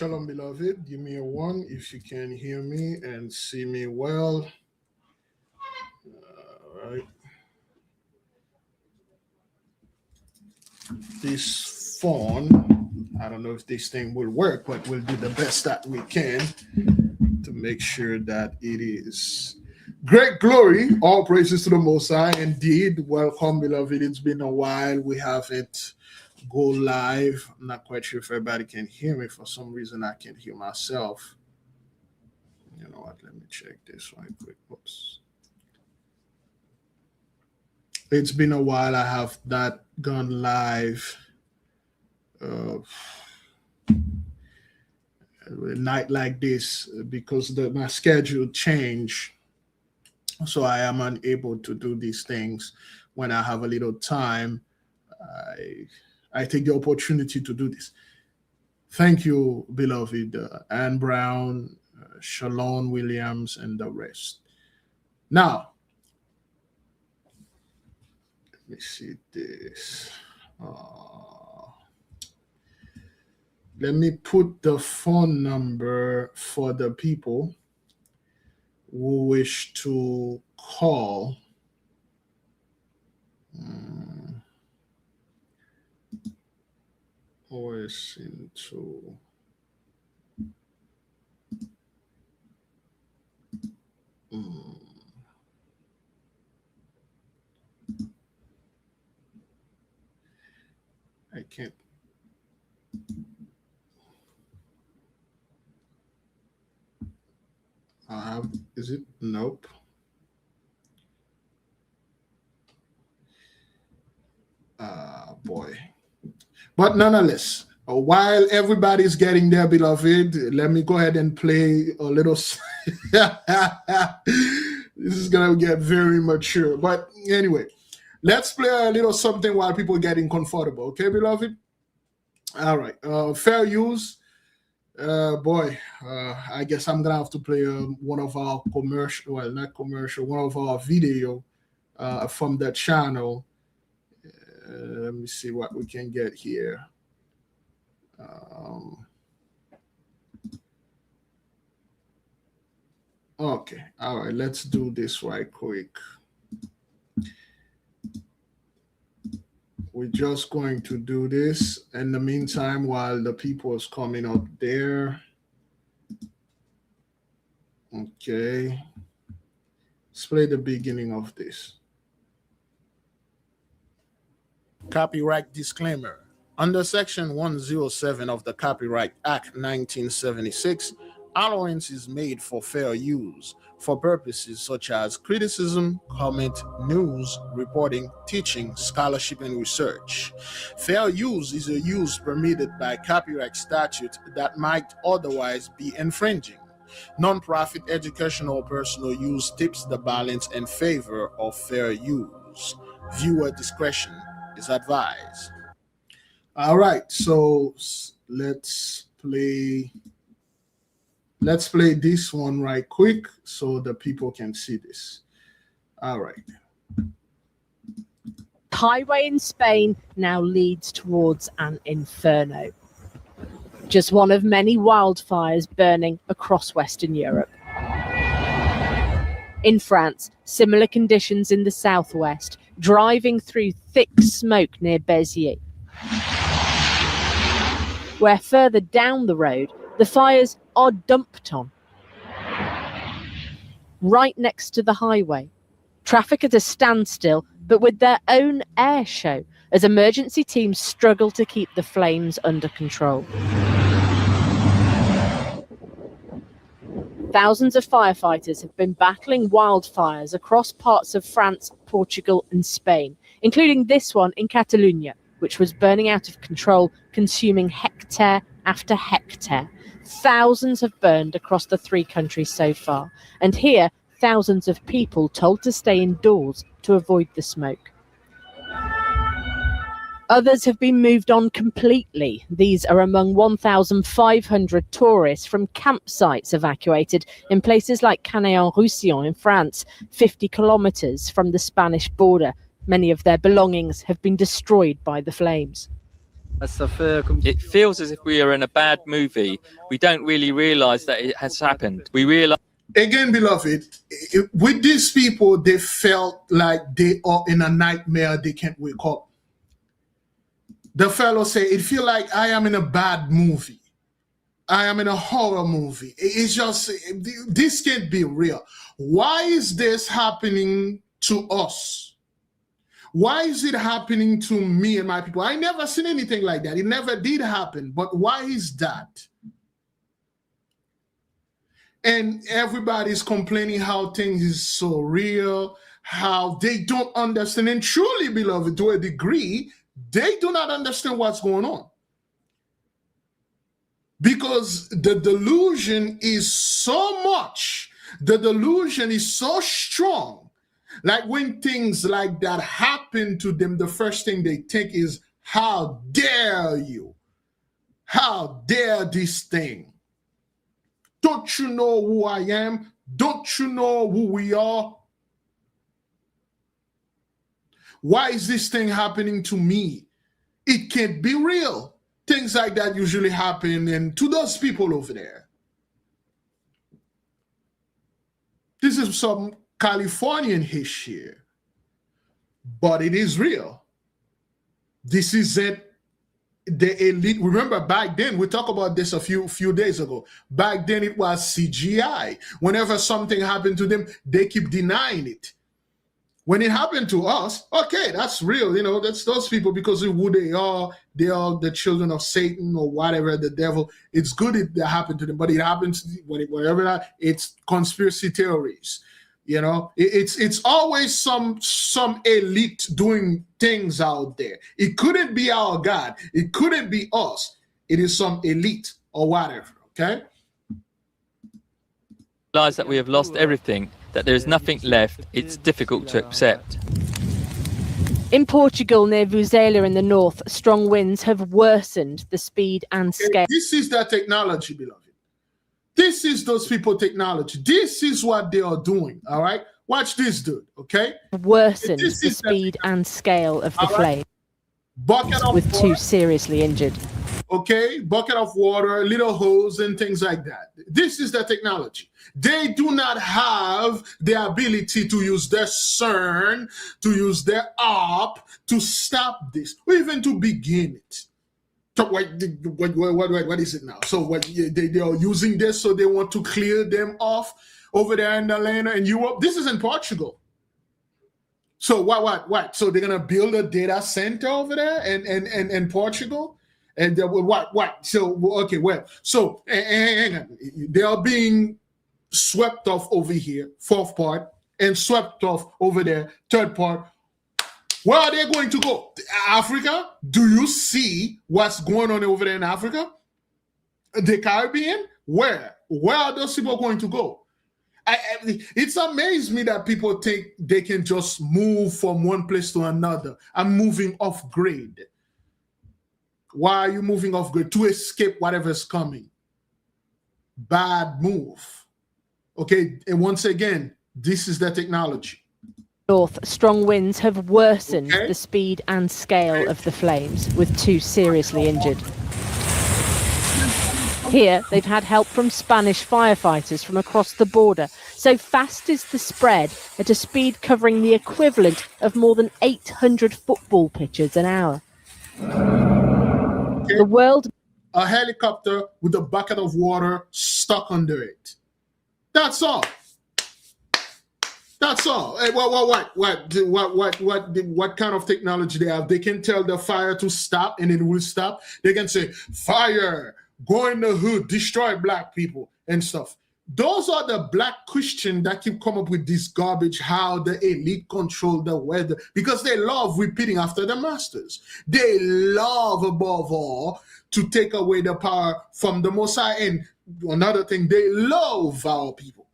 Shalom, beloved. Give me a 1 if you can hear me and see me well. All right. This phone, I don't know if this thing will work, but we'll do the best that we can to make sure that it is. Great glory, all praises to the Most High. Indeed, welcome, beloved. It's been a while. We haven't go live. I'm not quite sure if everybody can hear me. For some reason, I can't hear myself. You know what? Let me check this right quick. Oops. It's been a while. I have not gone live. A night like this because my schedule changed. So I am unable to do these things when I have a little time. I take the opportunity to do this. Thank you, beloved Ann Brown, Shalon Williams, and the rest. Now, let me see this. Let me put the phone number for the people who wish to call. OS into I can't. Is it? Nope. Boy. But nonetheless, while everybody's getting there, beloved, let me go ahead and play a little. This is going to get very mature. But anyway, let's play a little something while people are getting comfortable. Okay, beloved? All right. Fair use. I guess I'm going to have to play one of our commercial, well, not commercial, one of our video from the channel. Let me see what we can get here. Okay, all right, let's do this right quick. We're just going to do this in the meantime while the people is coming up there. Okay, let's play the beginning of this. Copyright disclaimer. Under Section 107 of the Copyright Act 1976, allowance is made for fair use for purposes such as criticism, comment, news, reporting, teaching, scholarship, and research. Fair use is a use permitted by copyright statute that might otherwise be infringing. Non-profit educational or personal use tips the balance in favor of fair use. Viewer discretion is advised. All right, so let's play this one right quick so the people can see this. All right. Highway in Spain now leads towards an inferno. Just one of many wildfires burning across Western Europe. In France, similar conditions in the southwest, driving through thick smoke near Béziers. Where further down the road, the fires are dumped on. Right next to the highway. Traffic at a standstill, but with their own air show, as emergency teams struggle to keep the flames under control. Thousands of firefighters have been battling wildfires across parts of France, Portugal, and Spain, including this one in Catalonia, which was burning out of control, consuming hectare after hectare. Thousands have burned across the 3 countries so far, and here, thousands of people told to stay indoors to avoid the smoke. Others have been moved on completely. These are among 1,500 tourists from campsites evacuated in places like Canet-en-Roussillon in France, 50 kilometers from the Spanish border. Many of their belongings have been destroyed by the flames. It feels as if we are in a bad movie. We don't really realize that it has happened. We realize. Again, beloved, with these people, they felt like they are in a nightmare. They can't wake up. The fellow say, it feel like I am in a bad movie. I am in a horror movie. It's just, this can't be real. Why is this happening to us? Why is it happening to me and my people? I never seen anything like that. It never did happen. But why is that? And everybody's complaining how things is so real, how they don't understand. And truly, beloved, to a degree, they do not understand what's going on. Because the delusion is so much, the delusion is so strong. Like when things like that happen to them, the first thing they think is, how dare you? How dare this thing? Don't you know who I am? Don't you know who we are? Why is this thing happening to me? It can't be real. Things like that usually happen and to those people over there. This is some Californian issue, but it is real. This isn't the elite. Remember back then, we talked about this a few days ago. Back then it was CGI. Whenever something happened to them, they keep denying it. When it happened to us, okay, that's real. You know, that's those people because of who they are the children of Satan or whatever, the devil. It's good it happened to them, but it happens whenever that, it's conspiracy theories. You know, it's always some elite doing things out there. It couldn't be our God. It couldn't be us. It is some elite or whatever. Okay. Realize that we have lost everything, that there is nothing left. It's difficult to accept. In Portugal, near Zelle in the north, strong winds have worsened the speed and scale. This is the technology, beloved. This is those people technology. This is what they are doing, all right? Watch this, dude, okay? Worsened the speed and scale of the flame, with 2 seriously injured. Okay, bucket of water, little hose and things like that. This is the technology. They do not have the ability to use their CERN, to use their ARP to stop this, or even to begin it. So what is it now? So what they are using this, so they want to clear them off over there in the land in Europe. This is in Portugal. So what? So they're gonna build a data center over there in Portugal? And what? So, okay, well, so hang on. They are being swept off over here, 4th part, and swept off over there, 3rd part. Where are they going to go? Africa? Do you see what's going on over there in Africa? The Caribbean? Where? Where are those people going to go? It's amazed me that people think they can just move from one place to another. I'm moving off grid. Why are you moving off grid? To escape whatever's coming. Bad move. Okay, and once again, this is the technology. North, strong winds have worsened the speed and scale of the flames, with 2 seriously injured. Here, they've had help from Spanish firefighters from across the border. So fast is the spread at a speed covering the equivalent of more than 800 football pitches an hour. The world... A helicopter with a bucket of water stuck under it. That's all. That's all. Hey, what kind of technology they have? They can tell the fire to stop and it will stop. They can say, fire, go in the hood, destroy black people and stuff. Those are the black Christians that keep coming up with this garbage, how the elite control the weather, because they love repeating after the masters. They love, above all, to take away the power from the Most High. And another thing, they love our people.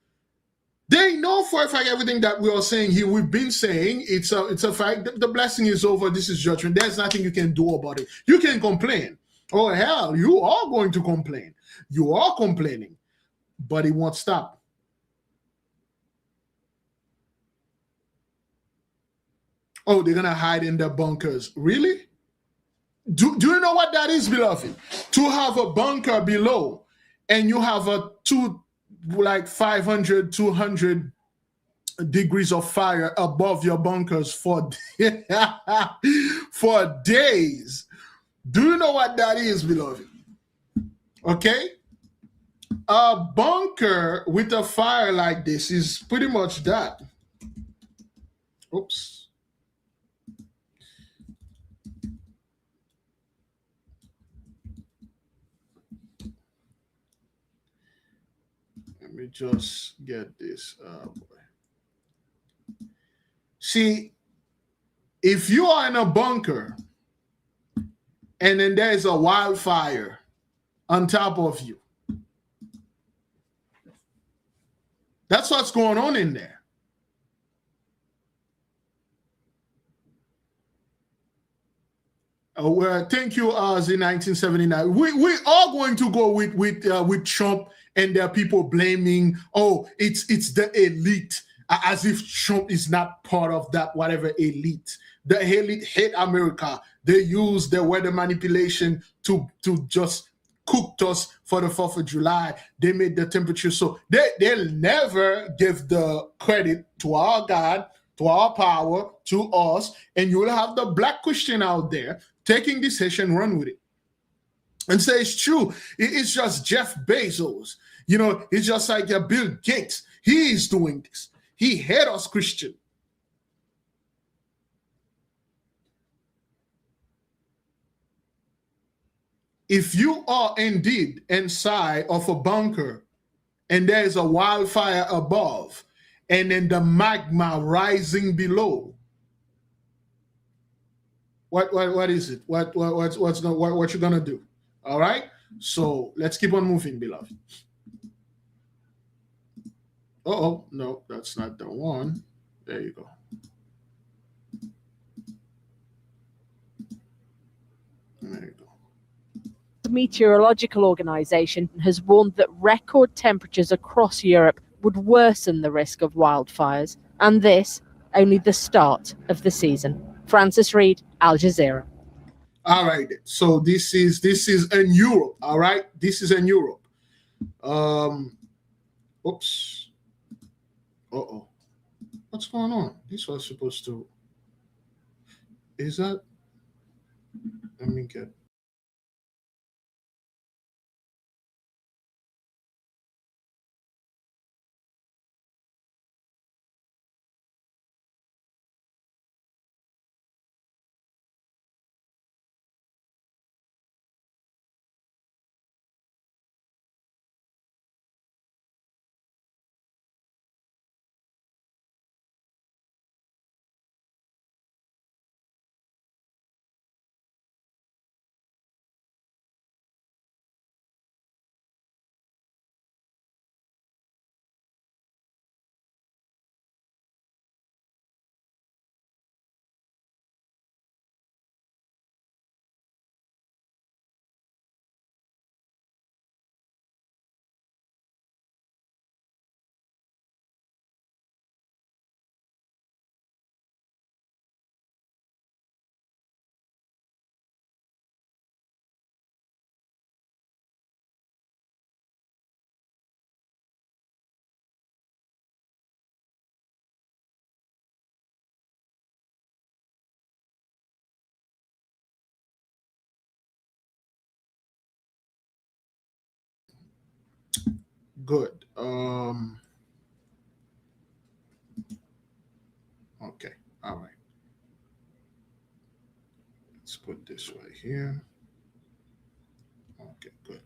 They know for a fact everything that we are saying here, we've been saying, it's a fact. The blessing is over. This is judgment. There's nothing you can do about it. You can complain. Oh, hell, you are going to complain. You are complaining. But it won't stop. Oh, they're going to hide in their bunkers. Really? Do you know what that is, beloved? To have a bunker below and you have a 500, 200 degrees of fire above your bunkers for for days. Do you know what that is, beloved? Okay? A bunker with a fire like this is pretty much that. Oops. Let me just get this. See, if you are in a bunker and then there's a wildfire on top of you, that's what's going on in there. Well, thank you, in 1979. We are going to go with Trump and there are people blaming, oh, it's the elite, as if Trump is not part of that whatever elite. The elite hate America. They use their weather manipulation to just cooked us for the 4th of July. They made the temperature so they'll never give the credit to our God, to our power, to us, and you'll have the black Christian out there taking this session, run with it, and say it's true. It's just Jeff Bezos. You know, it's just like Bill Gates. He is doing this. He hate us Christian. If you are indeed inside of a bunker and there is a wildfire above and then the magma rising below, what is it? What you're gonna do? All right. So let's keep on moving, beloved. Oh no, that's not the one. There you go. There you go. The Meteorological Organization has warned that record temperatures across Europe would worsen the risk of wildfires, and this only the start of the season. Francis Reed, Al Jazeera. All right. So this is in Europe. All right. This is in Europe. Oops. Uh-oh. What's going on? This was supposed to. Is that? Let me get. Good. Okay. All right. Let's put this right here. Okay. Good.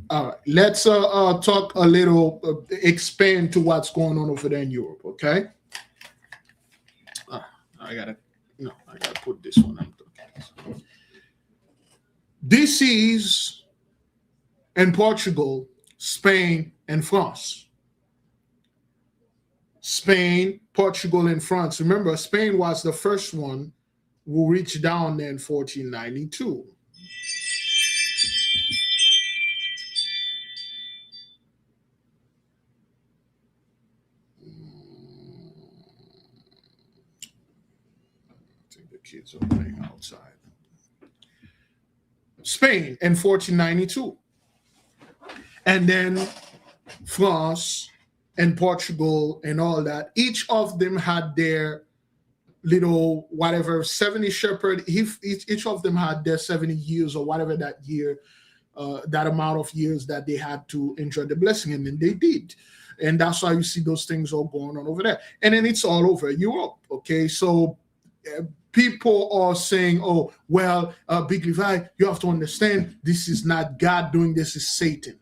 All right. Let's talk a little, expand to what's going on over there in Europe. Okay. I gotta put this one on. This is in Portugal, Spain, and France. Spain, Portugal, and France. Remember, Spain was the first one who reached down there in 1492. I think the kids are playing outside. Spain in 1492. And then France and Portugal and all that. Each of them had their little whatever 70 shepherd. Each of them had their 70 years or whatever that year, that amount of years that they had to enjoy the blessing, and then they did. And that's why you see those things all going on over there. And then it's all over Europe. Okay, so people are saying, oh, well, Big Levi, you have to understand this is not God doing this, is Satan.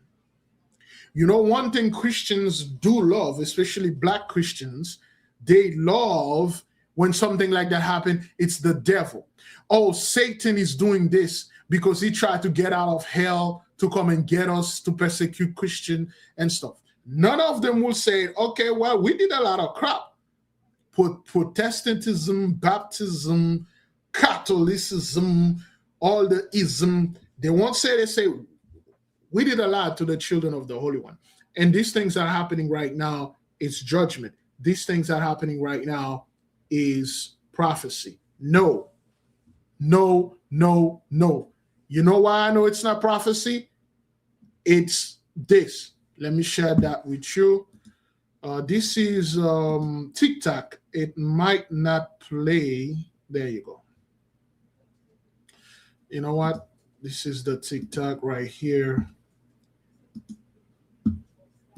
You know, one thing Christians do love, especially Black Christians, they love when something like that happens, it's the devil. Oh, Satan is doing this because he tried to get out of hell to come and get us to persecute Christian and stuff. None of them will say, okay, well, we did a lot of crap. Protestantism, Baptism, Catholicism, all the ism. They won't say, they say, we did a lot to the children of the Holy One. And these things are happening right now. It's judgment. These things are happening right now is prophecy. No, no, no, no. You know why I know it's not prophecy? It's this. Let me share that with you. This is TikTok. It might not play. There you go. You know what? This is the TikTok right here.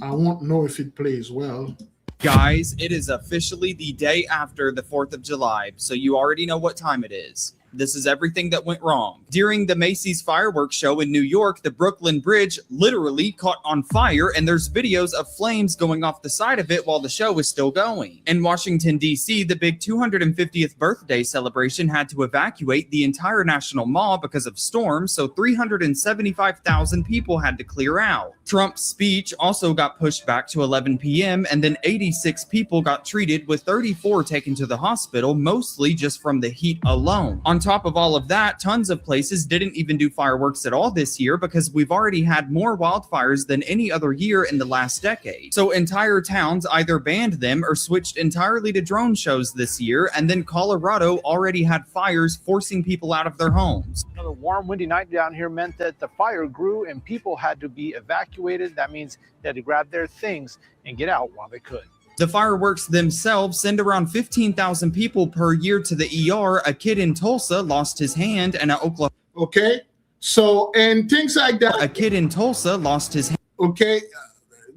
I won't know if it plays well. Guys, it is officially the day after the 4th of July, so you already know what time it is. This is everything that went wrong. During the Macy's fireworks show in New York, the Brooklyn Bridge literally caught on fire, and there's videos of flames going off the side of it while the show is still going. In Washington, D.C., the big 250th birthday celebration had to evacuate the entire National Mall because of storms, so 375,000 people had to clear out. Trump's speech also got pushed back to 11 p.m., and then 86 people got treated, with 34 taken to the hospital, mostly just from the heat alone. On top of all of that, tons of places didn't even do fireworks at all this year because we've already had more wildfires than any other year in the last decade. So entire towns either banned them or switched entirely to drone shows this year, and then Colorado already had fires forcing people out of their homes. Another warm, windy night down here meant that the fire grew and people had to be evacuated. That means they had to grab their things and get out while they could. The fireworks themselves send around 15,000 people per year to the ER. A kid in Tulsa lost his hand, and Oklahoma. Okay, so and things like that. A kid in Tulsa lost his hand. Okay,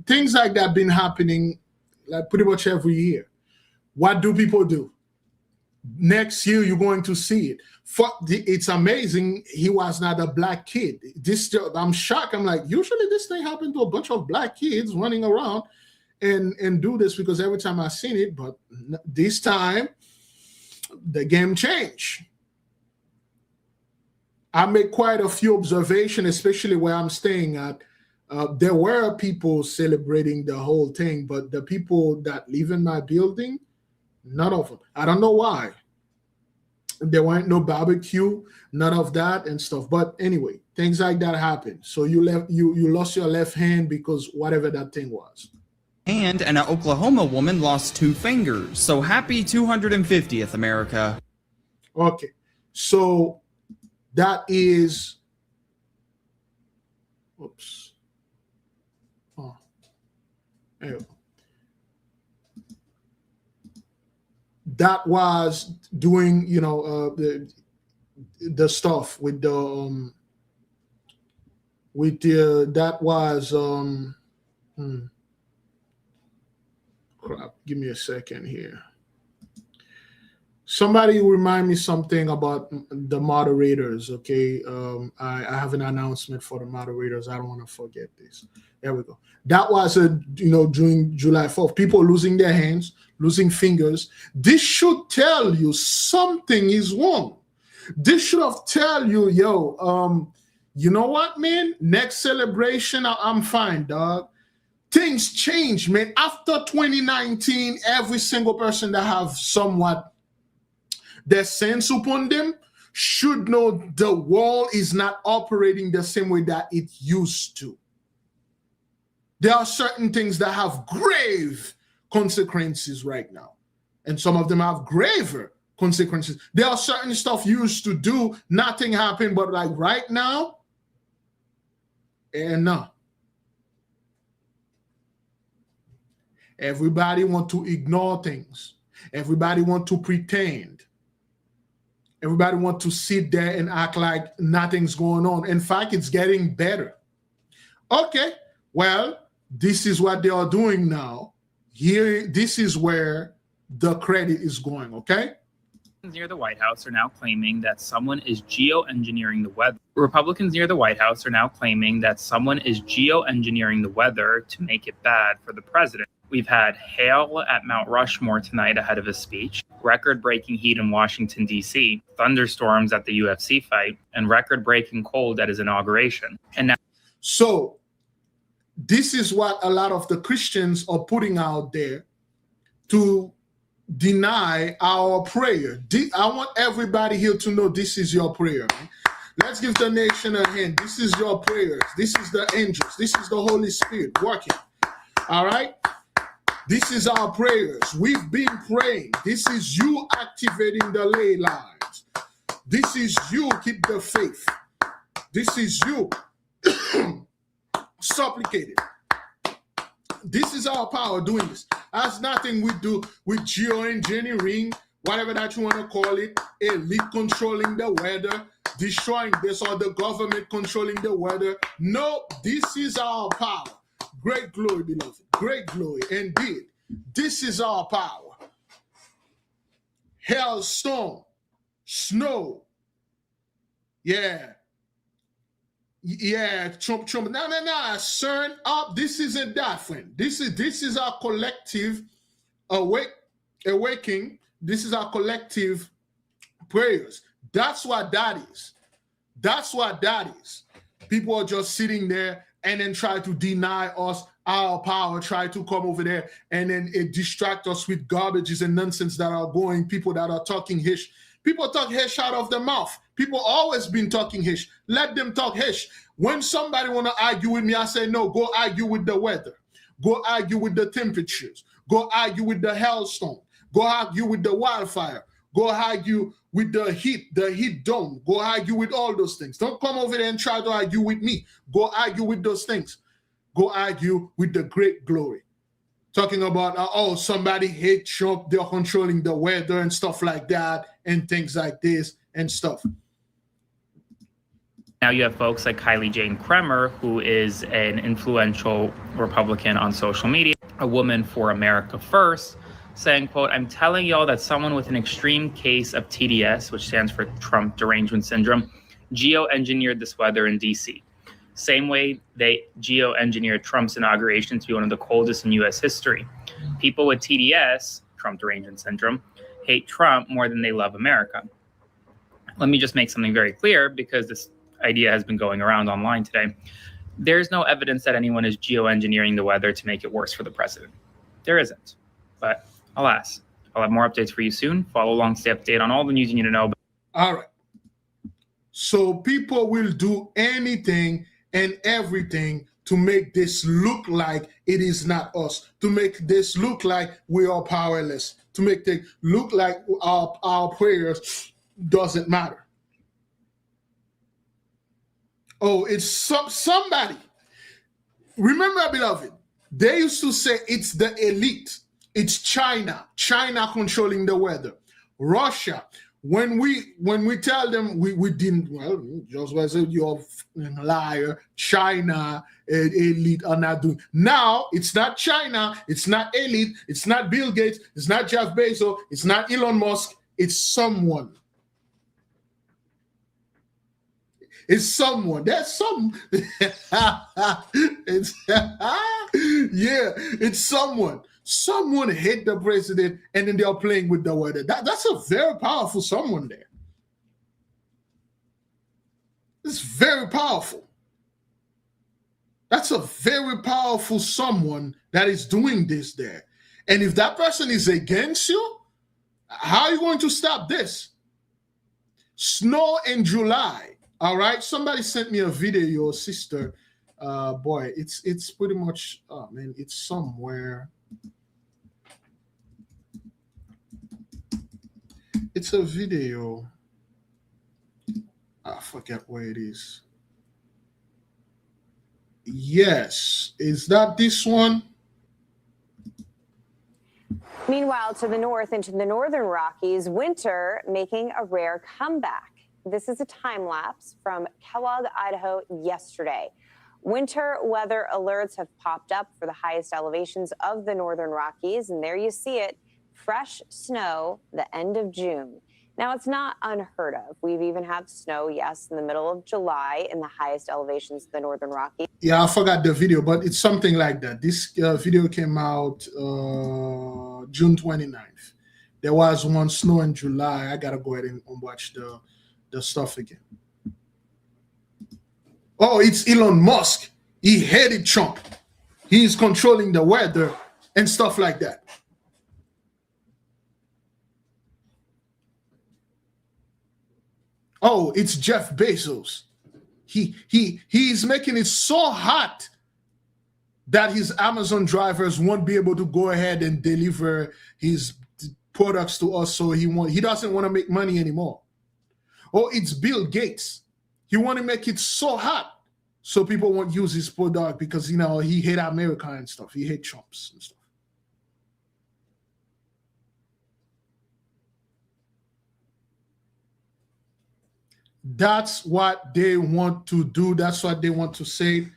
things like that been happening like pretty much every year. What do people do? Next year, you're going to see it. It's amazing. He was not a Black kid. I'm shocked. I'm like, usually this thing happened to a bunch of Black kids running around and do this, because every time I've seen it, but this time the game changed. I made quite a few observations, especially where I'm staying at. There were people celebrating the whole thing, but the people that live in my building, none of them. I don't know why. There weren't no barbecue, none of that and stuff. But anyway, things like that happen. So you lost your left hand because whatever that thing was. And an Oklahoma woman lost 2 fingers. So happy 250th, America. Okay, so that is, oops. Oh, there you go. That was doing, you know, the stuff with the that was crap. Give me a second here. Somebody remind me something about the moderators, okay? I have an announcement for the moderators. I don't want to forget this. There we go. That was during July 4th. People losing their hands, losing fingers. This should tell you something is wrong. This should have tell you, yo, you know what, man? Next celebration, I'm fine, dog. Things change, man. After 2019, every single person that have somewhat their sense upon them should know the world is not operating the same way that it used to. There are certain things that have grave consequences right now, and some of them have graver consequences. There are certain stuff you used to do, nothing happened, but like right now, and no. Everybody want to ignore things. Everybody want to pretend. Everybody want to sit there and act like nothing's going on. In fact, it's getting better. Okay, well, this is what they are doing now. Here, this is where the credit is going, okay? Near the White House are now claiming that someone is geoengineering the weather. Republicans near the White House are now claiming that someone is geoengineering the weather to make it bad for the president. We've had hail at Mount Rushmore tonight ahead of his speech, record-breaking heat in Washington, D.C., thunderstorms at the UFC fight, and record-breaking cold at his inauguration. And now, so this is what a lot of the Christians are putting out there to deny our prayer. I want everybody here to know this is your prayer, man. Let's give the nation a hand. This is your prayers. This is the angels. This is the Holy Spirit working. All right? This is our prayers. We've been praying. This is you activating the ley lines. This is you keep the faith. This is you supplicating. This is our power doing this. Has nothing we do with geoengineering, whatever that you want to call it, elite controlling the weather, destroying this, or the government controlling the weather. No, this is our power. Great glory, beloved. Great glory. Indeed. This is our power. Hailstorm, snow. Yeah. Yeah, Trump. No. CERN up. This isn't that, friend. This is our collective awakening. This is our collective prayers. That's what that is. That's what that is. People are just sitting there and then try to deny us our power, try to come over there and then it distract us with garbages and nonsense that are going, people that are talking hish. People talk hish out of their mouth. People always been talking hish. Let them talk hish. When somebody want to argue with me, I say, no, go argue with the weather. Go argue with the temperatures. Go argue with the hailstorm. Go argue with the wildfire. Go argue with the heat dome. Go argue with all those things. Don't come over there and try to argue with me. Go argue with those things. Go argue with the great glory. Talking about, somebody hate Trump, they're controlling the weather and stuff like that and things like this and stuff. now you have folks like Kylie Jane Kremer, who is an influential Republican on social media, a woman for America First, saying, quote, I'm telling y'all that someone with an extreme case of TDS, which stands for Trump Derangement Syndrome, geoengineered this weather in D.C. Same way they geoengineered Trump's inauguration to be one of the coldest in U.S. history. People with TDS, Trump Derangement Syndrome, hate Trump more than they love America. Let me just make something very clear, because this idea has been going around online today. There's no evidence that anyone is geoengineering the weather to make it worse for the president. There isn't. But alas, I'll have more updates for you soon. Follow along, stay updated on all the news you need to know. All right. So people will do anything and everything to make this look like it is not us, to make this look like we are powerless, to make it look like our prayers doesn't matter. Oh, it's somebody. Remember, beloved, they used to say it's the elite. It's China controlling the weather. Russia. When we tell them we didn't, well, just as you're a liar, China elite are not doing. Now it's not China, it's not elite, it's not Bill Gates, it's not Jeff Bezos, it's not Elon Musk, it's someone. It's someone. There's some. It's it's someone. Someone hate the president and then they are playing with the weather. That's a very powerful someone there. It's very powerful. That's a very powerful someone that is doing this there. And if that person is against you, how are you going to stop this? Snow in July. All right. Somebody sent me a video, your sister. Boy, it's pretty much, oh man, it's somewhere. It's a video. I forget where it is. Yes, is that this one? Meanwhile, to the north into the northern Rockies, winter making a rare comeback. This is a time lapse from Kellogg, Idaho yesterday. Winter weather alerts have popped up for the highest elevations of the northern Rockies, and there you see it, fresh snow the end of June. Now, it's not unheard of. We've even had snow, yes, in the middle of July in the highest elevations of the northern Rockies. Yeah, I forgot the video, but it's something like that. This video came out June 29th. There was one snow in July. I got to go ahead and watch the stuff again. Oh, it's Elon Musk. He hated Trump. He's controlling the weather and stuff like that. Oh, it's Jeff Bezos. He's making it so hot that his Amazon drivers won't be able to go ahead and deliver his products to us. So he doesn't want to make money anymore. Oh, it's Bill Gates. He want to make it so hot so people won't use his product because he hate America and stuff. He hate Trumps and stuff. That's what they want to do. That's what they want to say.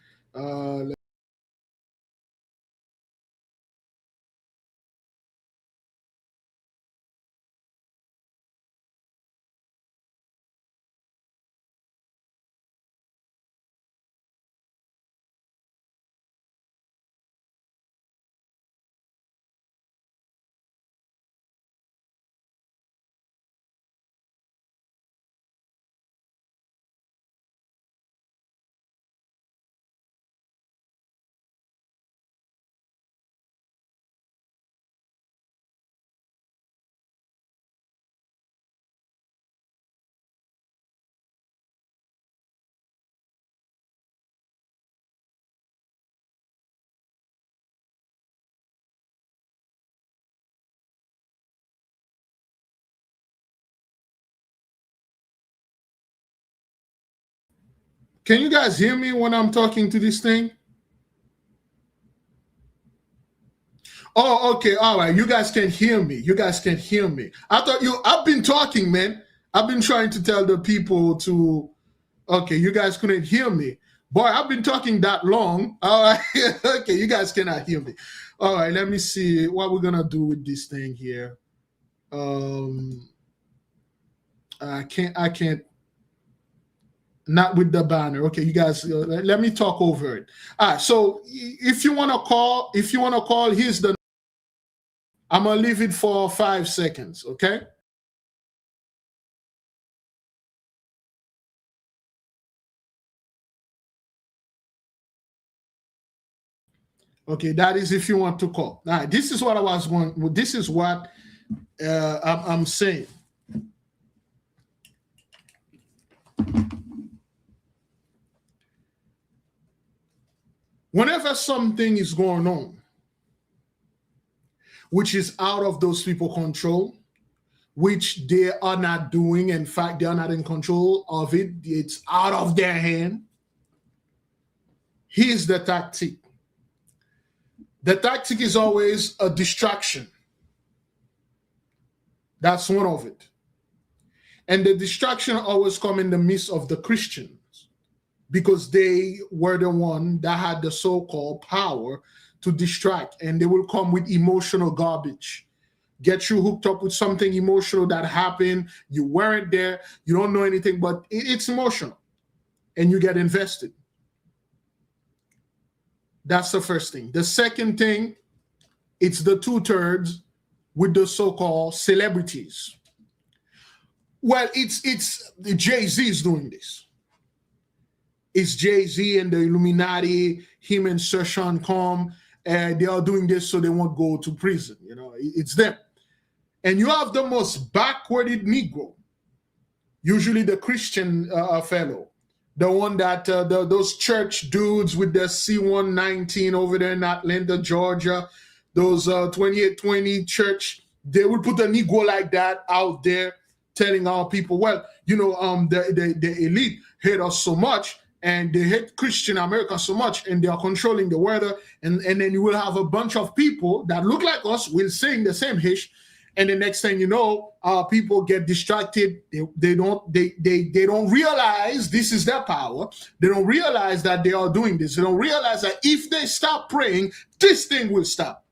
Can you guys hear me when I'm talking to this thing? Oh, okay. All right. You guys can hear me. You guys can hear me. I've been talking, man. I've been trying to tell the people to, okay, you guys couldn't hear me. Boy, I've been talking that long. All right. Okay, you guys cannot hear me. All right, let me see what we're going to do with this thing here. I can't. Not with the banner. Okay, you guys, let me talk over it. All right, so if you want to call, here's the, I'm going to leave it for 5 seconds, okay? Okay, that is if you want to call. All right, this is what I'm saying. Whenever something is going on, which is out of those people's control, which they are not doing, in fact, they are not in control of it, it's out of their hand, here's the tactic. The tactic is always a distraction. That's one of it. And the distraction always comes in the midst of the Christians, because they were the one that had the so-called power to distract, and they will come with emotional garbage, get you hooked up with something emotional that happened, you weren't there, you don't know anything, but it's emotional, and you get invested. That's the first thing. The second thing, it's the 2/3 with the so-called celebrities. Well, it's Jay-Z is doing this. It's Jay-Z and the Illuminati, him and Sir Sean Combs, and they are doing this so they won't go to prison. It's them. And you have the most backwarded Negro, usually the Christian fellow, the one that those church dudes with their C-119 over there in Atlanta, Georgia, those 2820 church, they would put a Negro like that out there telling our people, well, the elite hate us so much, and they hate Christian America so much, and they are controlling the weather, and then you will have a bunch of people that look like us will sing the same hish, and the next thing you know, people get distracted. They don't realize this is their power. They don't realize that they are doing this. They don't realize that if they stop praying, this thing will stop.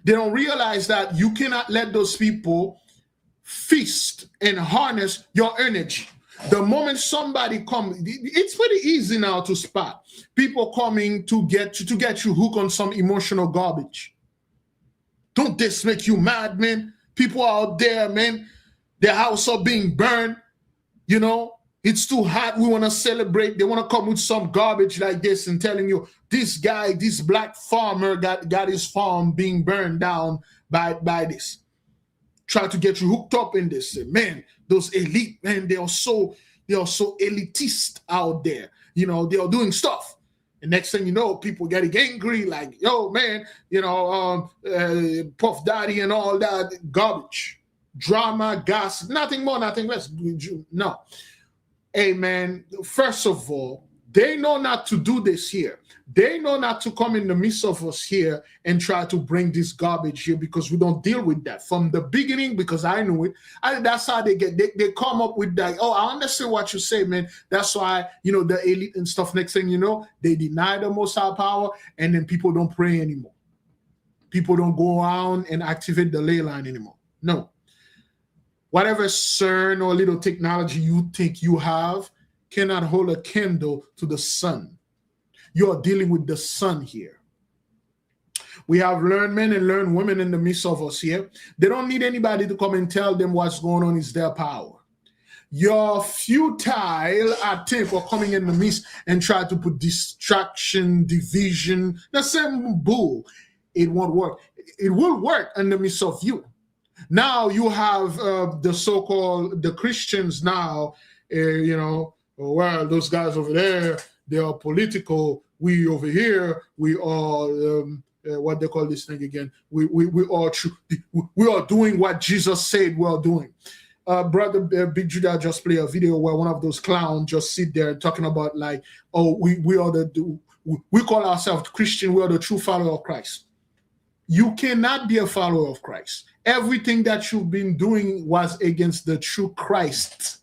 They don't realize that you cannot let those people feast and harness your energy. The moment somebody comes, it's pretty easy now to spot people coming to get you hooked on some emotional garbage. Don't this make you mad, man? People out there, man, their house are being burned. It's too hot. We want to celebrate. They want to come with some garbage like this and telling you this guy, this black farmer got his farm being burned down by this. Try to get you hooked up in this. Man, those elite, man, they are so elitist out there. They are doing stuff. And next thing you know, people getting angry, like, yo, man, Puff Daddy and all that garbage, drama, gossip, nothing more, nothing less. No. Hey, man, first of all, they know not to do this here. They know not to come in the midst of us here and try to bring this garbage here, because we don't deal with that from the beginning, because I knew it. That's how they come up with that. Oh, I understand what you say, man. That's why, the elite and stuff, next thing you know, they deny the Most High power, and then people don't pray anymore. People don't go around and activate the ley line anymore. No. Whatever CERN or little technology you think you have cannot hold a candle to the sun. You are dealing with the sun here. We have learned men and learned women in the midst of us here. They don't need anybody to come and tell them what's going on is their power. Your futile attempt of coming in the midst and try to put distraction, division, the same bull, it won't work. It will work in the midst of you. Now you have the so-called the Christians now, well, those guys over there, they are political. We over here, we are what they call this thing again. We are true. We are doing what Jesus said we are doing. Brother Big Judah just played a video where one of those clowns just sit there talking about like, oh, we call ourselves Christian. We are the true follower of Christ. You cannot be a follower of Christ. Everything that you've been doing was against the true Christ.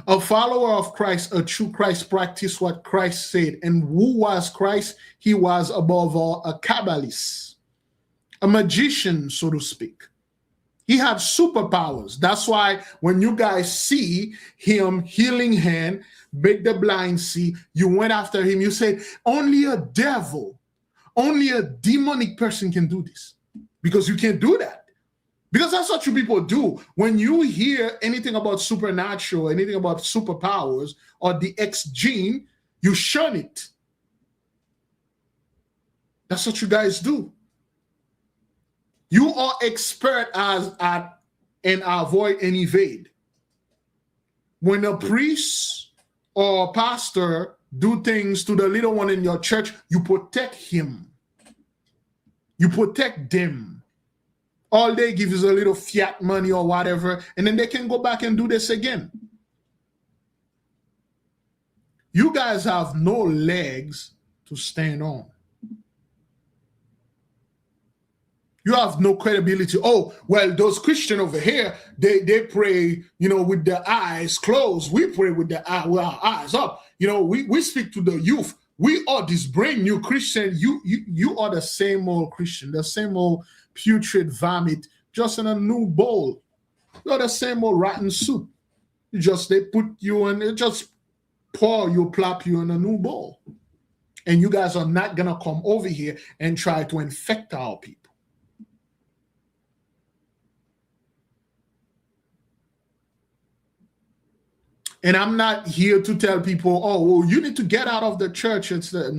A follower of Christ, a true Christ, practiced what Christ said. And who was Christ? He was above all a Kabbalist, a magician, so to speak. He had superpowers. That's why when you guys see him healing hand, make the blind see, you went after him. You said, only a devil, only a demonic person can do this, because you can't do that. Because that's what you people do. When you hear anything about supernatural, anything about superpowers or the X gene, you shun it. That's what you guys do. You are expert at and avoid and evade. When a priest or pastor do things to the little one in your church, you protect him. You protect them. All they give is a little fiat money or whatever, and then they can go back and do this again. You guys have no legs to stand on. You have no credibility. Oh, well, those Christians over here, they pray, with their eyes closed. We pray with our eyes up. We speak to the youth. We are this brand new Christian. You are the same old Christian, the same old putrid vomit, just in a new bowl. You're the same old rotten soup. They put you in, they just plop you in a new bowl. And you guys are not gonna come over here and try to infect our people. And I'm not here to tell people, oh, well, you need to get out of the church. It's that's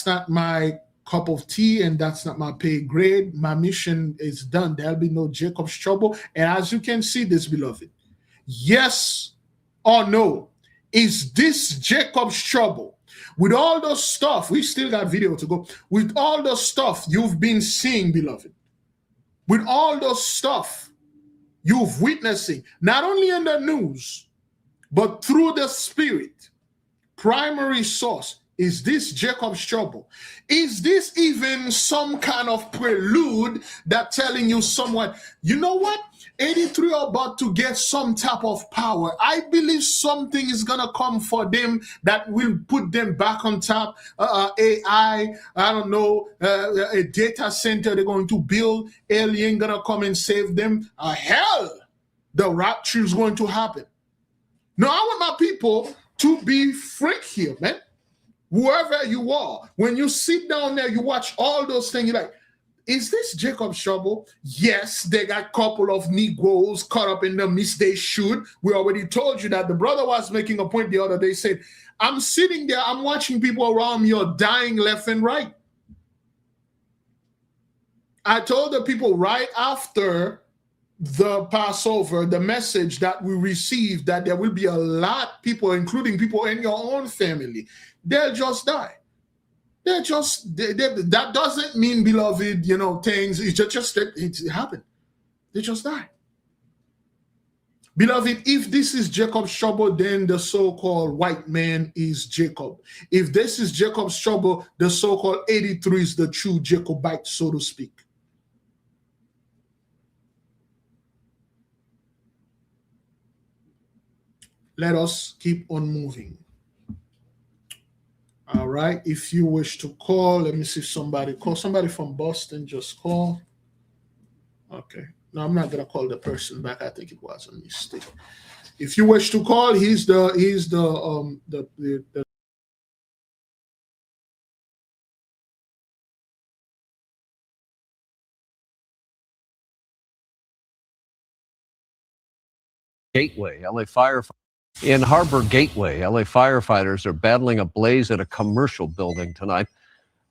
not my cup of tea, and that's not my pay grade. My mission is done. There'll be no Jacob's trouble. And as you can see this, beloved, yes or no, is this Jacob's trouble? With all the stuff, we still got video to go. With all the stuff you've been seeing, beloved, with all the stuff you've witnessing, not only in the news, but through the spirit, primary source, is this Jacob's trouble? Is this even some kind of prelude that telling you somewhat, you know what? 83 are about to get some type of power. I believe something is going to come for them that will put them back on top. AI, I don't know, a data center they're going to build. Alien going to come and save them. Hell, the rapture is going to happen. Now, I want my people to be frank here, man. Whoever you are, when you sit down there, you watch all those things, you're like, is this Jacob's trouble? Yes, they got a couple of Negroes caught up in the mist they should. We already told you that. The brother was making a point the other day, said, I'm sitting there, I'm watching people around me are dying left and right. I told the people right after the Passover, the message that we received, that there will be a lot of people, including people in your own family, they'll just die. That doesn't mean, beloved, you know, things, it happened. They just die. Beloved, if this is Jacob's trouble, then the so-called white man is Jacob. If this is Jacob's trouble, the so-called 83 is the true Jacobite, so to speak. Let us keep on moving. All right. If you wish to call, let me see if somebody call. Somebody from Boston just call. Okay. No, I'm not gonna call the person back. I think it was a mistake. If you wish to call, he's the Gateway, LA firefighters. In Harbor Gateway, LA firefighters are battling a blaze at a commercial building tonight.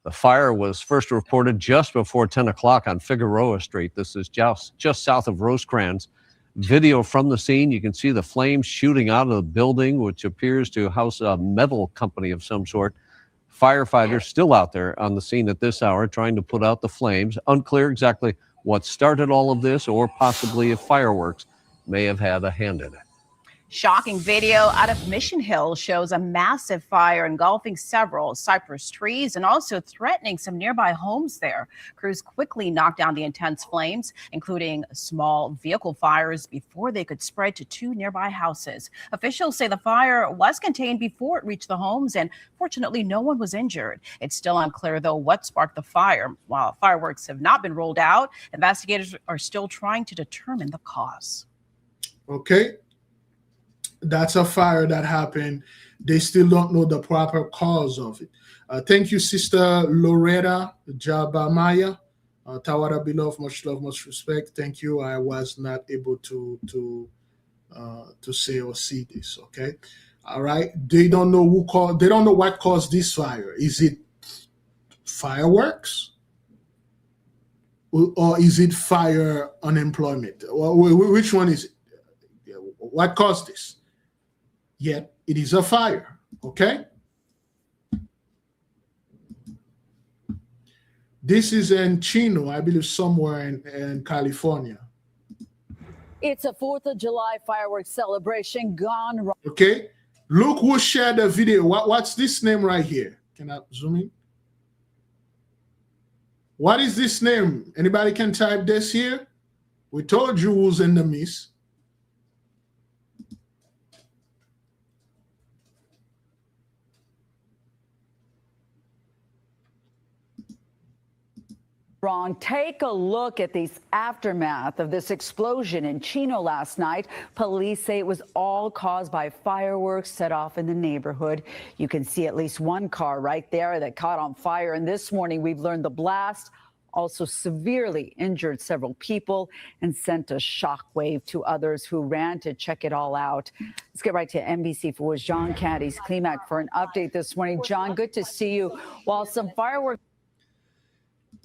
The fire was first reported just before 10 o'clock on Figueroa Street. This is just south of Rosecrans. Video from the scene, you can see the flames shooting out of the building, which appears to house a metal company of some sort. Firefighters still out there on the scene at this hour trying to put out the flames. Unclear exactly what started all of this, or possibly if fireworks may have had a hand in it. Shocking video out of Mission Hill shows a massive fire engulfing several cypress trees and also threatening some nearby homes there. Crews quickly knocked down the intense flames, including small vehicle fires, before they could spread to two nearby houses. Officials say the fire was contained before it reached the homes, and fortunately no one was injured. It's still unclear, though, what sparked the fire. While fireworks have not been rolled out, investigators are still trying to determine the cause. Okay. That's a fire that happened. They still don't know the proper cause of it. Thank you, Sister Loretta Jabamaya. Tawara beloved, much love, much respect. Thank you. I was not able to say or see this. Okay, all right. They don't know who caused. They don't know what caused this fire. Is it fireworks, or is it fire unemployment? Which one is it? What caused this? Yet it is a fire, okay? This is in Chino, I believe somewhere in California. It's a 4th of July fireworks celebration gone wrong. Okay, look who shared the video. What's this name right here? Can I zoom in? What is this name? Anybody can type this here? We told you who's in the midst. Wrong. Take a look at the aftermath of this explosion in Chino last night. Police say it was all caused by fireworks set off in the neighborhood. You can see at least one car right there that caught on fire. And this morning, we've learned the blast also severely injured several people and sent a shockwave to others who ran to check it all out. Let's get right to NBC4's John Caddy's Climac for an update this morning. John, good to see you. While some fireworks.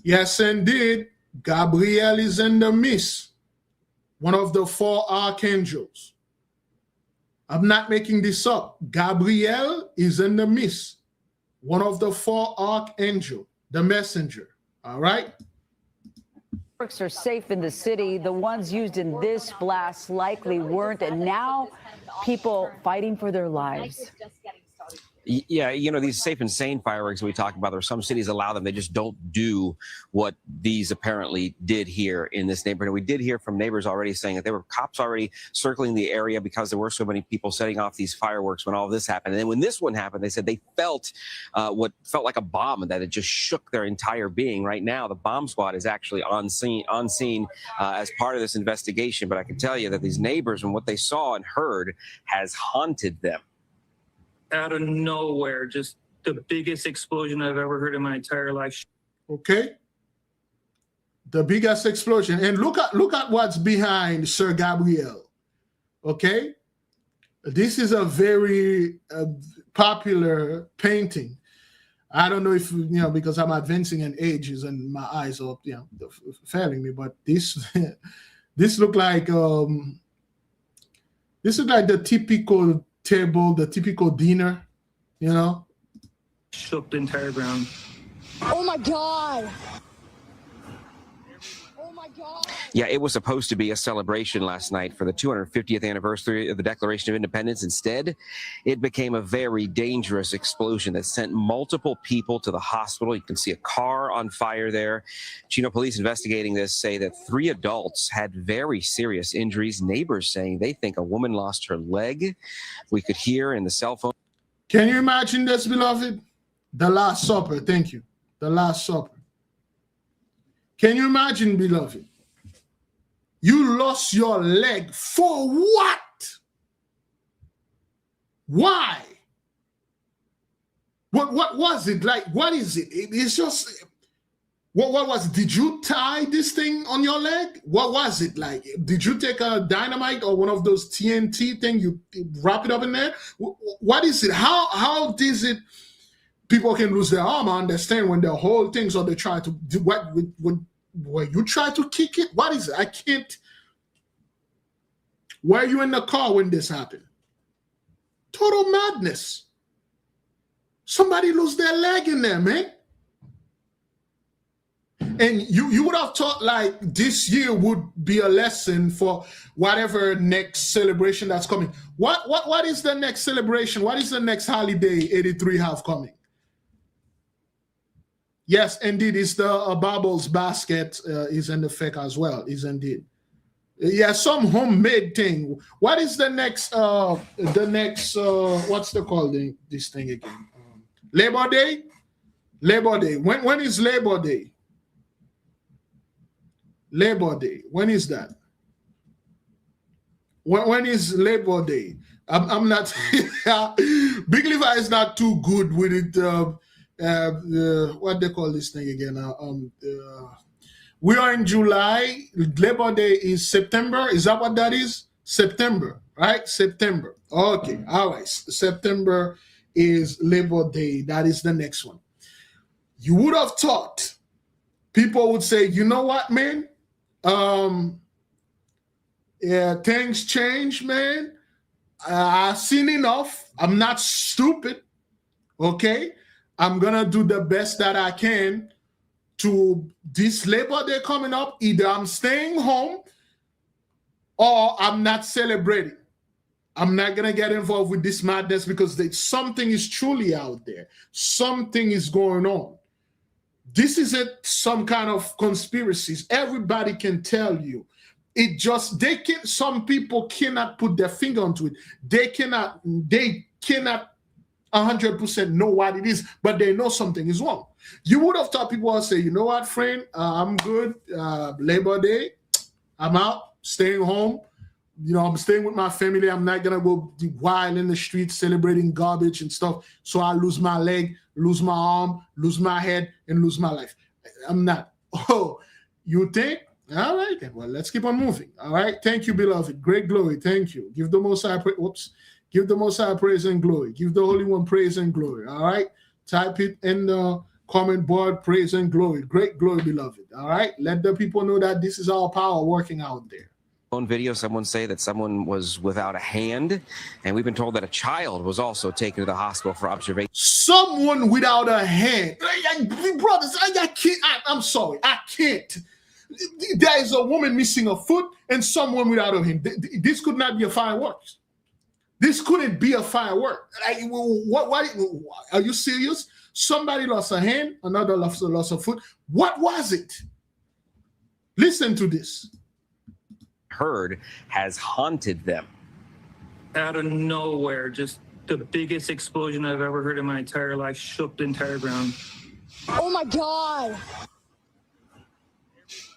Yes, indeed. Gabriel is in the midst, one of the 4 archangels. I'm not making this up. Gabriel is in the midst. one of the 4 archangel, the messenger. All right. Fireworks are safe in the city. The ones used in this blast likely weren't, and now people fighting for their lives. Yeah, you know, these safe and sane fireworks we talk about, there are some cities allow them. They just don't do what these apparently did here in this neighborhood. We did hear from neighbors already saying that there were cops already circling the area because there were so many people setting off these fireworks when all of this happened. And then when this one happened, they said they felt what felt like a bomb, and that it just shook their entire being. Right now, the bomb squad is actually on scene as part of this investigation. But I can tell you that these neighbors and what they saw and heard has haunted them. Out of nowhere, just the biggest explosion I've ever heard in my entire life. Okay. The biggest explosion. And look at what's behind Sir Gabriel. Okay. This is a very popular painting. I don't know if, you know, because I'm advancing in ages and my eyes are, you know, failing me, but this look like the typical table, the typical dinner, you know. Shook the entire ground. Oh my God. Oh my God. Yeah, it was supposed to be a celebration last night for the 250th anniversary of the Declaration of Independence. Instead, it became a very dangerous explosion that sent multiple people to the hospital. You can see a car on fire there. Chino police investigating this say that 3 adults had very serious injuries. Neighbors saying they think a woman lost her leg. We could hear in the cell phone. Can you imagine this, beloved? The Last Supper. Thank you. The Last Supper. Can you imagine, beloved? You lost your leg for what? Why? What was it like? What is it? It's just, what was it? Did you tie this thing on your leg? What was it like? Did you take a dynamite or one of those TNT thing, you wrap it up in there? What is it? How does it? People can lose their arm. I understand when the whole things, or they try to do what when you try to kick it. What is it? I can't. Were you in the car when this happened? Total madness. Somebody lose their leg in there, man. And you would have thought like this year would be a lesson for whatever next celebration that's coming. What is the next celebration? What is the next holiday 83 have coming? Yes, indeed, it's the Bubbles basket is in effect as well, is indeed. Yeah, some homemade thing. What is the next, what's the call this thing again? Labor Day? Labor Day. When is Labor Day? Labor Day. When is that? When is Labor Day? I'm not, Big Levi is not too good with it. What they call this thing again? We are in July. Labor Day is September. Is that what that is? September, right? September. Okay. All right. September is Labor Day. That is the next one. You would have thought people would say, you know what, man? Yeah, things change, man. I've seen enough. I'm not stupid. Okay. I'm going to do the best that I can to this Labor Day coming up. Either I'm staying home or I'm not celebrating. I'm not going to get involved with this madness because something is truly out there. Something is going on. This isn't some kind of conspiracies. Everybody can tell you. Some people cannot put their finger onto it. They cannot 100% know what it is, but they know something is wrong. You would have thought people would say, you know what, friend, I'm good. Labor Day, I'm out, staying home. You know, I'm staying with my family. I'm not going to go wild in the streets celebrating garbage and stuff. So I lose my leg, lose my arm, lose my head, and lose my life. I'm not. Oh, you think? All right, then. Well, let's keep on moving. All right. Thank you, beloved. Great glory. Thank you. Give the Most High Give the Most High praise and glory. Give the Holy One praise and glory. All right. Type it in the comment board, praise and glory. Great glory, beloved. All right. Let the people know that this is our power working out there. On video, someone say that someone was without a hand, and we've been told that a child was also taken to the hospital for observation. someone without a hand. Brothers, I can't. I'm sorry, I can't. There is a woman missing a foot and someone without a hand. This could not be a fireworks. This couldn't be a firework. What? Are you serious? Somebody lost a hand, another lost a foot. What was it? Listen to this. Heard has haunted them. Out of nowhere, just the biggest explosion I've ever heard in my entire life, shook the entire ground. Oh my God.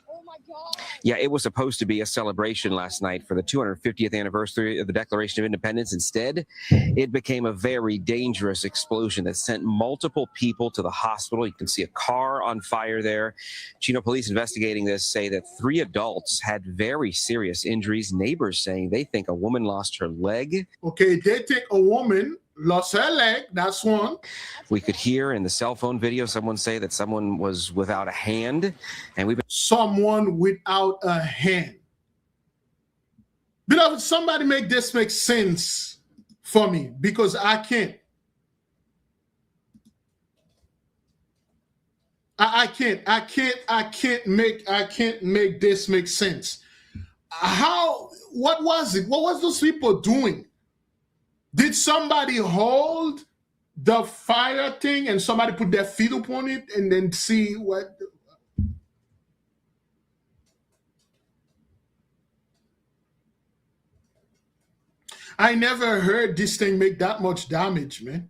Oh my God. Yeah, it was supposed to be a celebration last night for the 250th anniversary of the Declaration of Independence. Instead, it became a very dangerous explosion that sent multiple people to the hospital. You can see a car on fire there. Chino police investigating this say that 3 adults had very serious injuries. Neighbors saying they think a woman lost her leg. Okay, they think a woman lost her leg. That's one. We could hear in the cell phone video someone say that someone was without a hand, and we've been someone without a hand. Beloved, somebody make this make sense for me, because I can't. I can't make this make sense. What was it? What was those people doing? Did somebody hold the fire thing and somebody put their feet upon it and then see what? I never heard this thing make that much damage, man.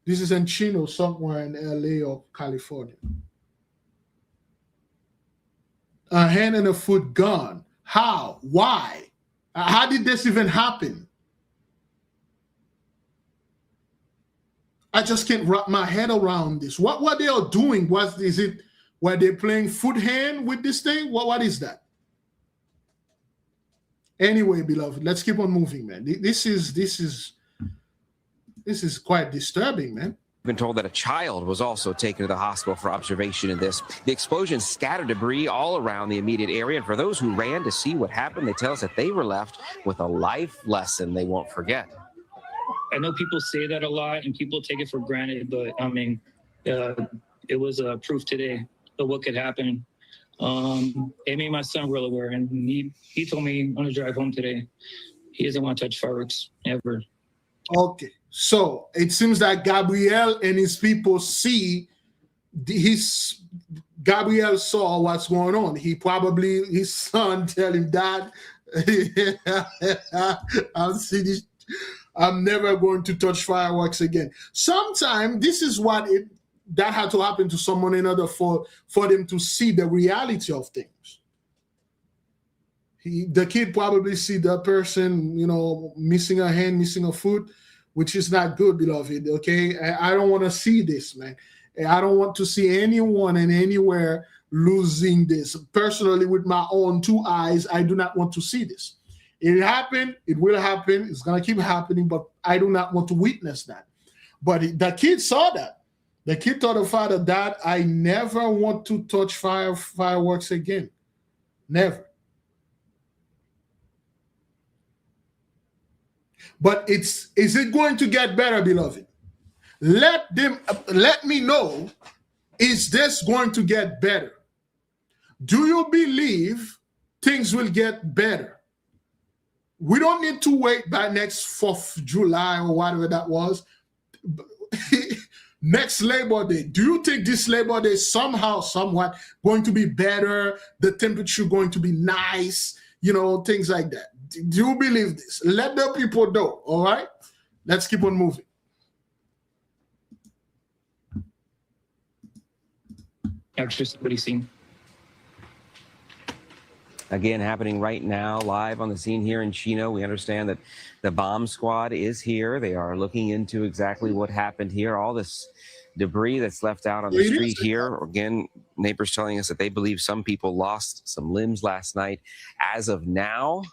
This is in Chino, somewhere in LA or California. A hand and a foot gone. How? Why? How did this even happen? I just can't wrap my head around this. What they are doing? Were they playing foot hand with this thing? What is that? Anyway, beloved, let's keep on moving, man. This is quite disturbing, man. Been told that a child was also taken to the hospital for observation in this. The explosion scattered debris all around the immediate area, and for those who ran to see what happened, they tell us that they were left with a life lesson they won't forget. I know people say that a lot and people take it for granted, but I mean, it was proof today of what could happen. It made my son real aware, and he told me on the drive home today, he doesn't want to touch fireworks ever. Okay, so it seems that Gabriel and his people Gabriel saw what's going on. His son tell him, Dad, I'm never going to touch fireworks again. Sometimes this is that had to happen to someone in order for them to see the reality of things. The kid probably see the person, missing a hand, missing a foot, which is not good, beloved, okay? I don't want to see this, man. I don't want to see anyone and anywhere losing this. Personally, with my own 2 eyes, I do not want to see this. It happened, it will happen, it's going to keep happening, but I do not want to witness that. But the kid saw that. The kid told the father, Dad, I never want to touch fireworks again. Never. But is it going to get better, beloved? Let me know, is this going to get better? Do you believe things will get better? We don't need to wait by next 4th of July or whatever that was. Next Labor Day. Do you think this Labor Day somehow, somewhat going to be better? The temperature going to be nice? Things like that. Do you believe this? Let the people know, all right? Let's keep on moving. Electricity scene. Again, happening right now, live on the scene here in Chino. We understand that the bomb squad is here. They are looking into exactly what happened here. All this debris that's left out on the street here. Again, neighbors telling us that they believe some people lost some limbs last night. As of now,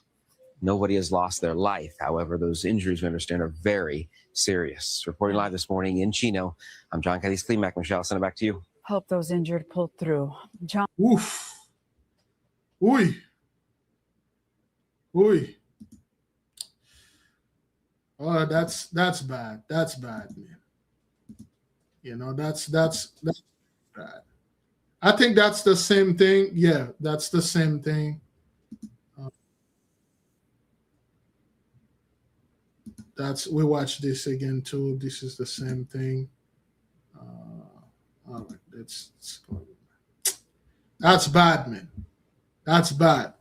nobody has lost their life. However, those injuries, we understand, are very serious. Reporting live this morning in Chino, I'm John Cadiz Cleanback. Michelle, send it back to you. Hope those injured pulled through. John. Oof. Oi. Oh, that's bad. That's bad, man. You know, that's bad. I think that's the same thing. Yeah, that's the same thing. We watch this again too. This is the same thing. All right, that's bad, man. That's bad.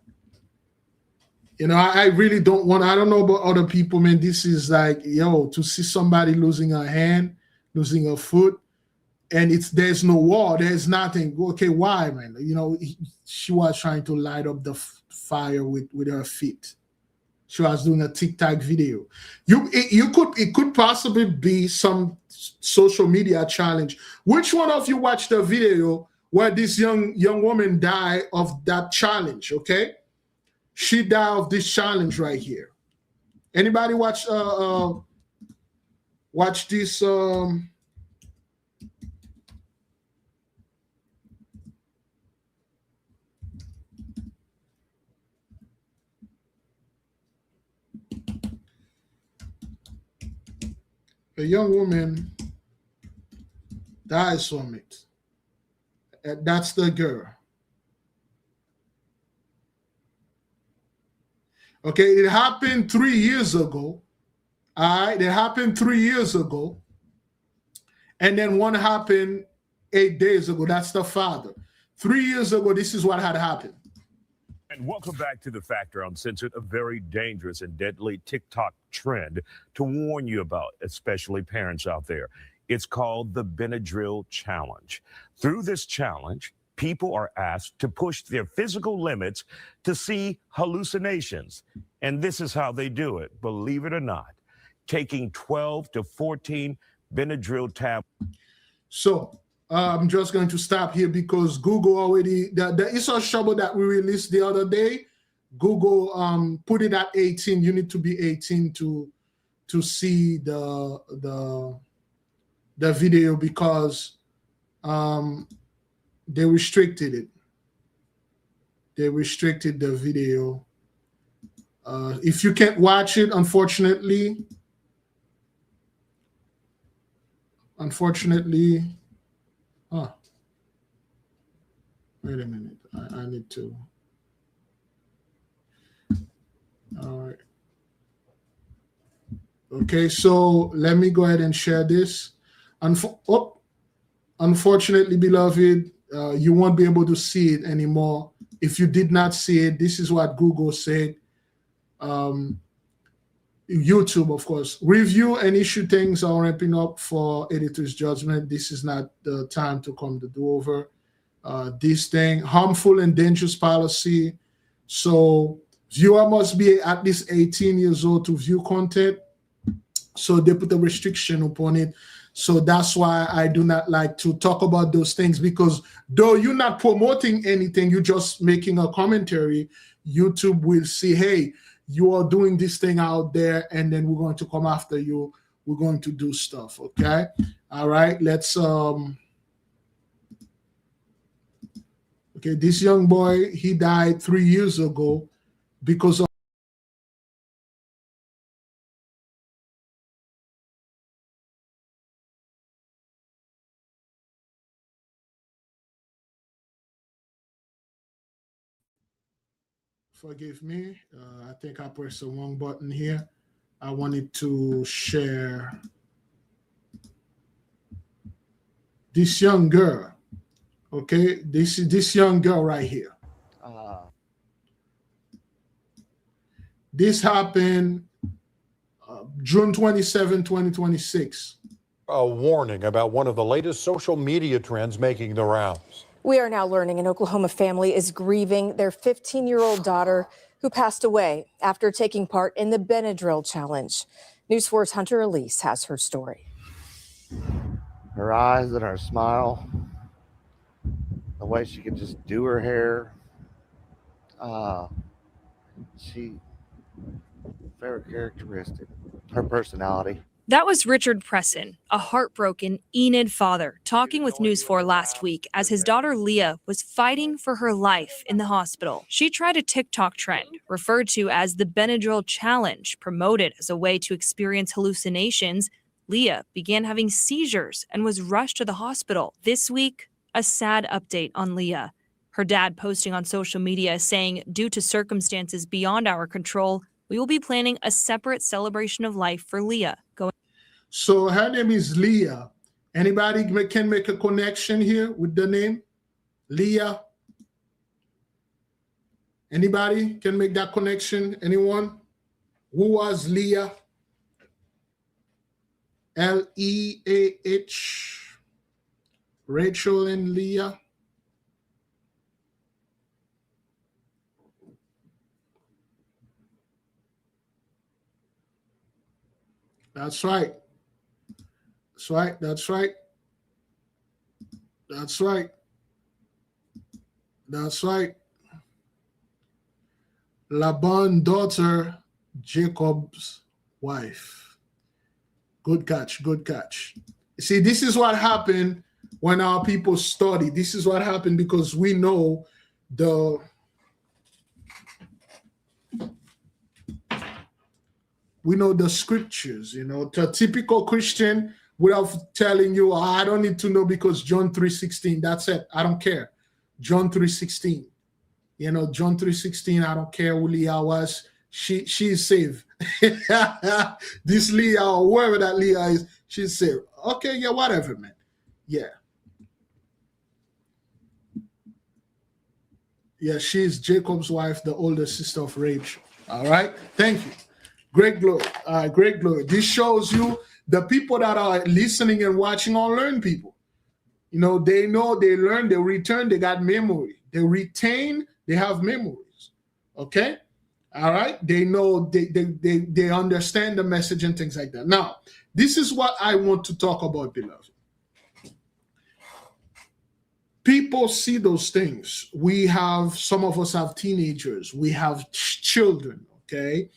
You know, I really don't want. I don't know about other people, man. This is like, yo, to see somebody losing a hand, losing a foot, and there's no war, there's nothing. Okay, why, man? You know, she was trying to light up the fire with her feet. She was doing a TikTok video. It could possibly be some social media challenge. Which one of you watched the video where this young woman died of that challenge? Okay, she died of this challenge right here. Anybody watch this? A young woman dies from it. That's the girl. Okay, it happened 3 years ago. All right, it happened 3 years ago. And then one happened 8 days ago. That's the father. 3 years ago, this is what had happened. And welcome back to The Factor Uncensored, a very dangerous and deadly TikTok trend to warn you about, especially parents out there. It's called the Benadryl Challenge. Through this challenge, people are asked to push their physical limits to see hallucinations. And this is how they do it, believe it or not, taking 12 to 14 Benadryl tablets. So, I'm just going to stop here because Google already, the ISO trouble that we released the other day, Google put it at 18. You need to be 18 to see the video because they restricted it. They restricted the video. If you can't watch it, unfortunately, wait a minute. I need to. All right. Okay, so let me go ahead and share this. Unfortunately, beloved, you won't be able to see it anymore. If you did not see it, this is what Google said. YouTube, of course. Review and issue things are ramping up for editor's judgment. This is not the time to come to do over. This thing, harmful and dangerous policy. So viewer must be at least 18 years old to view content. So they put a restriction upon it. So that's why I do not like to talk about those things, because though you're not promoting anything, you're just making a commentary, YouTube will see, hey, you are doing this thing out there, and then we're going to come after you. We're going to do stuff, okay? All right, let's okay, this young boy, he died 3 years ago because of forgive me. I think I pressed the wrong button here. I wanted to share this young girl. Okay, this young girl right here. This happened June 27, 2026. A warning about one of the latest social media trends making the rounds. We are now learning an Oklahoma family is grieving their 15-year-old daughter who passed away after taking part in the Benadryl challenge. News 4's Hunter Elise has her story. Her eyes and her smile, the way she could just do her hair. She, very characteristic. Her personality. That was Richard Presson, a heartbroken Enid father, talking with News 4 last week as his daughter Leah was fighting for her life in the hospital. She tried a TikTok trend, referred to as the Benadryl Challenge, promoted as a way to experience hallucinations Leah began having seizures and was rushed to the hospital. This week, a sad update on Leah. Her dad posting on social media saying, due to circumstances beyond our control, we will be planning a separate celebration of life for Leah. So her name is Leah. Anybody can make a connection here with the name Leah? Anybody can make that connection? Anyone? Who was Leah? Leah. Rachel and Leah. That's right. That's right. That's right. That's right. That's right. Laban's daughter, Jacob's wife. Good catch. Good catch. See, this is what happened when our people study. This is what happened because we know the scriptures. You know, the typical Christian without telling you, oh, I don't need to know because John 3:16. That's it. I don't care. John 3:16. You know, John 3:16. I don't care who Leah was. She's saved. This Leah or whoever that Leah is, she's saved. Okay, yeah, whatever, man. Yeah. Yeah, she's Jacob's wife, the older sister of Rachel. All right. Thank you. Great glory. Great glory. This shows you the people that are listening and watching are learn people. You know, they know, they learn, they return, they got memory. They retain, they have memories. Okay? All right? They know, they understand the message and things like that. Now, this is what I want to talk about, beloved. People see those things. We have, some of us have teenagers. We have children, okay?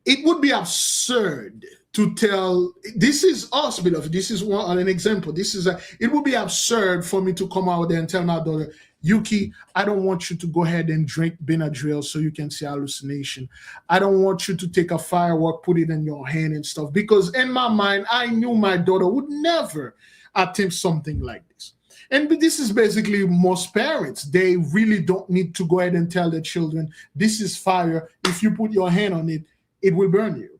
It would be absurd to tell, this is us, beloved. This is an example. It would be absurd for me to come out there and tell my daughter, Yuki, I don't want you to go ahead and drink Benadryl so you can see hallucination. I don't want you to take a firework, put it in your hand and stuff. Because in my mind, I knew my daughter would never attempt something like this. And this is basically most parents. They really don't need to go ahead and tell their children, this is fire. If you put your hand on it, it will burn you.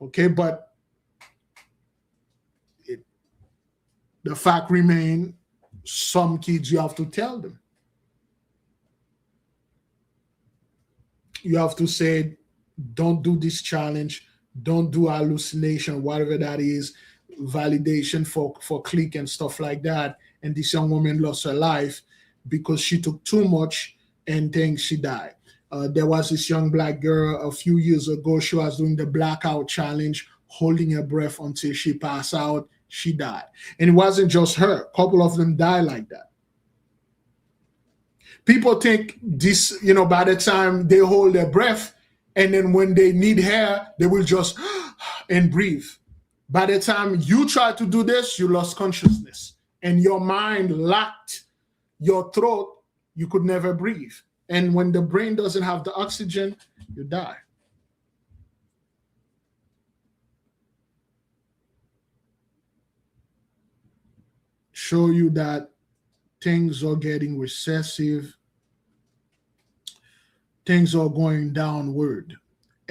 Okay, but the fact remains, some kids you have to tell them. You have to say, don't do this challenge, don't do hallucination, whatever that is, validation for click and stuff like that. And this young woman lost her life because she took too much and then she died. There was this young black girl a few years ago. She was doing the blackout challenge, holding her breath until she passed out. She died. And it wasn't just her. A couple of them died like that. People think this, you know, by the time they hold their breath, and then when they need air, they will just and breathe. By the time you try to do this, you lost consciousness. And your mind locked your throat. You could never breathe. And when the brain doesn't have the oxygen, you die. Show you that things are getting recessive. Things are going downward.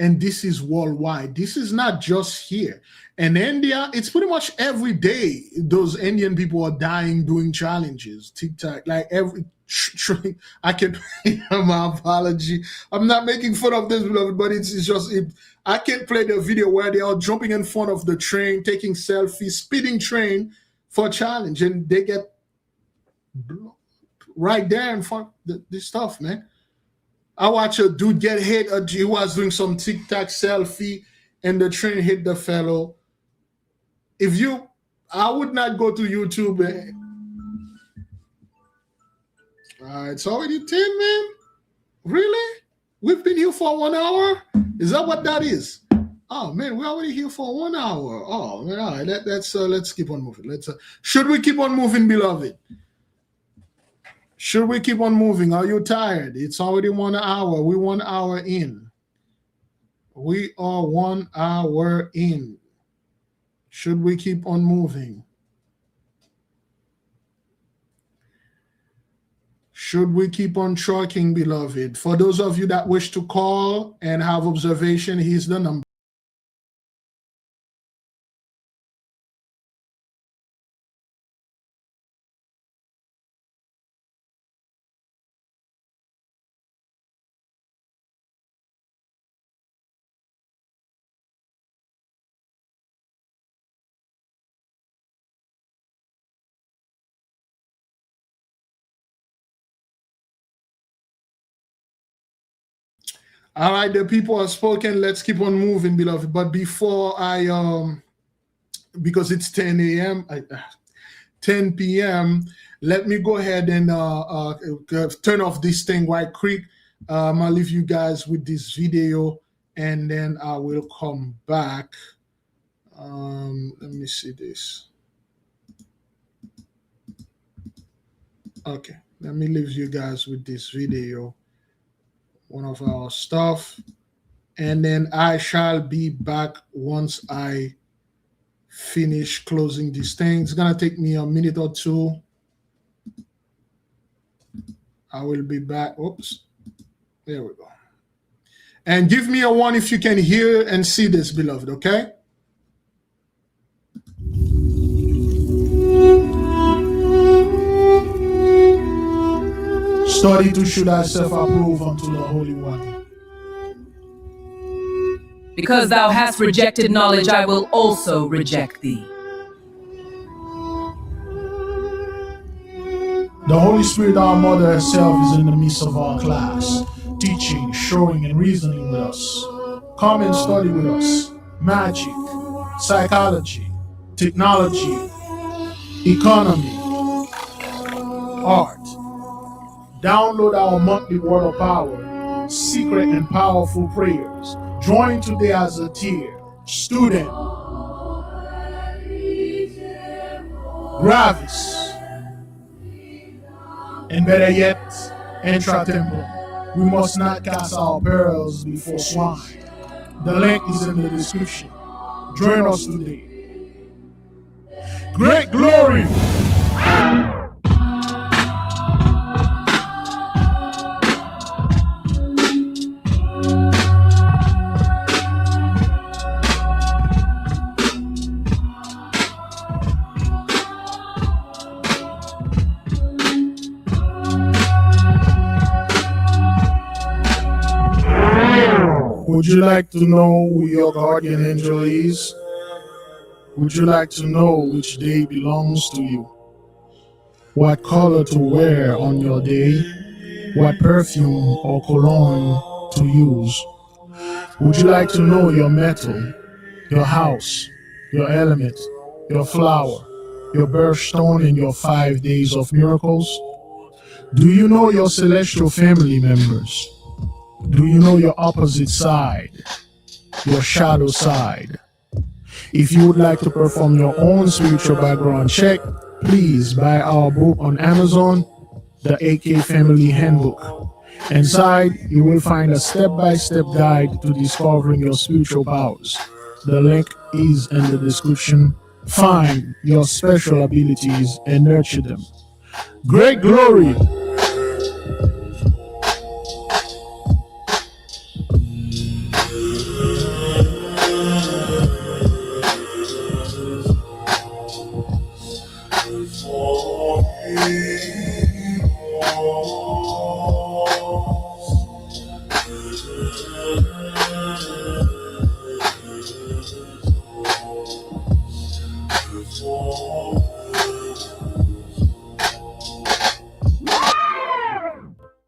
And this is worldwide. This is not just here. In India, it's pretty much every day those Indian people are dying doing challenges. TikTok, like every I can, my apology. I'm not making fun of this, beloved, but it's just, I can play the video where they are jumping in front of the train, taking selfies, speeding train for a challenge, and they get right there in front of this stuff, man. I watch a dude get hit. He was doing some TikTok selfie, and the train hit the fellow. I would not go to YouTube. It's already 10, man. Really? We've been here for 1 hour? Is that what that is? Oh man, we're already here for 1 hour. Oh man, all right. Let's keep on moving. Should we keep on moving, beloved? Should we keep on moving? Are you tired? It's already 1 hour. We're 1 hour in. We are 1 hour in. Should we keep on moving? Should we keep on trucking, beloved? For those of you that wish to call and have observation, here's the number. All right, the people have spoken. Let's keep on moving, beloved. But before I, because it's 10 a.m., 10 p.m., let me go ahead and turn off this thing right quick. I'll leave you guys with this video, and then I will come back. Let me see this. Okay, let me leave you guys with this video. One of our stuff, and then I shall be back once I finish closing this thing. It's gonna take me a minute or two. I will be back. Oops, there we go. And give me a 1 if you can hear and see this, beloved, okay? Study to show thyself approved unto the Holy One. Because thou hast rejected knowledge, I will also reject thee. The Holy Spirit, our Mother herself, is in the midst of our class, teaching, showing, and reasoning with us. Come and study with us. Magic, psychology, technology, economy, art. Download our monthly Word of Power, secret and powerful prayers. Join today as a tier, student, gravis, and better yet, intra temple. We must not cast our pearls before swine. The link is in the description. Join us today. Great glory! Would you like to know who your guardian angel is? Would you like to know which day belongs to you? What color to wear on your day? What perfume or cologne to use? Would you like to know your metal, your house, your element, your flower, your birthstone, and your 5 days of miracles? Do you know your celestial family members? Do you know your opposite side, your shadow side? If you would like to perform your own spiritual background check, please buy our book on Amazon, the AK Family Handbook. Inside, you will find a step-by-step guide to discovering your spiritual powers. The link is in the description. Find your special abilities and nurture them. Great glory!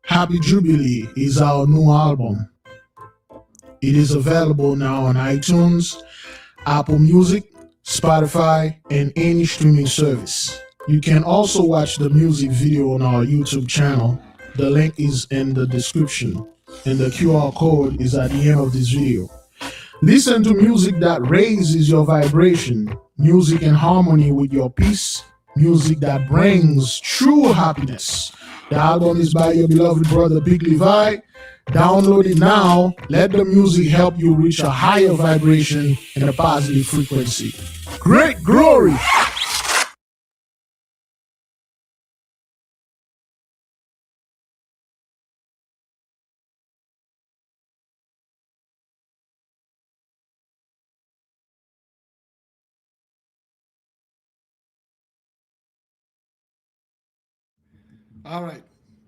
Happy Jubilee is our new album. It is available now on iTunes, Apple Music, Spotify, and any streaming service. You can also watch the music video on our YouTube channel. The link is in the description, and the QR code is at the end of this video. Listen to music that raises your vibration, music in harmony with your peace, music that brings true happiness. The album is by your beloved brother Big Levi. Download it now. Let the music help you reach a higher vibration and a positive frequency. Great glory. All right.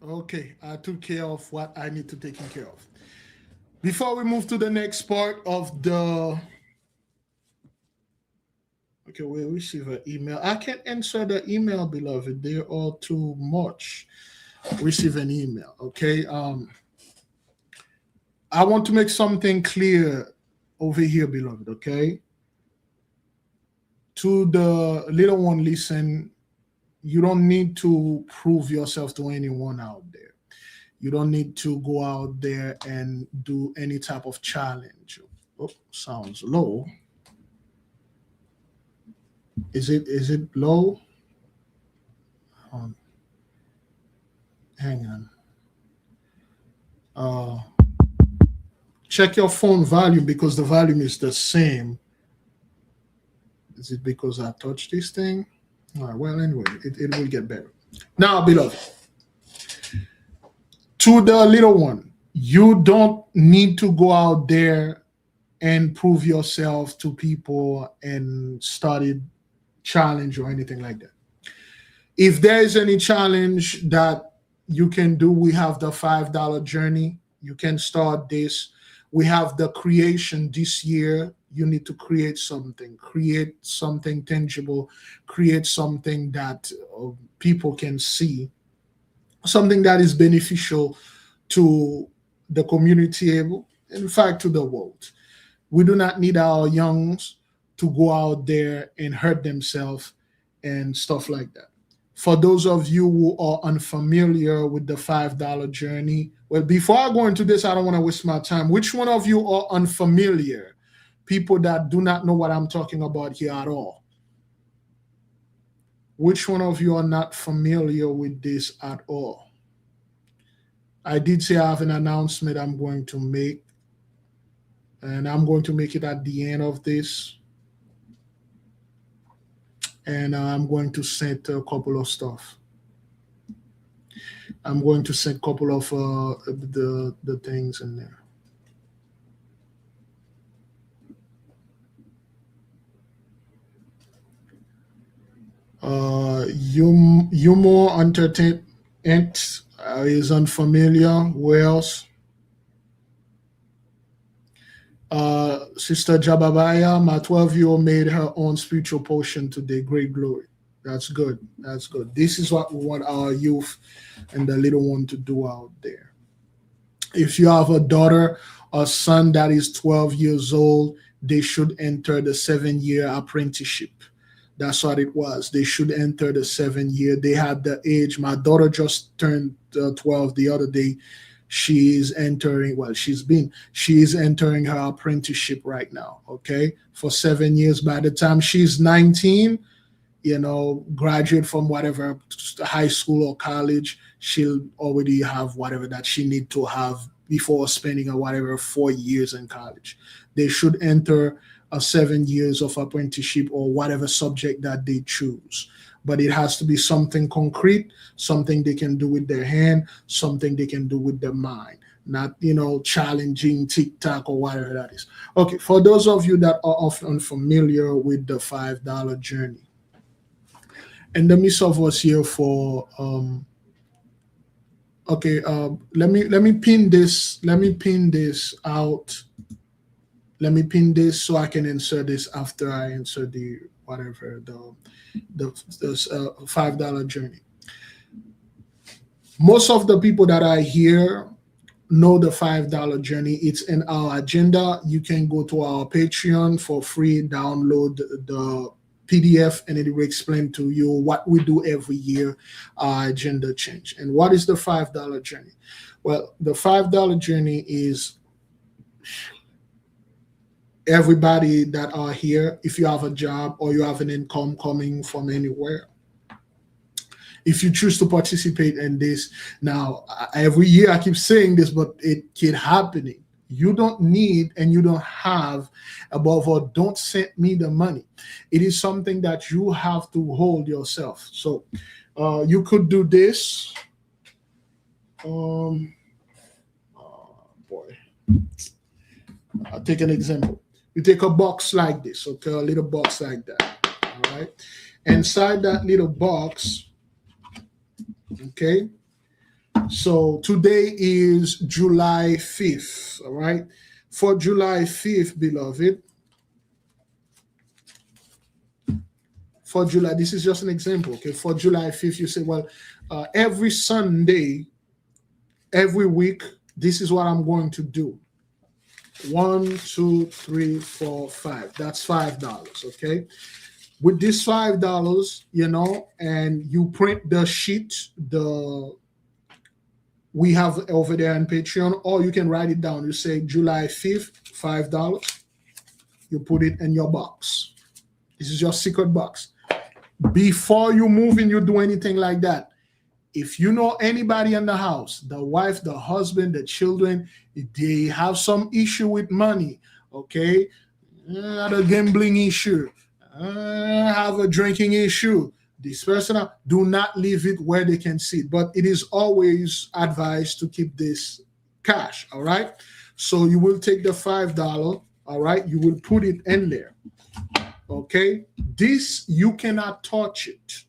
Okay. I took care of what I need to take care of. Before we move to the next part of the... Okay, we receive an email. I can't answer the email, beloved. They're all too much. Receive an email. Okay. I want to make something clear over here, beloved. Okay. To the little one, listen. You don't need to prove yourself to anyone out there. You don't need to go out there and do any type of challenge. Oh, sounds low. Is it low? Hang on. Check your phone volume because the volume is the same. Is it because I touched this thing? All right, well, anyway, it will get better. Now, beloved, to the little one, you don't need to go out there and prove yourself to people and start a challenge or anything like that. If there is any challenge that you can do, we have the $5 journey. You can start this. We have the creation this year. You need to create something tangible, create something that people can see, something that is beneficial to the community, in fact, to the world. We do not need our youngs to go out there and hurt themselves and stuff like that. For those of you who are unfamiliar with the $5 journey, well, before I go into this, I don't want to waste my time. Which one of you are unfamiliar? People that do not know what I'm talking about here at all. Which one of you are not familiar with this at all? I did say I have an announcement I'm going to make, and I'm going to make it at the end of this. And I'm going to send a couple of stuff. I'm going to send a couple of the things in there. Humor entertainment is unfamiliar. Where else? Sister Jababaya, my 12-year-old made her own spiritual potion today. Great glory. That's good. That's good. This is what we want our youth and the little one to do out there. If you have a daughter or son that is 12 years old, they should enter the 7-year apprenticeship. That's what it was. They should enter the 7-year. They had the age. My daughter just turned 12 the other day. She is entering her apprenticeship right now, okay, for 7 years. By the time she's 19, graduate from whatever high school or college, she'll already have whatever that she need to have before spending 4 years in college. They should enter a 7 years of apprenticeship or whatever subject that they choose. But it has to be something concrete, something they can do with their hand, something they can do with their mind, not, challenging TikTok or whatever that is. Okay, for those of you that are often unfamiliar with the $5 journey, in the midst of us here for, let me pin this. Let me pin this out. Let me pin this so I can insert this after I insert the $5 journey. Most of the people that are here know the $5 journey. It's in our agenda. You can go to our Patreon for free, download the PDF, and it will explain to you what we do every year, our agenda change. And what is the $5 journey? Well, the $5 journey is everybody that are here, if you have a job or you have an income coming from anywhere, if you choose to participate in this. Now, every year I keep saying this, but it keep happening. You don't need and you don't have, above all, don't send me the money. It is something that you have to hold yourself. So you could do this. Boy, I'll take an example. You take a box like this, okay, a little box like that. All right. Inside that little box, okay. So today is July 5th, all right? For July 5th, beloved, for July, this is just an example, okay? For July 5th, you say, well, every Sunday, every week, this is what I'm going to do. 1, 2, 3, 4, 5. That's $5, okay? With this $5, you know, and you print the sheet, we have over there on Patreon, or you can write it down. You say July 5th, $5. You put it in your box. This is your secret box. Before you move in, you do anything like that. If you know anybody in the house, the wife, the husband, the children, they have some issue with money, okay? A gambling issue, have a drinking issue. This person, do not leave it where they can see it. But it is always advised to keep this cash, all right? So you will take the $5, all right? You will put it in there, okay? This, you cannot touch it.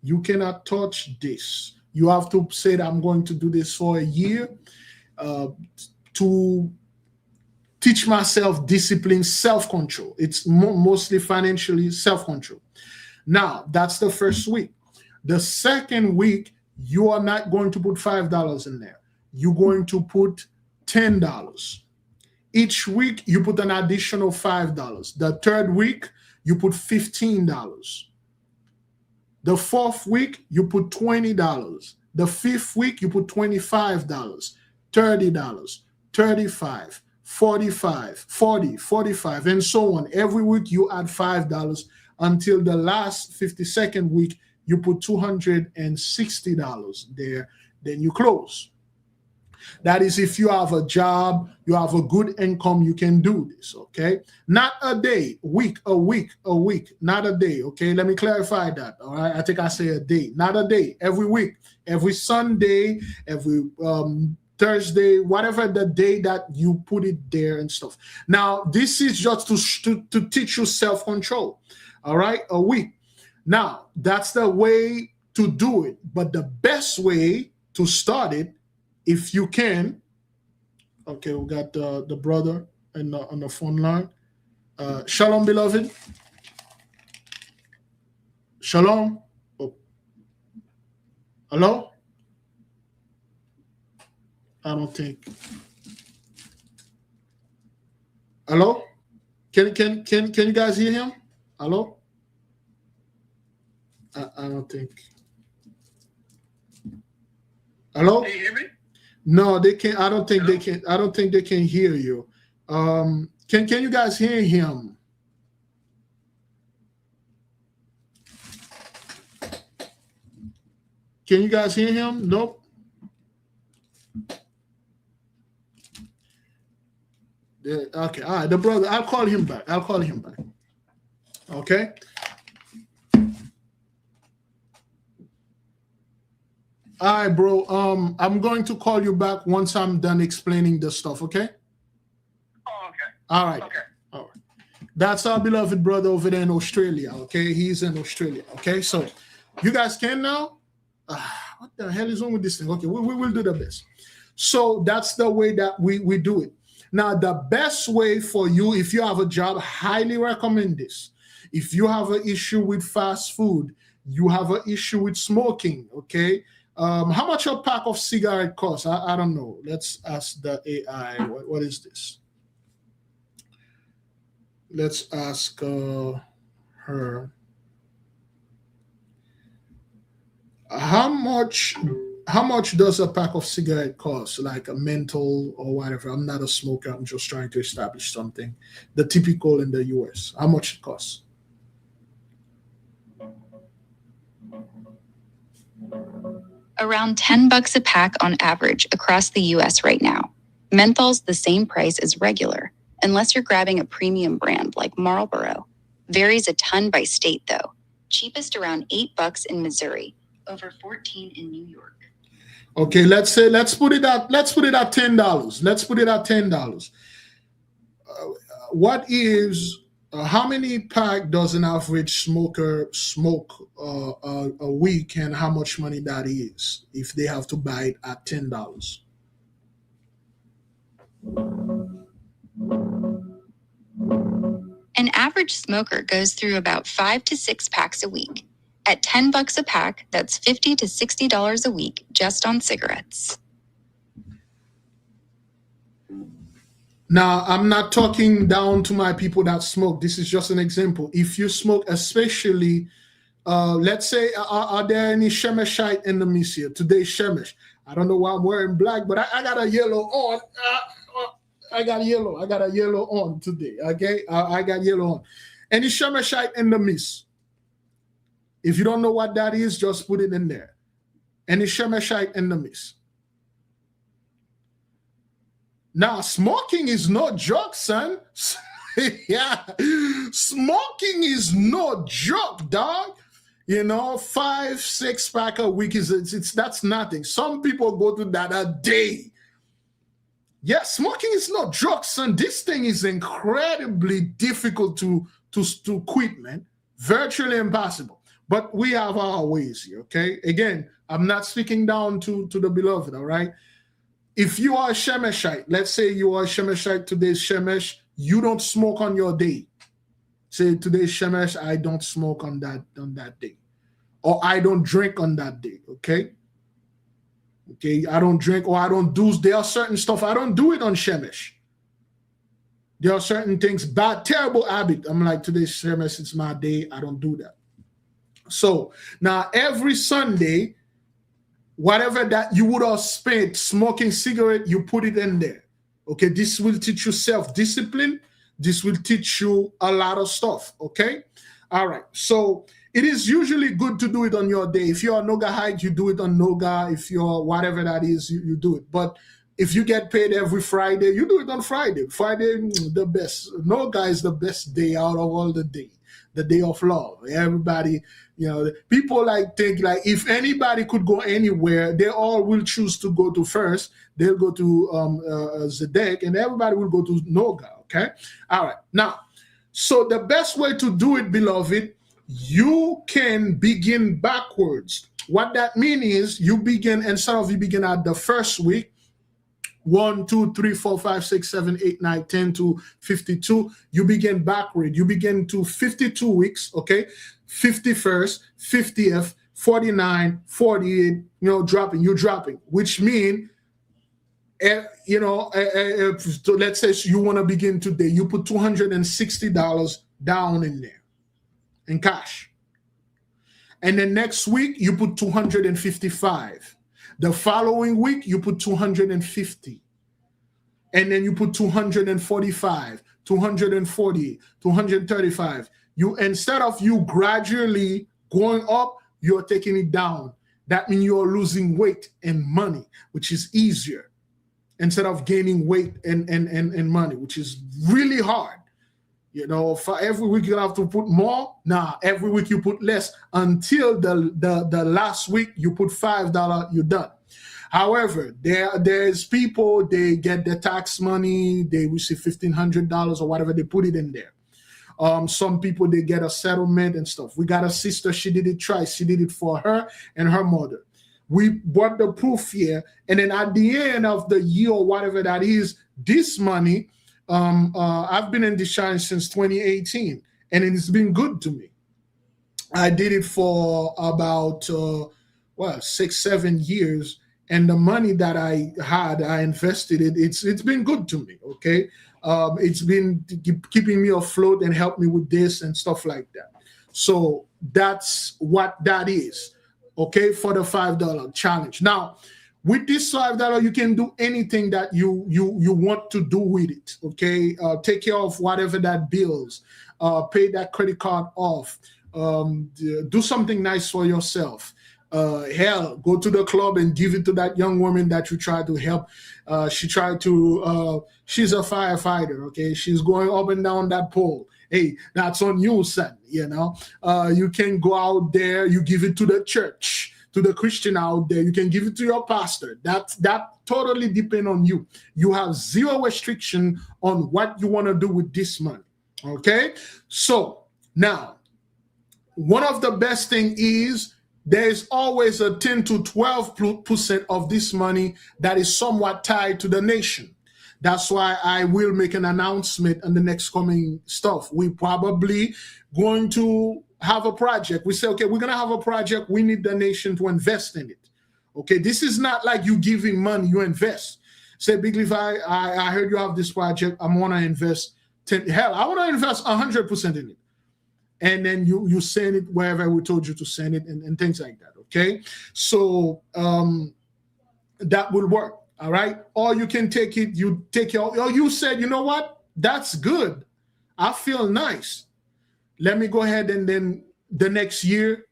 You cannot touch this. You have to say that I'm going to do this for a year to teach myself discipline, self-control. It's mostly financially self-control. Now, that's the first week. The second week, you are not going to put $5 in there. You're going to put $10. Each week, you put an additional $5. The third week, you put $15. The fourth week, you put $20. The fifth week, you put $25, $30, $35, 45, 40, 45, and so on. Every week you add $5 until the last 52nd week, you put $260 there, then you close. That is if you have a job, you have a good income, you can do this, okay? Not a day, a week, not a day, okay? Let me clarify that, all right? I think I say a day, not a day, every week, every Sunday, every Thursday, whatever the day that you put it there and stuff. Now, this is just to teach you self-control, all right? A week. Now, that's the way to do it. But the best way to start it, if you can, okay, we got the brother on the phone line. Shalom, beloved. Shalom. Oh. Hello? I don't think. Hello? Can you guys hear him? Hello? I don't think. Hello? Can you hear me? No, they can't. I don't think they can. I don't think they can hear you. Can you guys hear him? Can you guys hear him? Nope. Okay, all right, the brother, I'll call him back. Okay. All right, bro. I'm going to call you back once I'm done explaining the stuff, okay? Oh, okay. All right. Okay. All right. That's our beloved brother over there in Australia, okay? He's in Australia, okay? So you guys can now? What the hell is wrong with this thing? Okay, we will do the best. So that's the way that we do it. Now, the best way for you, if you have a job, highly recommend this. If you have an issue with fast food, you have an issue with smoking, okay? How much a pack of cigarette costs? I don't know. Let's ask the AI. What is this? Let's ask her. How much does a pack of cigarette cost? Like a menthol or whatever. I'm not a smoker. I'm just trying to establish something. The typical in the US. How much it costs? Around $10 a pack on average across the US right now. Menthol's the same price as regular, unless you're grabbing a premium brand like Marlboro. Varies a ton by state though. Cheapest around $8 in Missouri, over $14 in New York. Okay, let's put it at $10. Let's put it at $10. What is how many pack does an average smoker smoke a week, and how much money that is if they have to buy it at $10? An average smoker goes through about 5 to 6 packs a week. At $10 a pack, that's $50 to $60 a week just on cigarettes. Now, I'm not talking down to my people that smoke. This is just an example. If you smoke, especially, let's say, are there any Shemeshite in the midst here? Today's Shemesh. I don't know why I'm wearing black, but I got a yellow on. I got a yellow on today, okay? I got yellow on. Any Shemeshite in the midst? If you don't know what that is, just put it in there. Any Shemeshite in the midst? Now, smoking is no joke, son. Yeah, smoking is no joke, dog. 5, 6 pack a week that's nothing. Some people go to that a day. Yeah, smoking is no joke, son. This thing is incredibly difficult to quit, man. Virtually impossible. But we have our ways here, okay? Again, I'm not speaking down to the beloved, all right? If you are a Shemeshite, let's say you are a Shemeshite, today's Shemesh, you don't smoke on your day. Say today's Shemesh, I don't smoke on that day. Or I don't drink on that day, okay? Okay, I don't drink or I don't do, there are certain stuff, I don't do it on Shemesh. There are certain things, bad, terrible habit. I'm like, today's Shemesh, it's my day, I don't do that. So now every Sunday, whatever that you would have spent smoking cigarette, you put it in there. Okay, this will teach you self-discipline. This will teach you a lot of stuff, okay? All right, so it is usually good to do it on your day. If you're a Nogahite, you do it on Noga. If you're whatever that is, you do it. But if you get paid every Friday, you do it on Friday. Friday, the best. Noga is the best day out of all the day. The day of love. Everybody, people think if anybody could go anywhere, they all will choose to go to first. They'll go to Zedek, and everybody will go to Noga, okay? All right. Now, so the best way to do it, beloved, you can begin backwards. What that means is you begin at the first week, 1, 2, 3, 4, 5, 6, 7, 8, 9, 10 to 52. You begin backward. You begin to 52 weeks, okay? 51st, 50th, 49, 48, you're dropping, which means, let's say you want to begin today, you put $260 down in there in cash. And then next week, you put $255. The following week, you put $250. And then you put $245, $240, $235. Instead of you gradually going up, you're taking it down. That means you're losing weight and money, which is easier, instead of gaining weight and money, which is really hard. For every week you have to put more. Nah, every week you put less until the last week you put $5, you're done. However, there's people, they get the tax money, they receive $1,500 or whatever, they put it in there. Some people, they get a settlement and stuff. We got a sister, she did it twice. She did it for her and her mother. We bought the proof here, and then at the end of the year or whatever that is, this money, I've been in this shine since 2018, and it's been good to me. I did it for about 6-7 years, and the money that I had, I invested it. It's been good to me. Okay, it's been keeping me afloat and helped me with this and stuff like that. So that's what that is. Okay, for the $5 challenge. Now, with this $5, you can do anything that you want to do with it. Okay, take care of whatever that bills, pay that credit card off, do something nice for yourself. hell, go to the club and give it to that young woman that you try to help. She's a firefighter, okay? She's going up and down that pole. Hey, that's on you, son, you know? You can go out there, you give it to the church, to the Christian out there. You can give it to your pastor. That totally depends on you. You have zero restriction on what you want to do with this money, okay? So now, one of the best thing is there's always a 10 to 12% of this money that is somewhat tied to the nation. That's why I will make an announcement on the next coming stuff. We probably going to have a project. We say, okay, we're going to have a project. We need the nation to invest in it. Okay, this is not like you giving money, you invest. Say, Big Levi, I heard you have this project. I want to invest 10. Hell, I want to invest 100% in it. And then you send it wherever we told you to send it and things like that, okay? So that will work, all right? Or you can take it, you take your, or you said, you know what? That's good. I feel nice. Let me go ahead and then the next year,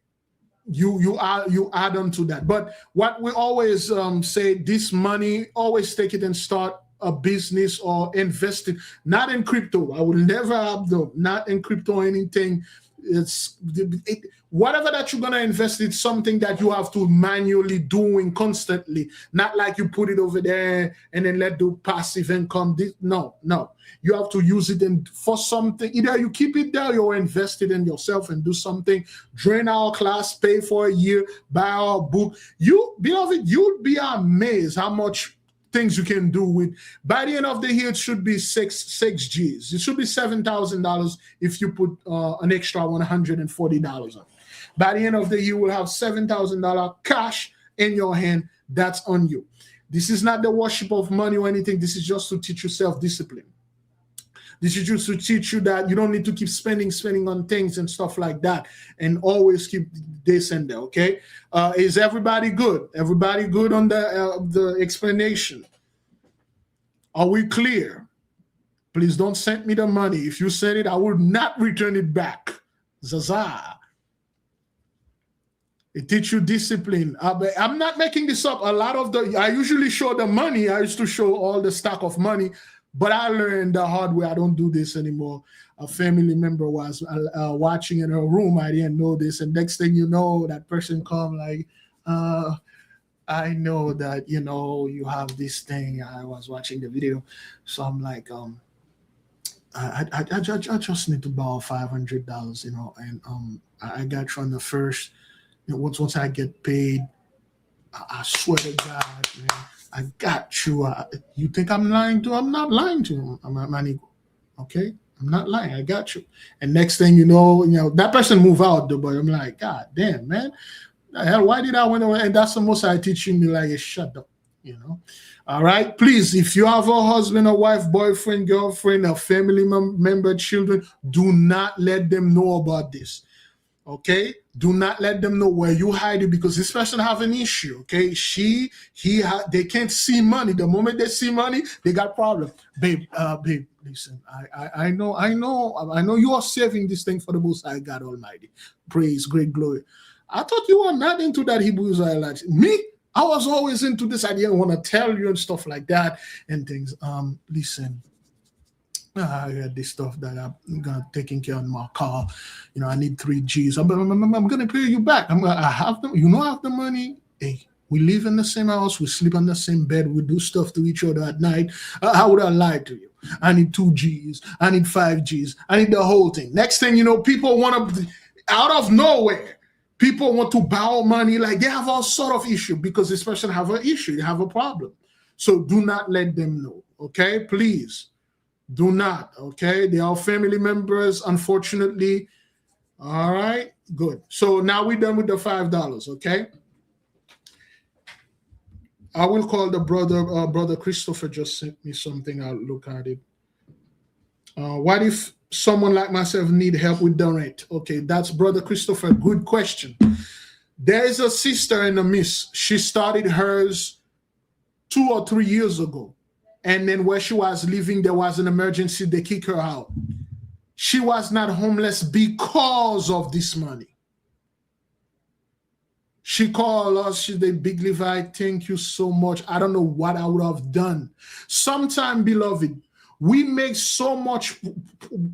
you add on to that. But what we always say, this money, always take it and start a business or invest it, not in crypto. I will never have not in crypto or anything. Whatever that you're gonna invest, it's something that you have to manually doing constantly, not like you put it over there and then let the passive income. No, you have to use it for something. Either you keep it there, you're invested in yourself and do something. Join our class, pay for a year, buy our book. You, beloved, you'll be amazed how much things you can do with. By the end of the year, it should be six G's. It should be $7,000 if you put an extra $140 on it. By the end of the year, you will have $7,000 cash in your hand. That's on you. This is not the worship of money or anything. This is just to teach you self-discipline. This is just to teach you that you don't need to keep spending on things and stuff like that, and always keep this in there, okay? Is everybody good? Everybody good on the explanation? Are we clear? Please don't send me the money. If you send it, I will not return it back. Zaza. It teach you discipline. I'm not making this up. I usually show the money. I used to show all the stack of money. But I learned the hard way. I don't do this anymore. A family member was watching in her room. I didn't know this. And next thing you know, that person come like, I know that, you know, you have this thing. I was watching the video. So I'm like, I just need to borrow $500, you know. And I got you on the first, you know, once I get paid, I swear to God, man, I got you. You think I'm lying to you? I'm not lying to you. I'm an ego. Okay? I'm not lying. I got you. And next thing you know, that person move out though, but I'm like, God damn, man. The hell, why did I went away? And that's the most I teaching me, like, shut up, you know. All right. Please, if you have a husband, a wife, boyfriend, girlfriend, a family member, children, do not let them know about this. Okay, do not let them know where you hide it, because this person have an issue. Okay, they can't see money. The moment they see money, they got problem. Babe, listen, I know you are saving this thing for the Most High God Almighty. Praise, great glory. I thought you were not into that Hebrew Israelites. Me, I was always into this. I didn't want to tell you and stuff like that and things. Listen. I got this stuff that I'm gonna taking care of my car. You know, I need 3 G's. I'm gonna pay you back. I have them. You know, I have the money. Hey, we live in the same house. We sleep on the same bed. We do stuff to each other at night. How would I lie to you? I need 2 G's. I need 5 G's. I need the whole thing. Next thing you know, people want to, out of nowhere, people want to borrow money. Like they have all sort of issue because this person have an issue. They have a problem. So do not let them know. Okay, please. Do not, okay? They are family members, unfortunately. All right, good. So now we're done with the $5, okay? I will call the brother Christopher just sent me something. I'll look at it. What if someone like myself need help with the rent? Okay, that's brother Christopher. Good question. There is a sister in the midst. She started hers 2 or 3 years ago. And then where she was living, there was an emergency. They kicked her out. She was not homeless because of this money. She called us. She's the Big Levi. Thank you so much. I don't know what I would have done. Sometime, beloved, we make so much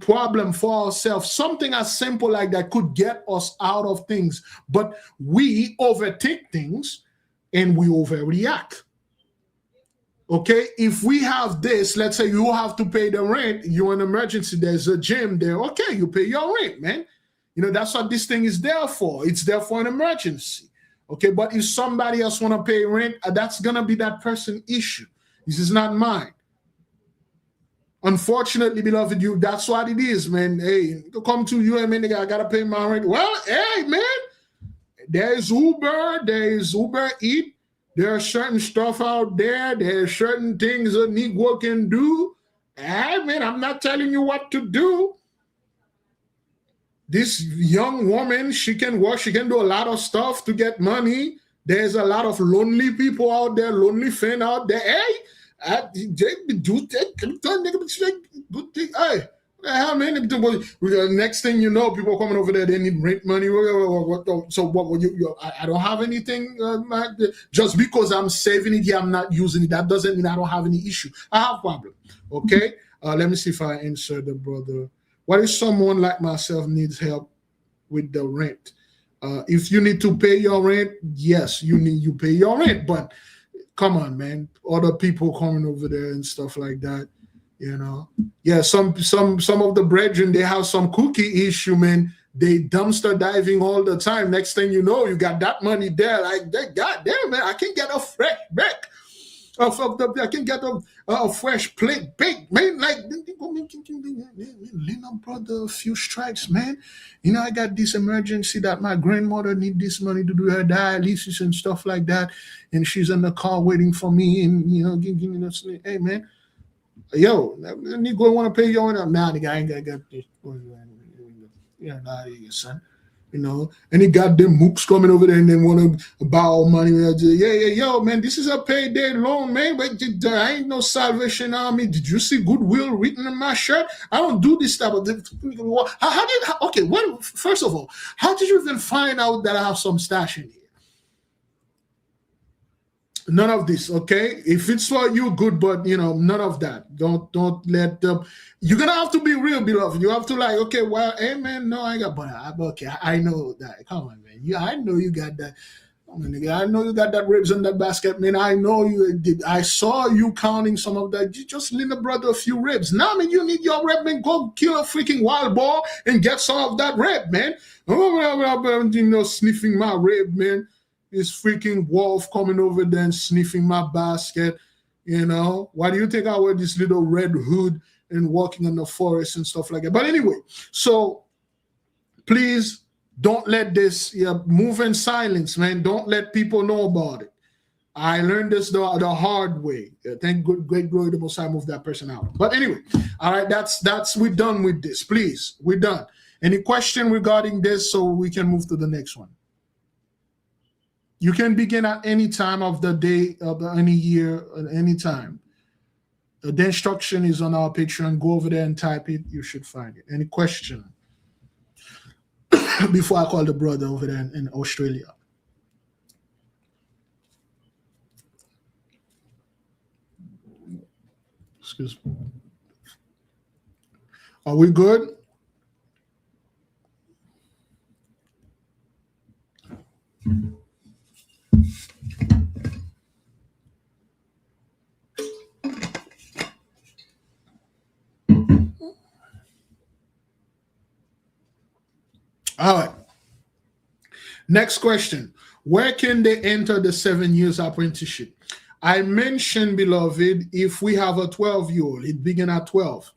problem for ourselves. Something as simple like that could get us out of things, but we overthink things and we overreact. Okay, if we have this, let's say you have to pay the rent, you're in an emergency, there's a gym there. Okay, you pay your rent, man. You know, that's what this thing is there for. It's there for an emergency. Okay, but if somebody else want to pay rent, that's going to be that person's issue. This is not mine. Unfortunately, beloved, that's what it is, man. Hey, to come to you, I mean, I got to pay my rent. Well, hey, man, there's Uber Eat. There are certain stuff out there. There are certain things a Negro can do. Hey, man, I'm not telling you what to do. This young woman, she can work, she can do a lot of stuff to get money. There's a lot of lonely people out there, lonely fan out there. Hey, good thing. Hey, how many people? Next thing you know, people coming over there, they need rent money. So what? I don't have anything. Just because I'm saving it here, I'm not using it. That doesn't mean I don't have any issue. I have a problem. Okay. Let me see if I answer the brother. What if someone like myself needs help with the rent? If you need to pay your rent, yes, you pay your rent. But come on, man, other people coming over there and stuff like that, you know. Yeah, some of the brethren, they have some cookie issue, man. They dumpster diving all the time. Next thing you know, you got that money there. Like, God damn, man, I can get a fresh back. I can get a fresh plate baked, man. Like, Lena brother, a few strikes, man. You know, I got this emergency that my grandmother need this money to do her dialysis and stuff like that, and she's in the car waiting for me. And you know, give me this. Hey, man, yo, you go want to pay your own? Nah, the guy ain't got this. Yeah, nah, son. You know, any goddamn mooks coming over there and then want to borrow money. Yo, man, this is a payday loan, man. But I ain't no Salvation Army. Did you see goodwill written in my shirt? I don't do this type of thing. First of all, how did you even find out that I have some stash in here? None of this, okay? If it's for you, good, but you know, none of that. Don't let them. You're gonna have to be real, beloved. You have to like, okay, well, hey man, no, I got, but okay, I know that. Come on, man. I know you got that. I know you got that ribs in that basket, man. I know you did. I saw you counting some of that. You just lend a brother a few ribs. Now, man, you need your rib, man. Go kill a freaking wild boar and get some of that rib, man. You know, sniffing my rib, man. This freaking wolf coming over there and sniffing my basket, you know. Why do you think I wear this little red hood and walking in the forest and stuff like that? But anyway, so please don't let this move in silence, man. Don't let people know about it. I learned this the hard way. Thank great glory to Most High move that person out. But anyway, all right, that's we're done with this. Please, we're done. Any question regarding this so we can move to the next one? You can begin at any time of the day, of any year, at any time. The instruction is on our Patreon. Go over there and type it. You should find it. Any question? Before I call the brother over there in Australia. Excuse me. Are we good? All right. Next question. Where can they enter the 7 years apprenticeship? I mentioned, beloved, if we have a 12-year-old, it begins at 12.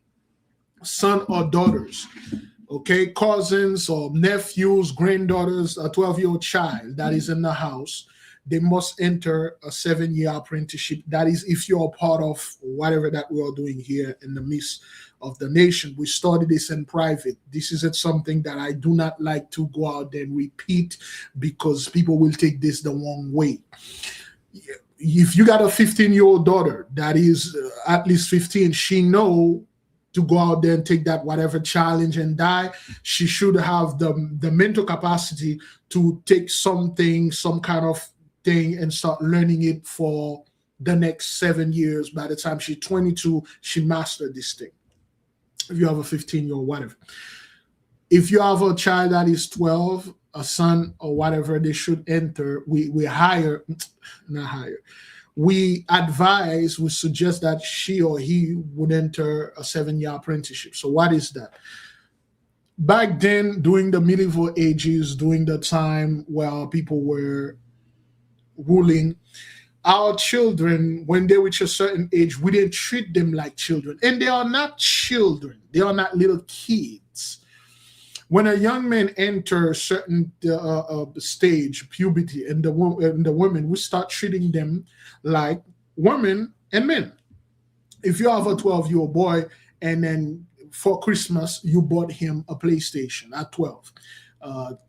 Son or daughters, okay, cousins or nephews, granddaughters, a 12-year-old child that is in the house, they must enter a 7-year apprenticeship. That is if you're a part of whatever that we are doing here in the midst of the nation. We started this in private. This isn't something that I do not like to go out there and repeat because people will take this the wrong way. If you got a 15-year-old daughter that is at least 15, she know to go out there and take that whatever challenge and die. She should have the mental capacity to take something, some kind of thing, and start learning it for the next 7 years. By the time she's 22, she mastered this thing. If you have a 15-year-old, whatever. If you have a child that is 12, a son or whatever, they should enter. We advise, we suggest that she or he would enter a 7-year apprenticeship. So what is that? Back then, during the medieval ages, during the time where people were ruling, our children, when they reach a certain age, we didn't treat them like children. And they are not children. They are not little kids. When a young man enters a certain stage, puberty, and the women, we start treating them like women and men. If you have a 12-year-old boy and then for Christmas, you bought him a PlayStation at 12.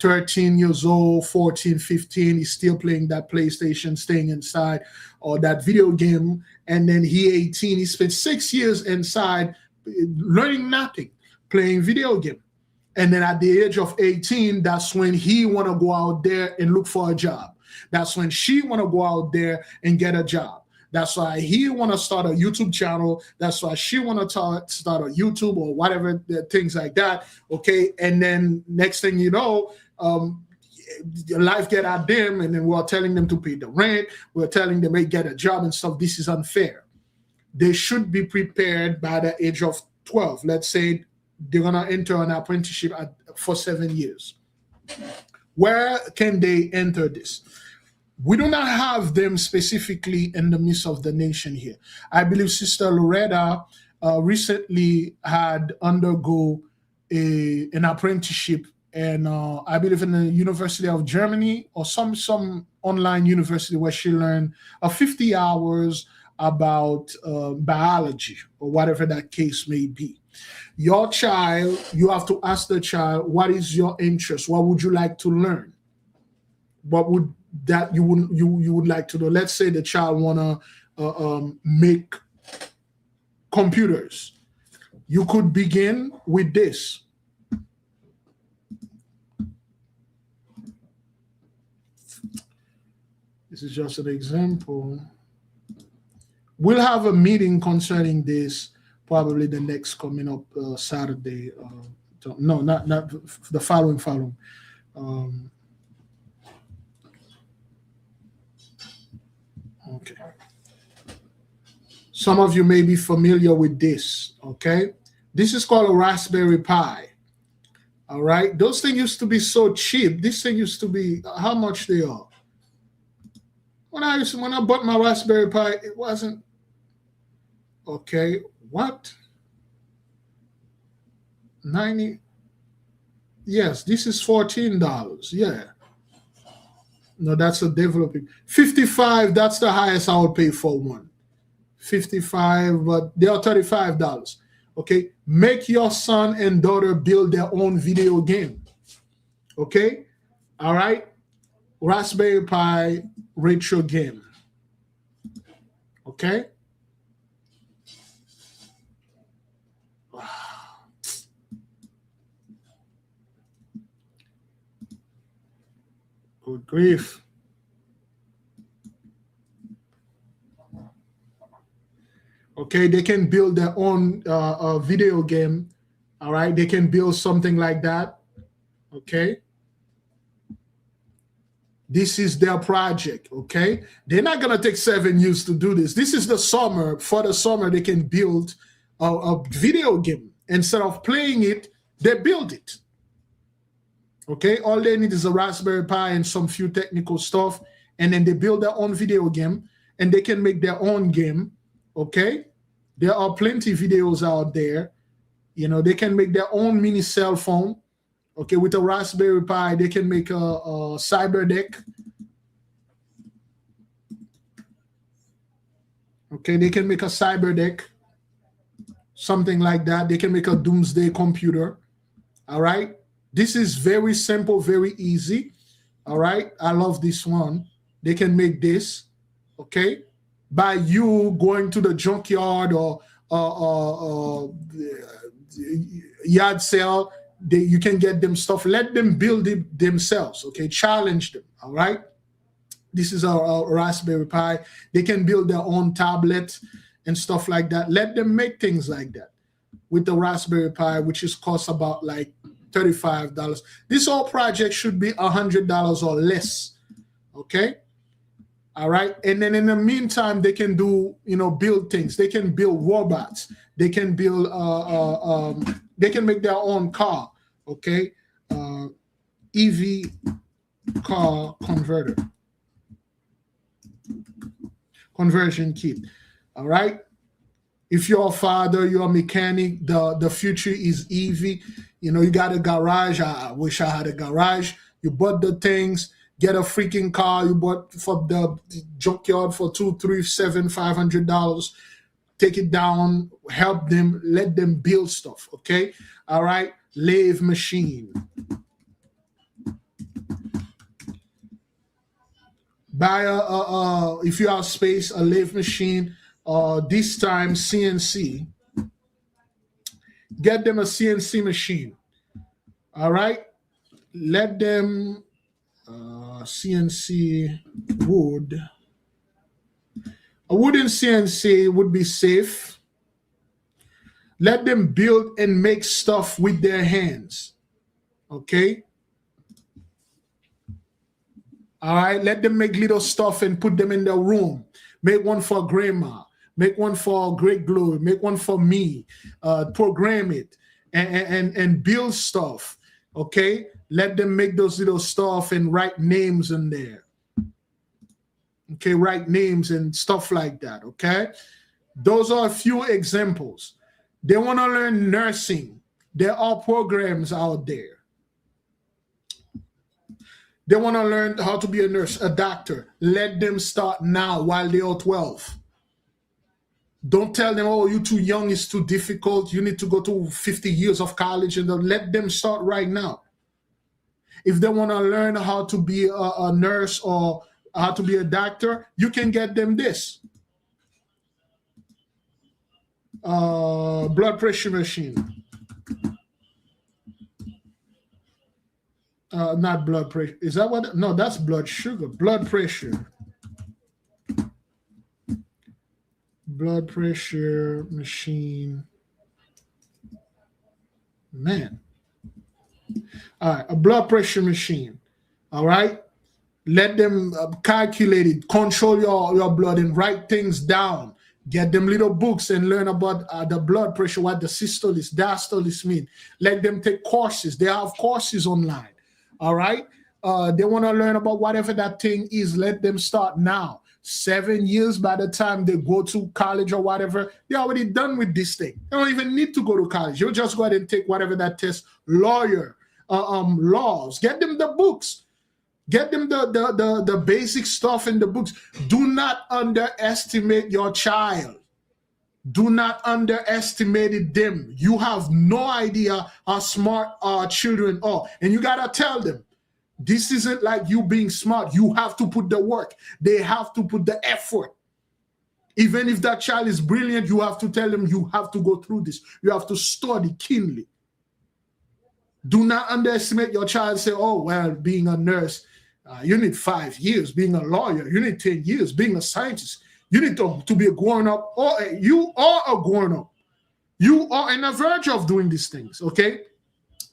13 years old, 14, 15, he's still playing that PlayStation, staying inside, or that video game. And then he 18, he spent 6 years inside learning nothing, playing video game. And then at the age of 18, that's when he want to go out there and look for a job. That's when she want to go out there and get a job. That's why he want to start a YouTube channel. That's why she want to start a YouTube or whatever, things like that. Okay. And then next thing you know, life get at them, and then we're telling them to pay the rent. We're telling them, hey, get a job and stuff. This is unfair. They should be prepared by the age of 12. Let's say they're going to enter an apprenticeship for 7 years. Where can they enter this? We do not have them specifically in the midst of the nation here. I believe Sister Loretta recently had undergo an apprenticeship, and I believe in the University of Germany or some online university where she learned 50 hours about biology or whatever that case may be. Your child, you have to ask the child, what is your interest? What would you like to learn? What would that you would like to do? Let's say the child wanna make computers. You could begin with this. This is just an example. We'll have a meeting concerning this probably the next coming up Saturday. No, not the following. Okay. Some of you may be familiar with this, okay? This is called a Raspberry Pi, all right? Those things used to be so cheap. This thing used to be, how much they are? When I bought my Raspberry Pi, it wasn't, okay, what? 90, yes, this is $14, yeah. No, that's a developing. 55, that's the highest I would pay for one. 55, but they are $35. Okay, make your son and daughter build their own video game. Okay, all right. Raspberry Pi retro game. Okay. Wow. Good grief. Okay, they can build their own video game. All right, they can build something like that. Okay. This is their project, okay? They're not going to take 7 years to do this. This is the summer. For the summer, they can build a video game. Instead of playing it, they build it. Okay? All they need is a Raspberry Pi and some few technical stuff, and then they build their own video game, and they can make their own game, okay? There are plenty of videos out there. You know, they can make their own mini cell phone. Okay, with a Raspberry Pi, they can make a cyber deck. Okay, they can make a cyber deck, something like that. They can make a doomsday computer. All right, this is very simple, very easy. All right, I love this one. They can make this, okay, by you going to the junkyard or yard sale. You can get them stuff. Let them build it themselves. Okay, challenge them. All right. This is a Raspberry Pi. They can build their own tablet and stuff like that. Let them make things like that with the Raspberry Pi, which is cost about like $35. This whole project should be $100 or less. Okay. All right. And then in the meantime, they can do, build things. They can build robots. They can build, they can make their own car. Okay. EV car conversion kit. All right. If you're a father, you're a mechanic, the future is EV. You got a garage. I wish I had a garage. You bought the things. Get a freaking car you bought for the junkyard for $200, $300, $700, $500. Take it down, help them, let them build stuff. Okay, all right. Lathe machine. Buy if you have space, a lathe machine. This time CNC. Get them a CNC machine. All right. Let them. CNC wood. A wooden CNC would be safe. Let them build and make stuff with their hands. Okay. All right. Let them make little stuff and put them in their room. Make one for grandma. Make one for Great Glory. Make one for me. Program it and build stuff. Okay. Let them make those little stuff and write names in there. Okay, write names and stuff like that, okay? Those are a few examples. They want to learn nursing. There are programs out there. They want to learn how to be a nurse, a doctor. Let them start now while they are 12. Don't tell them, oh, you're too young, it's too difficult. You need to go to 50 years of college. And let them start right now. If they want to learn how to be a nurse or how to be a doctor, you can get them this. Blood pressure machine. Not blood pressure. Is that what? No, that's blood sugar. Blood pressure. Blood pressure machine. Man. All right, a blood pressure machine. All right. Let them calculate it, control your blood and write things down. Get them little books and learn about the blood pressure, what the systole is, diastole is mean. Let them take courses. They have courses online. All right. They want to learn about whatever that thing is. Let them start now. 7 years by the time they go to college or whatever, they're already done with this thing. They don't even need to go to college. You'll just go ahead and take whatever that test, lawyer, laws. Get them the books. Get them the basic stuff in the books. Do not underestimate your child. Do not underestimate them. You have no idea how smart our children are. And you got to tell them, this isn't like you being smart. You have to put the work. They have to put the effort. Even if that child is brilliant, you have to tell them you have to go through this. You have to study keenly. Do not underestimate your child and say, oh, well, being a nurse, you need 5 years. Being a lawyer, you need 10 years. Being a scientist, you need to be a grown-up. Or you are a grown-up. You are on the verge of doing these things, okay?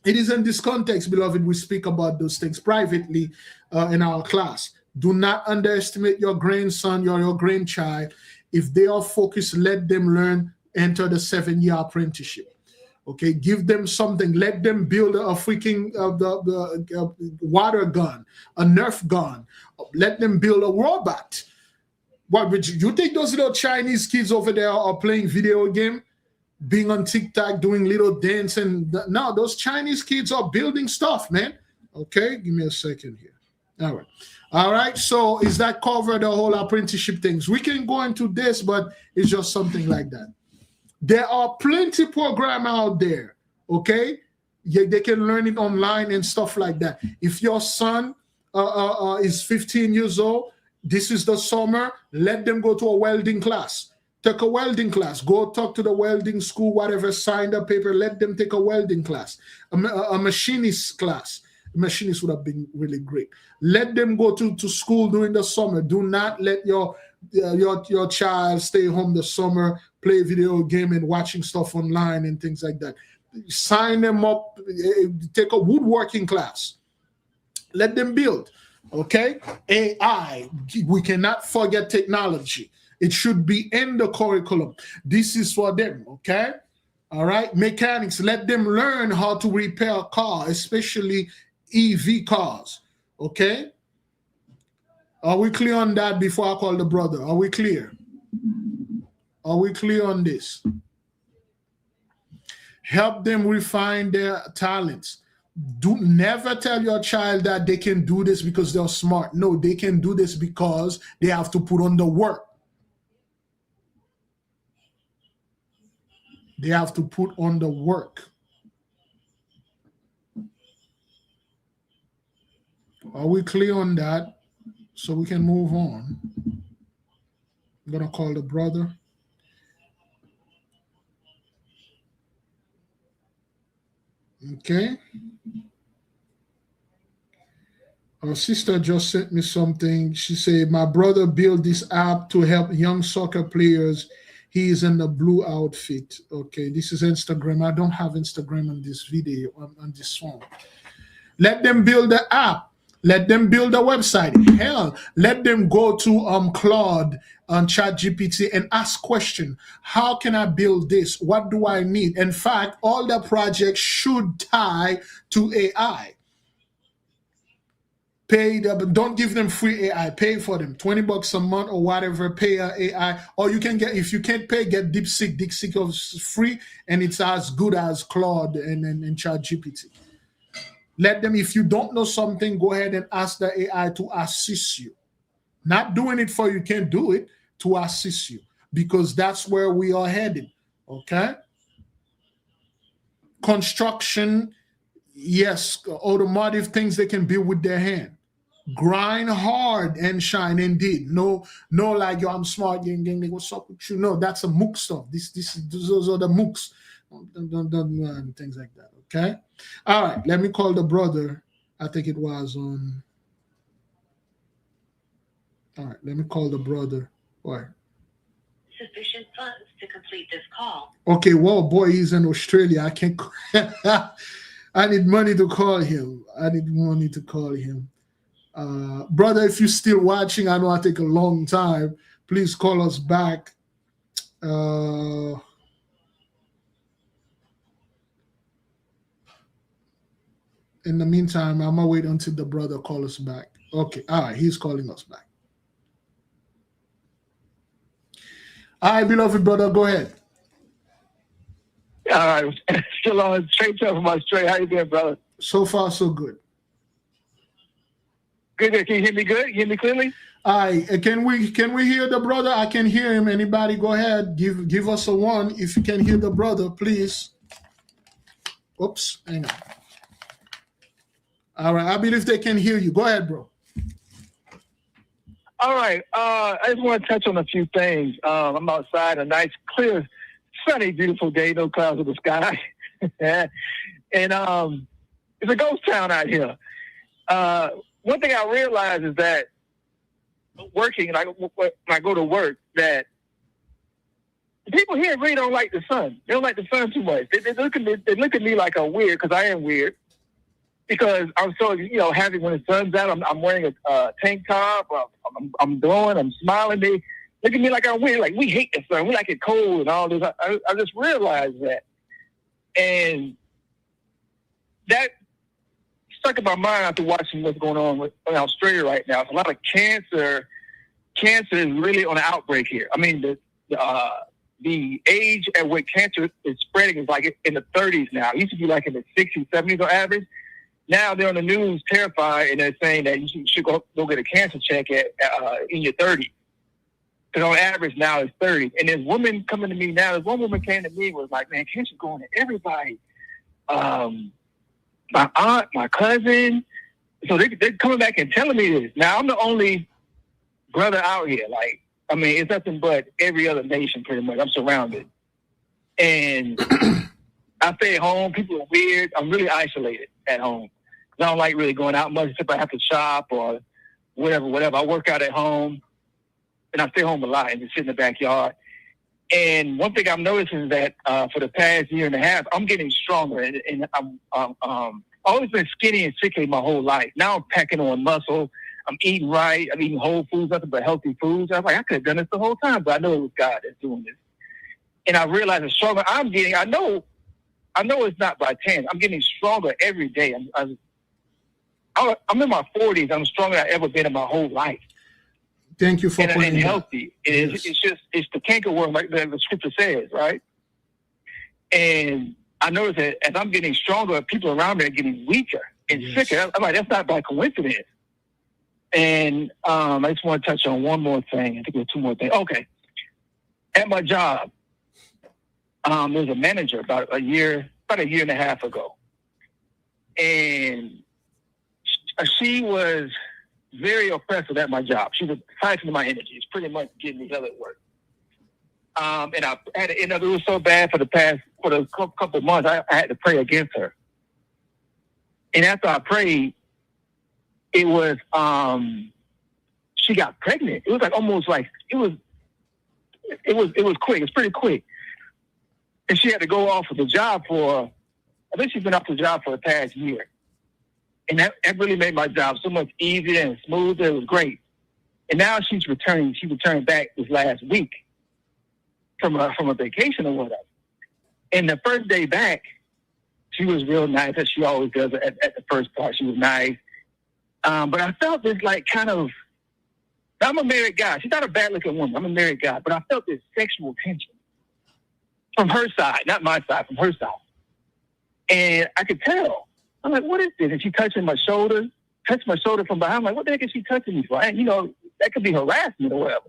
It is in this context, beloved, we speak about those things privately in our class. Do not underestimate your grandson or your grandchild. If they are focused, let them learn, enter the 7-year apprenticeship. Okay, give them something. Let them build a freaking water gun, a Nerf gun. Let them build a robot. What would you think those little Chinese kids over there are playing video game, being on TikTok, doing little dance? And now those Chinese kids are building stuff, man. Okay, give me a second here. All right. All right, so is that cover the whole apprenticeship things? We can go into this, but it's just something like that. There are plenty program out there, okay? Yeah, they can learn it online and stuff like that. If your son is 15 years old, this is the summer, let them go to a welding class. Take a welding class. Go talk to the welding school, whatever, sign the paper. Let them take a welding class, a machinist class. Machinist would have been really great. Let them go to school during the summer. Do not let your child stay home the summer, play video game and watching stuff online and things like that. Sign them up. Take a woodworking class. Let them build. Okay? AI. We cannot forget technology. It should be in the curriculum. This is for them, okay? All right? Mechanics, let them learn how to repair a car, especially EV cars, okay? Are we clear on that before I call the brother? Are we clear? Are we clear on this? Help them refine their talents. Do never tell your child that they can do this because they're smart. No, they can do this because they have to put on the work. They have to put on the work. Are we clear on that? So we can move on. I'm going to call the brother. Okay. Our sister just sent me something. She said, my brother built this app to help young soccer players. He is in the blue outfit. Okay, this is Instagram. I don't have Instagram on this video, on this phone. Let them build the app. Let them build a website. Hell, let them go to Claude on ChatGPT and ask question. How can I build this? What do I need? In fact, all the projects should tie to AI. Pay them, don't give them free AI. Pay for them, $20 a month or whatever. Pay AI, or you can get, if you can't pay, get DeepSeek. DeepSeek is free and it's as good as Claude and ChatGPT. Let them, if you don't know something, go ahead and ask the AI to assist you. Not doing it for you, can't do it, to assist you, because that's where we are headed. Okay. Construction, yes, automotive things they can build with their hand. Grind hard and shine, indeed. No, like, yo, I'm smart, gang, what's up with you? No, that's a MOOC stuff. Those are the MOOCs. Don't do things like that, okay? All right, let me call the brother. I think it was on. All right, let me call the brother. Why? Sufficient funds to complete this call. Okay, well, boy, he's in Australia. I can't. I need money to call him. Brother, if you're still watching, I know I take a long time. Please call us back. In the meantime, I'm going to wait until the brother calls us back. Okay, all right, he's calling us back. All right, beloved brother, go ahead. All right, still on straight up from Australia. How you doing, brother? So far, so good. Good. Can you hear me good? You hear me clearly? All right, can we hear the brother? I can hear him. Anybody, go ahead. Give us a one if you can hear the brother, please. Oops, hang on. All right, I believe they can hear you. Go ahead, bro. All right. I just want to touch on a few things. I'm outside, a nice, clear, sunny, beautiful day, no clouds in the sky. And it's a ghost town out here. One thing I realize is that working, like when I go to work, that people here really don't like the sun. They don't like the sun too much. They look at me like I'm weird, because I am weird. Because I'm so, happy when the sun's out. I'm wearing a tank top. I'm glowing. I'm smiling. They look at me like I'm weird. Like, we hate the sun. We like it cold and all this. I just realized that. And that stuck in my mind after watching what's going on in Australia right now. It's a lot of cancer. Cancer is really on an outbreak here. I mean, the age at which cancer is spreading is like in the 30s now. It used to be like in the 60s, 70s on average. Now they're on the news terrified, and they're saying that you should go get a cancer check in your 30s. Because on average now it's 30. And there's women coming to me now. There's one woman came to me and was like, man, cancer's going to everybody. My aunt, my cousin. So they're coming back and telling me this. Now, I'm the only brother out here. Like, I mean, it's nothing but every other nation pretty much. I'm surrounded. And I stay at home. People are weird. I'm really isolated at home. I don't like really going out much except I have to shop or whatever. I work out at home, and I stay home a lot and just sit in the backyard. And one thing I'm noticing is that for the past year and a half, I'm getting stronger. And I'm always been skinny and sickly my whole life. Now I'm packing on muscle. I'm eating right. I'm eating whole foods, nothing but healthy foods. I was like, I could have done this the whole time, but I know it was God that's doing this. And I realize the stronger I'm getting, I know it's not by chance. I'm getting stronger every day. I'm in my 40s. I'm stronger than I've ever been in my whole life. Thank you for and putting healthy. It's the cankerworm, like the scripture says, right? And I notice that as I'm getting stronger, people around me are getting weaker and sicker. I'm like, that's not by coincidence. And I just want to touch on one more thing. I think there's two more things. Okay. At my job, there was a manager about a year and a half ago. And she was very oppressive at my job. She was siphoning my energy. It's pretty much getting me hell at work. And I had to, it was so bad for the couple of months, I had to pray against her. And after I prayed, it was, she got pregnant. It was like almost like, it was quick. It's pretty quick. And she had to go off of the job I think she's been off the job for the past year. And that really made my job so much easier and smoother. It was great. And now she's returning. She returned back this last week from a vacation or whatever. And the first day back, she was real nice, as she always does at the first part. She was nice. But I felt this I'm a married guy. She's not a bad-looking woman. I'm a married guy. But I felt this sexual tension from her side, not my side, from her side. And I could tell. I'm like, what is this? And she touched my shoulder from behind. I'm like, what the heck is she touching me for? And, that could be harassment or whatever.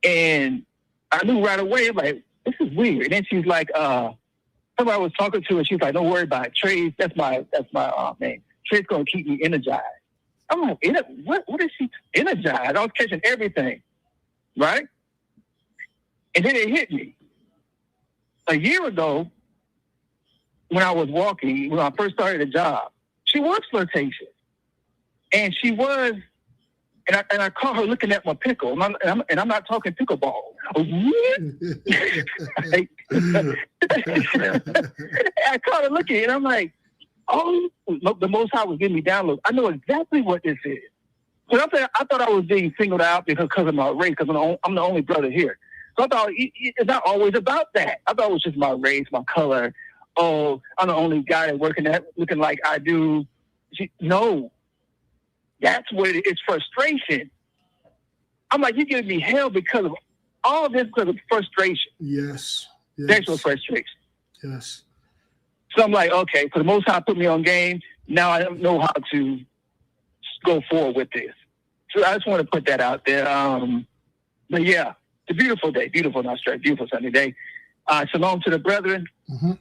And I knew right away, I'm like, this is weird. And then she's like, somebody I was talking to, and she's like, don't worry about it. Trey's, that's my name. Trey's going to keep me energized. I'm like, what is she energized? I was catching everything, right? And then it hit me. A year ago, when I was walking, when I first started the job, she was flirtatious. And she was, and I caught her looking at my pickle, and I'm not talking pickleball. I caught her looking, and I'm like, oh, the Most High was giving me downloads. I know exactly what this is. So I thought I was being singled out because of my race, because I'm the only brother here. So I thought it's not always about that. I thought it was just my race, my color. Oh, I'm the only guy that's looking like I do. No. That's what it is. It's frustration. I'm like, you're giving me hell because of all this, because of frustration. Yes. Sexual frustration. Yes. So I'm like, okay, for the Most High put me on game. Now I don't know how to go forward with this. So I just want to put that out there. But yeah, it's a beautiful day. Beautiful, not straight. Beautiful Sunday day. Shalom to the brethren. Mm-hmm.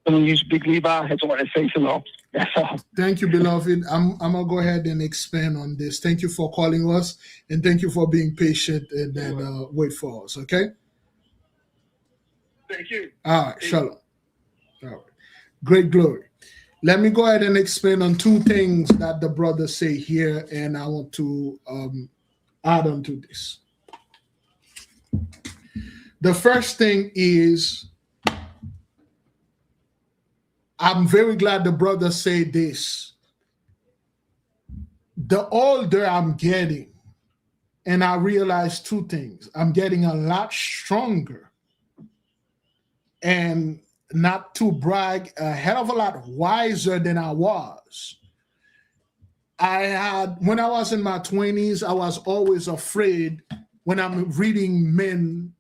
I'm going to use Big Levi. I just want to say shalom. That's all. Thank you, beloved. I'm going to go ahead and expand on this. Thank you for calling us, and thank you for being patient and then wait for us, okay? Thank you. All right, shalom. All right. Great glory. Let me go ahead and expand on two things that the brothers say here, and I want to add on to this. The first thing is, I'm very glad the brother said this. The older I'm getting, and I realize two things. I'm getting a lot stronger, and not to brag, a hell of a lot wiser than I was. When I was in my 20s, I was always afraid when I'm reading men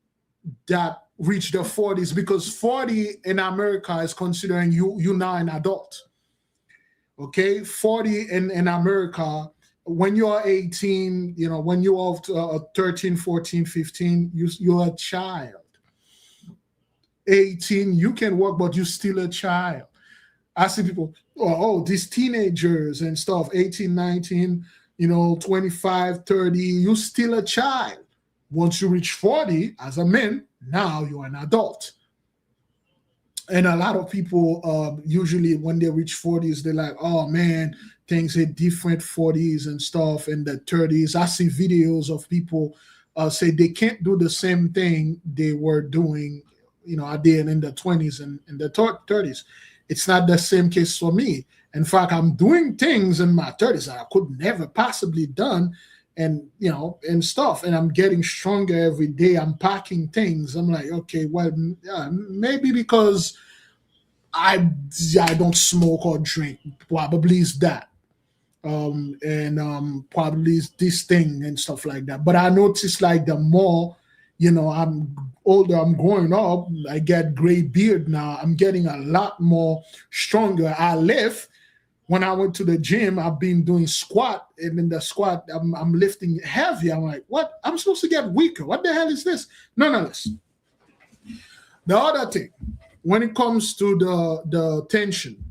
that reach their 40s, because 40 in America is considering you now an adult. Okay, 40 in America, when you're 18, when you're 13, 14, 15, you're a child. 18, you can work, but you're still a child. I see people, these teenagers and stuff, 18, 19, 25, 30, you're still a child. Once you reach 40 as a man, now you're an adult. And a lot of people usually when they reach 40s, they're like, oh man, things are different 40s and stuff and the 30s. I see videos of people say they can't do the same thing they were doing, I did in the 20s and in the 30s. It's not the same case for me. In fact, I'm doing things in my 30s that I could never possibly done and, and stuff. And I'm getting stronger every day. I'm packing things. I'm like, okay, well, maybe because I don't smoke or drink. Probably is that. Probably is this thing and stuff like that. But I notice like the more, I'm older, I'm growing up, I get gray beard now. I'm getting a lot more stronger. I lift. When I went to the gym, I've been doing squat, and in the squat, I'm lifting heavy. I'm like, what? I'm supposed to get weaker. What the hell is this? None of this. The other thing, when it comes to the tension,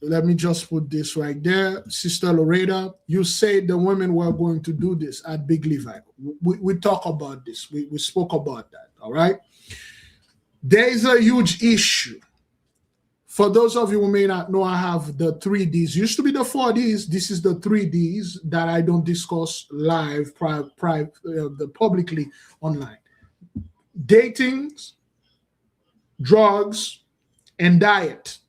let me just put this right there. Sister Loretta, you said the women were going to do this at Big Levi. We talk about this. We spoke about that, all right? There is a huge issue. For those of you who may not know, I have the 3Ds. Used to be the 4Ds. This is the 3Ds that I don't discuss live, publicly online. Dating, drugs, and diet,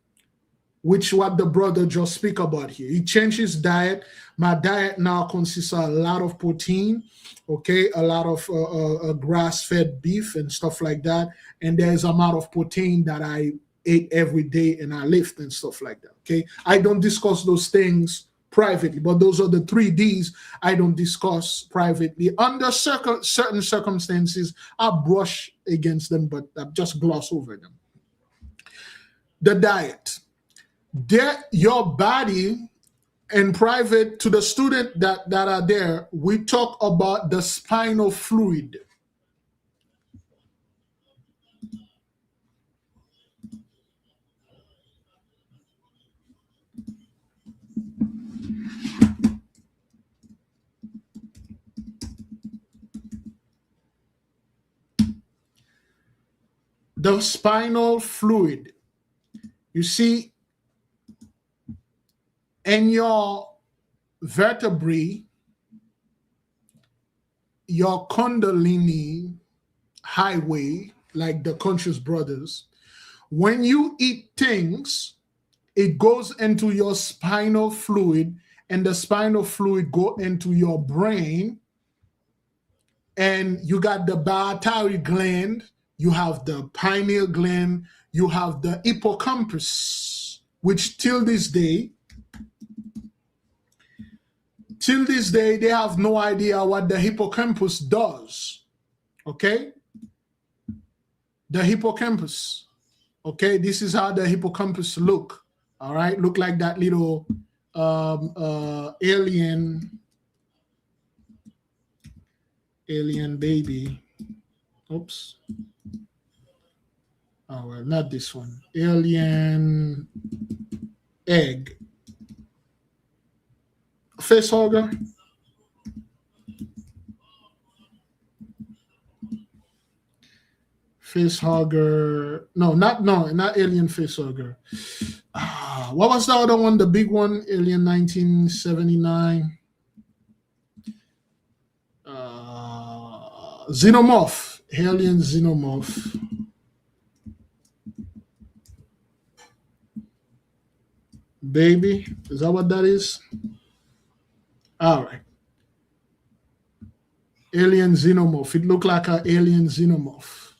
which what the brother just speak about here. He changed his diet. My diet now consists of a lot of protein, okay, a lot of grass-fed beef and stuff like that. And there's a amount of protein that I ate every day and I lift and stuff like that, okay? I don't discuss those things privately, but those are the 3Ds I don't discuss privately. Under certain circumstances, I brush against them, but I just gloss over them. The diet. Your body, in private, to the student that are there, we talk about the spinal fluid. The spinal fluid. You see, in your vertebrae, your Kundalini highway, like the Conscious Brothers, when you eat things, it goes into your spinal fluid, and the spinal fluid go into your brain, and you got the pituitary gland, you have the pineal gland, you have the hippocampus, which till this day, they have no idea what the hippocampus does, okay? The hippocampus, okay? This is how the hippocampus look, all right? Look like that little alien baby. Oops. Oh, well, not this one. Alien egg. Face hugger. Face hugger. No, not alien face hugger. What was the other one? The big one, Alien 1979. Xenomorph. Alien xenomorph. Baby, is that what that is? All right. Alien xenomorph. It looked like an alien xenomorph.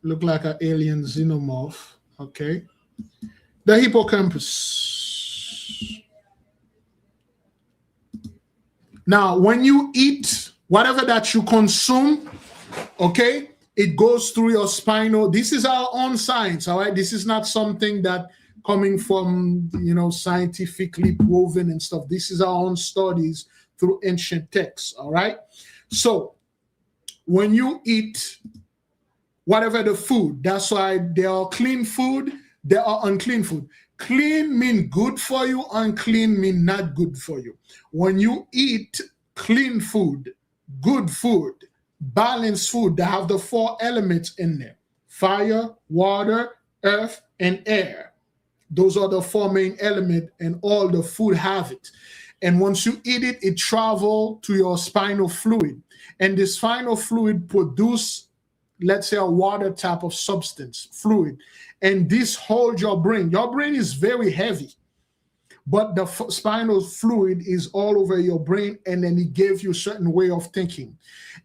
Look like an alien xenomorph. Okay. The hippocampus. Now, when you eat whatever that you consume, okay, it goes through your spinal. This is our own science, all right? This is not something that coming from, scientifically proven and stuff. This is our own studies through ancient texts, all right? So when you eat whatever the food, that's why there are clean food, there are unclean food. Clean mean good for you, unclean mean not good for you. When you eat clean food, good food, balanced food that have the 4 elements in there: fire, water, earth, and air. Those are the 4 main elements, and all the food have it. And once you eat it, it travels to your spinal fluid. And this spinal fluid produce, let's say, a water type of substance, fluid. And this holds your brain. Your brain is very heavy, but the spinal fluid is all over your brain, and then it gives you a certain way of thinking.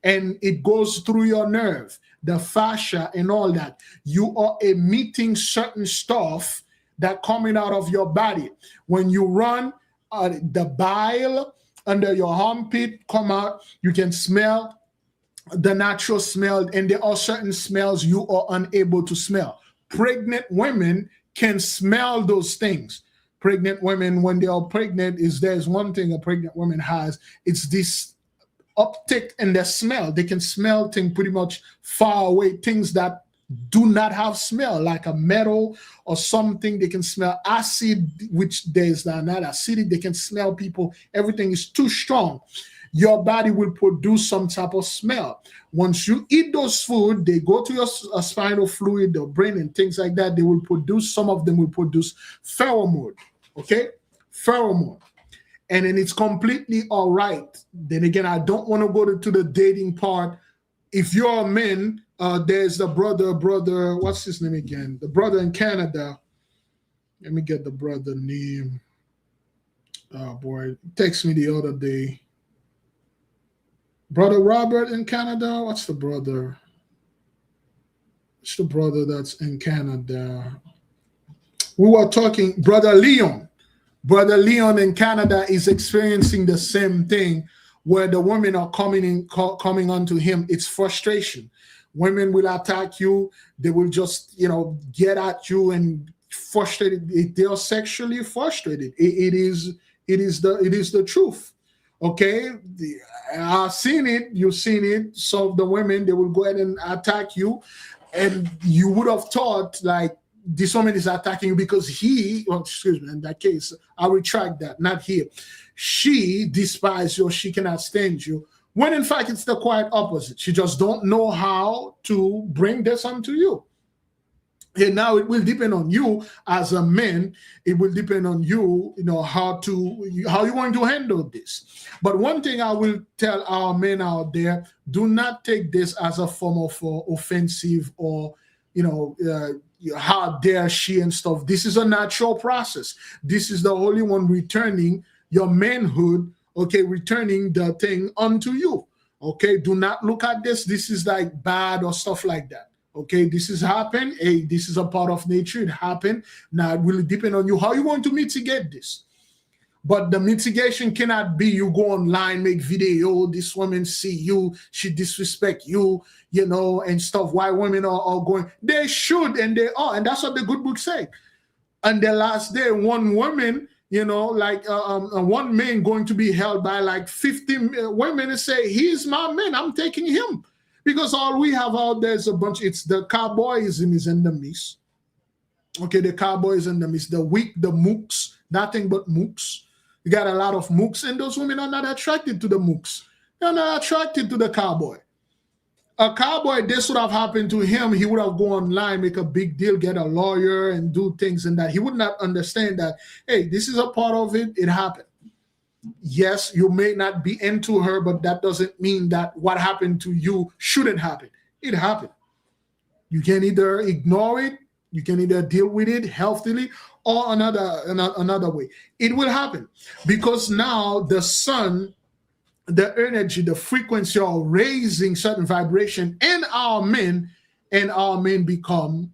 And it goes through your nerve, the fascia, and all that. You are emitting certain stuff that coming out of your body. When you run, the bile under your armpit come out. You can smell the natural smell, and there are certain smells you are unable to smell. Pregnant women can smell those things. Pregnant women, when they are pregnant, there's one thing a pregnant woman has. It's this uptick in their smell. They can smell things pretty much far away, things that do not have smell, like a metal or something. They can smell acid, which there's not acidic. They can smell people. Everything is too strong. Your body will produce some type of smell. Once you eat those food, they go to your spinal fluid, the brain, and things like that. They will produce, some of them will produce pheromone, okay? Pheromone. And then it's completely all right. Then again, I don't want to go to the dating part. If you're a man, there's the brother, what's his name again? The brother in Canada. Let me get the brother name. Oh boy, text me the other day. Brother Robert in Canada. What's the brother? It's the brother that's in Canada. We were talking, Brother Leon. Brother Leon in Canada is experiencing the same thing, where the women are coming onto him. It's frustration. Women will attack you. They will just, get at you and frustrated. They are sexually frustrated. It is the truth. Okay, I've seen it. You've seen it. So the women, they will go ahead and attack you, and you would have thought like this woman is attacking you because in that case, I retract that. Not here. She despises you. She cannot stand you. When in fact it's the quite opposite. She just don't know how to bring this onto you. And now it will depend on you as a man. It will depend on you, how you want to handle this. But one thing I will tell our men out there: do not take this as a form of offensive or how dare she and stuff. This is a natural process. This is the only one returning your manhood. Okay, returning the thing unto you. Okay, do not look at this. This is like bad or stuff like that. Okay, this has happened. Hey, this is a part of nature. It happened. Now it will depend on you how you want to mitigate this. But the mitigation cannot be you go online, make video, this woman see you, she disrespect you, and stuff. Why women are going, they should, and they are, and that's what the good book say. And the last day, one woman, one man going to be held by like 50 women and say, he's my man, I'm taking him. Because all we have out there is it's the cowboyism is in the midst. Okay, the cowboys in the midst, the weak, the mooks, nothing but mooks. You got a lot of mooks, and those women are not attracted to the mooks. They're not attracted to the cowboy. A cowboy, this would have happened to him. He would have gone online, make a big deal, get a lawyer, and do things, and that he would not understand that, hey, this is a part of it. It happened. Yes, you may not be into her, but that doesn't mean that what happened to you shouldn't happen. It happened. You can either ignore it, you can either deal with it healthily, or another way. It will happen because now the sun, the energy, the frequency are raising certain vibration in our men, and our men become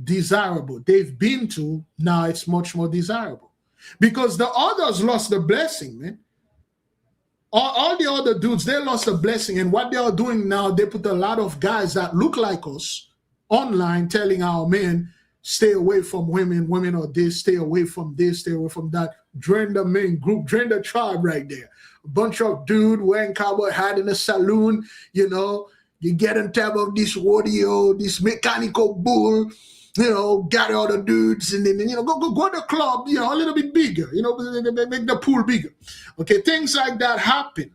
desirable. They've been to, now it's much more desirable. Because the others lost the blessing, man. All the other dudes, they lost the blessing. And what they are doing now, they put a lot of guys that look like us online telling our men, stay away from women. Women are this, stay away from this, stay away from that. Join the main group, join the tribe right there. A bunch of dude wearing cowboy hat in a saloon, you get on top of this rodeo, this mechanical bull, gather all the dudes and then, go to the club, a little bit bigger, make the pool bigger. Okay, things like that happen.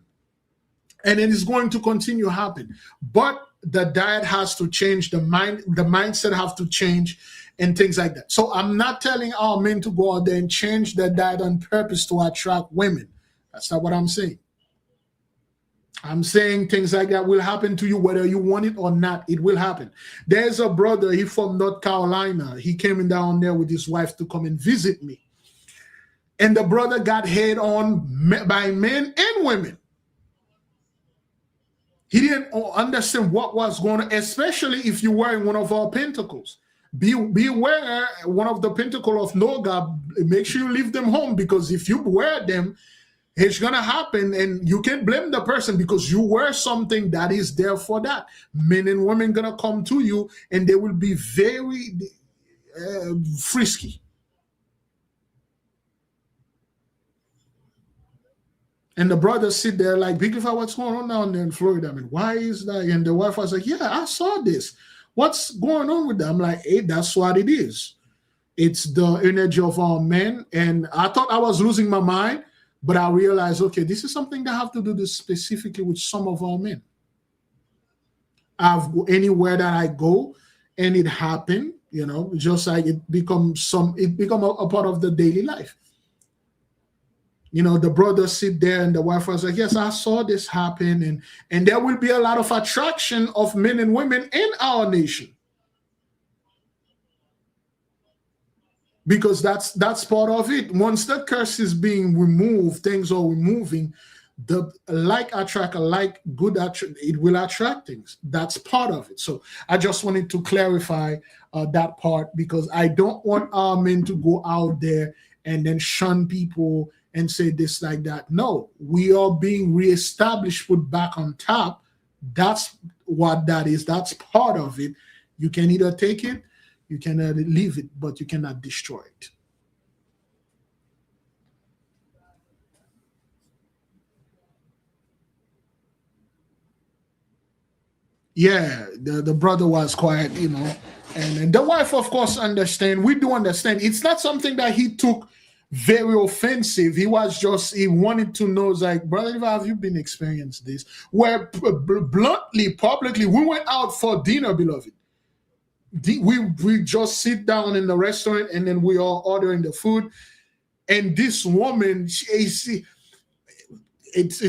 And it is going to continue to happen. But the diet has to change, the mindset have to change and things like that. So I'm not telling our men to go out there and change their diet on purpose to attract women. That's not what I'm saying. I'm saying things like that will happen to you whether you want it or not. It will happen. There's a brother, he from North Carolina. He came down there with his wife to come and visit me. And the brother got hit on by men and women. He didn't understand what was going on, especially if you're wearing one of our pentacles. Beware one of the pentacle of Noga. Make sure you leave them home, because if you wear them, it's going to happen, and you can't blame the person because you wear something that is there for that. Men and women going to come to you, and they will be very frisky. And the brothers sit there like, Big Levi, what's going on down there in Florida? I mean, why is that? And the wife was like, yeah, I saw this. What's going on with that? I'm like, hey, that's what it is. It's the energy of our men. And I thought I was losing my mind. But I realized, okay, this is something that I have to do this specifically with some of our men. Anywhere that I go, and it happened, just like it become a part of the daily life. The brothers sit there and the wife was like, yes, I saw this happen. And there will be a lot of attraction of men and women in our nation. Because that's part of it. Once the curse is being removed, things are removing, the like attract a like, good attract, it will attract things. That's part of it. So I just wanted to clarify that part, because I don't want our men to go out there and then shun people and say this like that. No, we are being reestablished, put back on top. That's what that is. That's part of it. You can either take it, you can leave it, but you cannot destroy it. Yeah, the brother was quiet, and the wife, of course, understand. We do understand. It's not something that he took very offensive. He wanted to know, like, brother, have you been experiencing this? Where bluntly, publicly, we went out for dinner, beloved. We just sit down in the restaurant and then we are ordering the food. And this woman, it's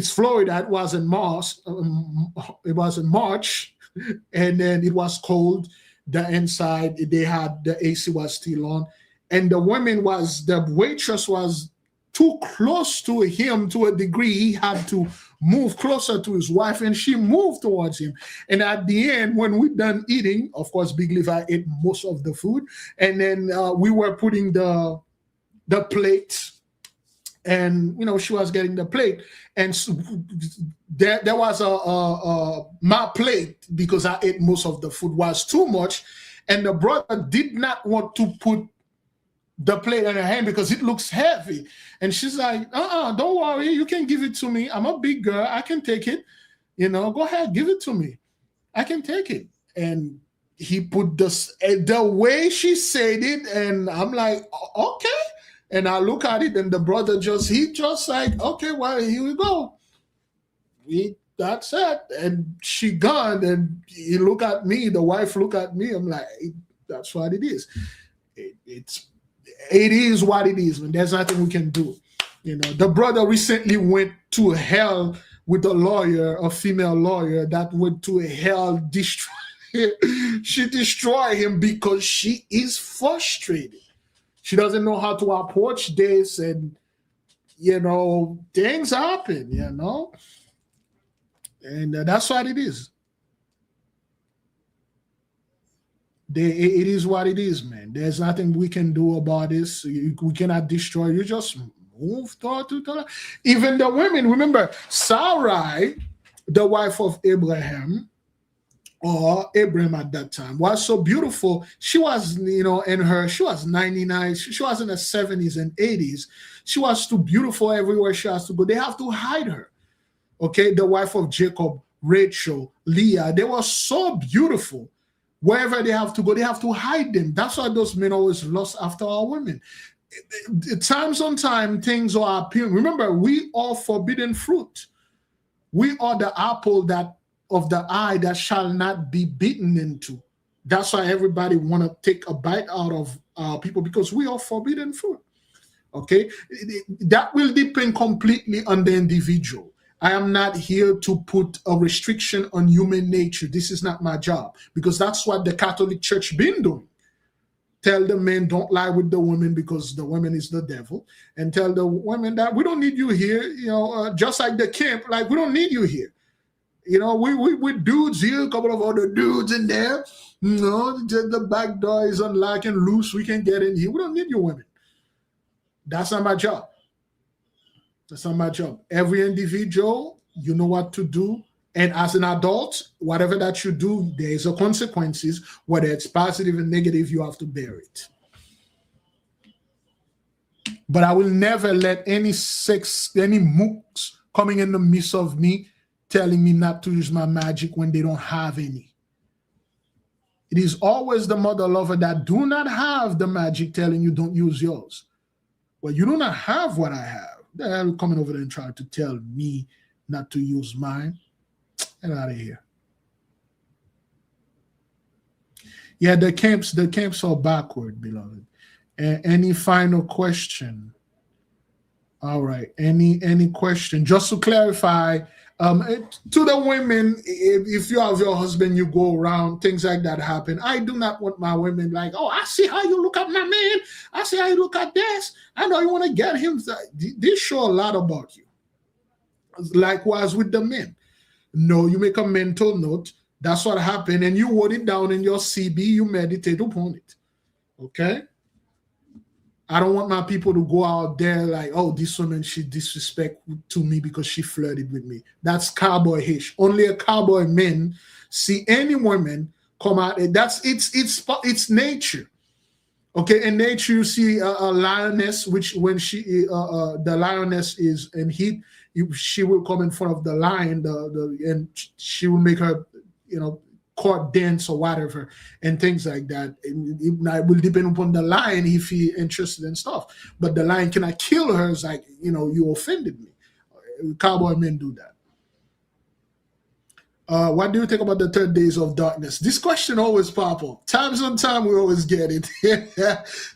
Florida. It was in March. And then it was cold. The inside, the AC was still on. And the waitress was too close to him to a degree. He had to move closer to his wife, and she moved towards him. And at the end, when we done eating, of course, Big Levi ate most of the food. And then we were putting the plate, and she was getting the plate. And so there was my plate, because I ate most of the food, was too much. And the brother did not want to put the plate in her hand because it looks heavy. And she's like, don't worry, you can give it to me. I'm a big girl, I can take it. Go ahead, give it to me. I can take it. And he put the way she said it, and I'm like, okay. And I look at it, and the brother he just like, okay, well, here we go. That's it. And she gone, and he look at me, the wife look at me. I'm like, that's what it is. It is what it is, man. There's nothing we can do. The brother recently went to hell with a female lawyer that went to hell. She destroyed him because she is frustrated. She doesn't know how to approach this, and things happen, and that's what it is. It is what it is, man. There's nothing we can do about this. We cannot destroy. You just move to. Even the women, remember, Sarai, the wife of Abraham, or Abraham at that time, was so beautiful. She was, she was 99. She was in the 70s and 80s. She was too beautiful everywhere she has to go. They have to hide her. Okay, the wife of Jacob, Rachel, Leah, they were so beautiful. Wherever they have to go, they have to hide them. That's why those men always lust after our women. Times on time, things are appearing. Remember, we are forbidden fruit. We are the apple that of the eye that shall not be bitten into. That's why everybody want to take a bite out of people, because we are forbidden fruit. Okay, that will depend completely on the individual. I am not here to put a restriction on human nature. This is not my job, because that's what the Catholic Church been doing. Tell the men don't lie with the women because the women is the devil, and tell the women that we don't need you here. You know, just like the camp, like we don't need you here. You know, we dudes here, a couple of other dudes in there. You know, the back door is unlocked and loose. We can get in here. We don't need you women. That's not my job. That's not my job. Every individual, you know what to do. And as an adult, whatever that you do, there is a consequences. Whether it's positive and negative, you have to bear it. But I will never let any mooks coming in the midst of me telling me not to use my magic when they don't have any. It is always the mother lover that do not have the magic telling you don't use yours. Well, you do not have what I have. They're coming over there and trying to tell me not to use mine. Get out of here. Yeah, the camps are backward, beloved. Any final question? All right. Any question? Just to clarify, to the women, if you have your husband, you go around, things like that happen. I do not want my women like, oh, I see how you look at my man. I see how you look at this. I know you want to get him. This show a lot about you. Likewise with the men. No, you make a mental note. That's what happened. And you wrote it down in your CB. You meditate upon it. Okay? I don't want my people to go out there like, oh, this woman, she disrespect to me because she flirted with me. That's cowboy-ish. Only a cowboy man see any woman come out. That's it's nature. Okay, in nature you see a lioness, which when the lioness is in heat, she will come in front of the lion, and she will make her, court dance or whatever, and things like that. It will depend upon the lion if he interested in stuff. But the lion cannot kill her. It's like, you offended me. Cowboy men do that. What do you think about the 3 days of darkness? This question always pop up. Times on time we always get it.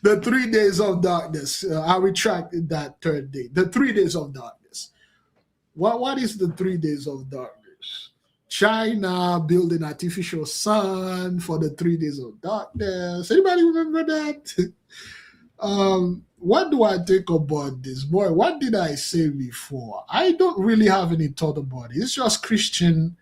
The 3 days of darkness. I retract that third day. The 3 days of darkness. What is the 3 days of darkness? China building artificial sun for the 3 days of darkness. Anybody remember that? What do I think about this? Boy, what did I say before? I don't really have any thought about it. It's just Christian.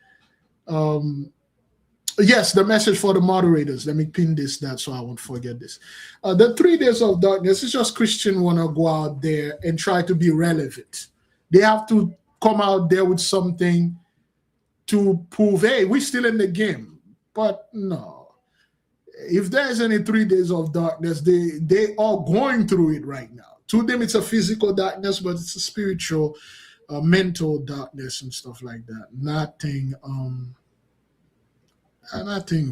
Yes, the message for the moderators. Let me pin this down so I won't forget this. The 3 days of darkness is just Christian want to go out there and try to be relevant. They have to come out there with something to prove, hey, we're still in the game. But no. If there's any 3 days of darkness, they are going through it right now. To them, it's a physical darkness, but it's a spiritual, mental darkness and stuff like that. Nothing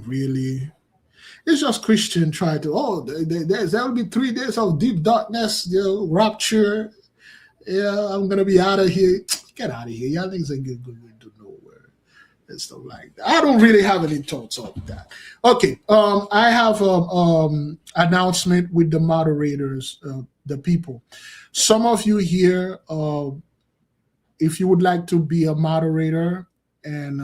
really. It's just Christian try to, there will be 3 days of deep darkness, rapture. Yeah, I'm going to be out of here. Get out of here. Y'all niggas ain't going to nowhere and stuff like that. I don't really have any thoughts on that. Okay, I have announcement with the moderators, the people. Some of you here, if you would like to be a moderator, and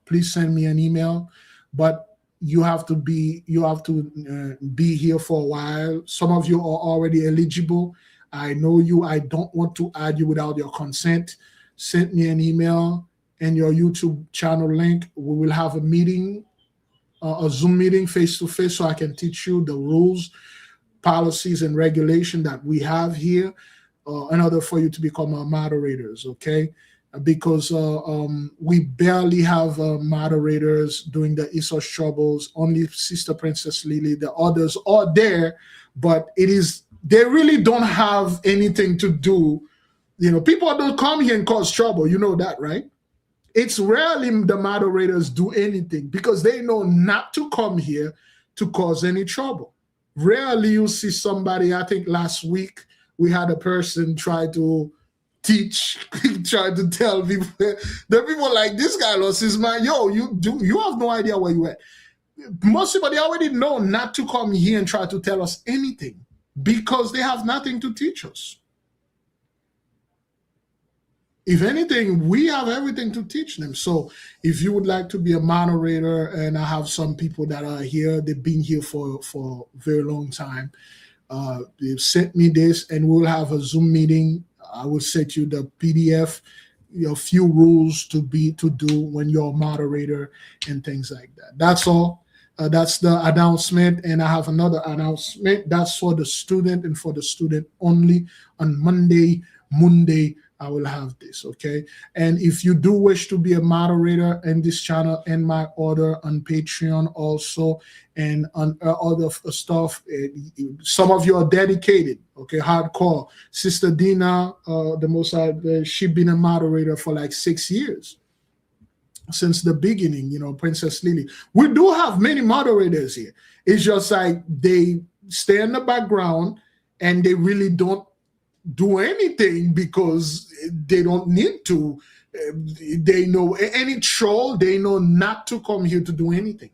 please send me an email. But you have to be here for a while. Some of you are already eligible. I know you. I don't want to add you without your consent. Send me an email and your YouTube channel link. We will have a meeting, a Zoom meeting face-to-face, so I can teach you the rules, policies, and regulation that we have here in order for you to become our moderators, okay? Because we barely have moderators doing the Esau's Troubles. Only Sister Princess Lily. The others are there, but they really don't have anything to do. People don't come here and cause trouble. You know that, right? It's rarely the moderators do anything because they know not to come here to cause any trouble. Rarely you see somebody, I think last week we had a person try to teach, try to tell people, the people like, this guy lost his mind. Yo, you have no idea where you at. Most people, they already know not to come here and try to tell us anything because they have nothing to teach us. If anything, we have everything to teach them. So if you would like to be a moderator, and I have some people that are here, they've been here for a very long time. They've sent me this, and we'll have a Zoom meeting. I will set you the PDF, a few rules to do when you're a moderator and things like that. That's all. That's the announcement, and I have another announcement. That's for the student and for the student only. On Monday, I will have this, okay? And if you do wish to be a moderator in this channel and my order on Patreon also, and on other stuff, some of you are dedicated, okay? Hardcore. Sister Dina, she's been a moderator for like 6 years. Since the beginning, Princess Lily. We do have many moderators here. It's just like they stay in the background and they really don't do anything because they don't need to. They know any troll, they know not to come here to do anything.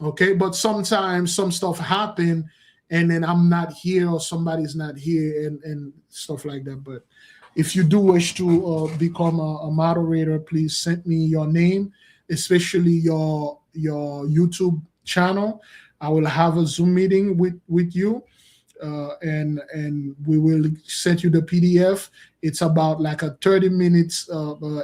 Okay, but sometimes some stuff happen and then I'm not here or somebody's not here and stuff like that. But if you do wish to become a moderator, please send me your name, especially your YouTube channel. I will have a Zoom meeting with you. And we will send you the PDF. It's about like a 30 minutes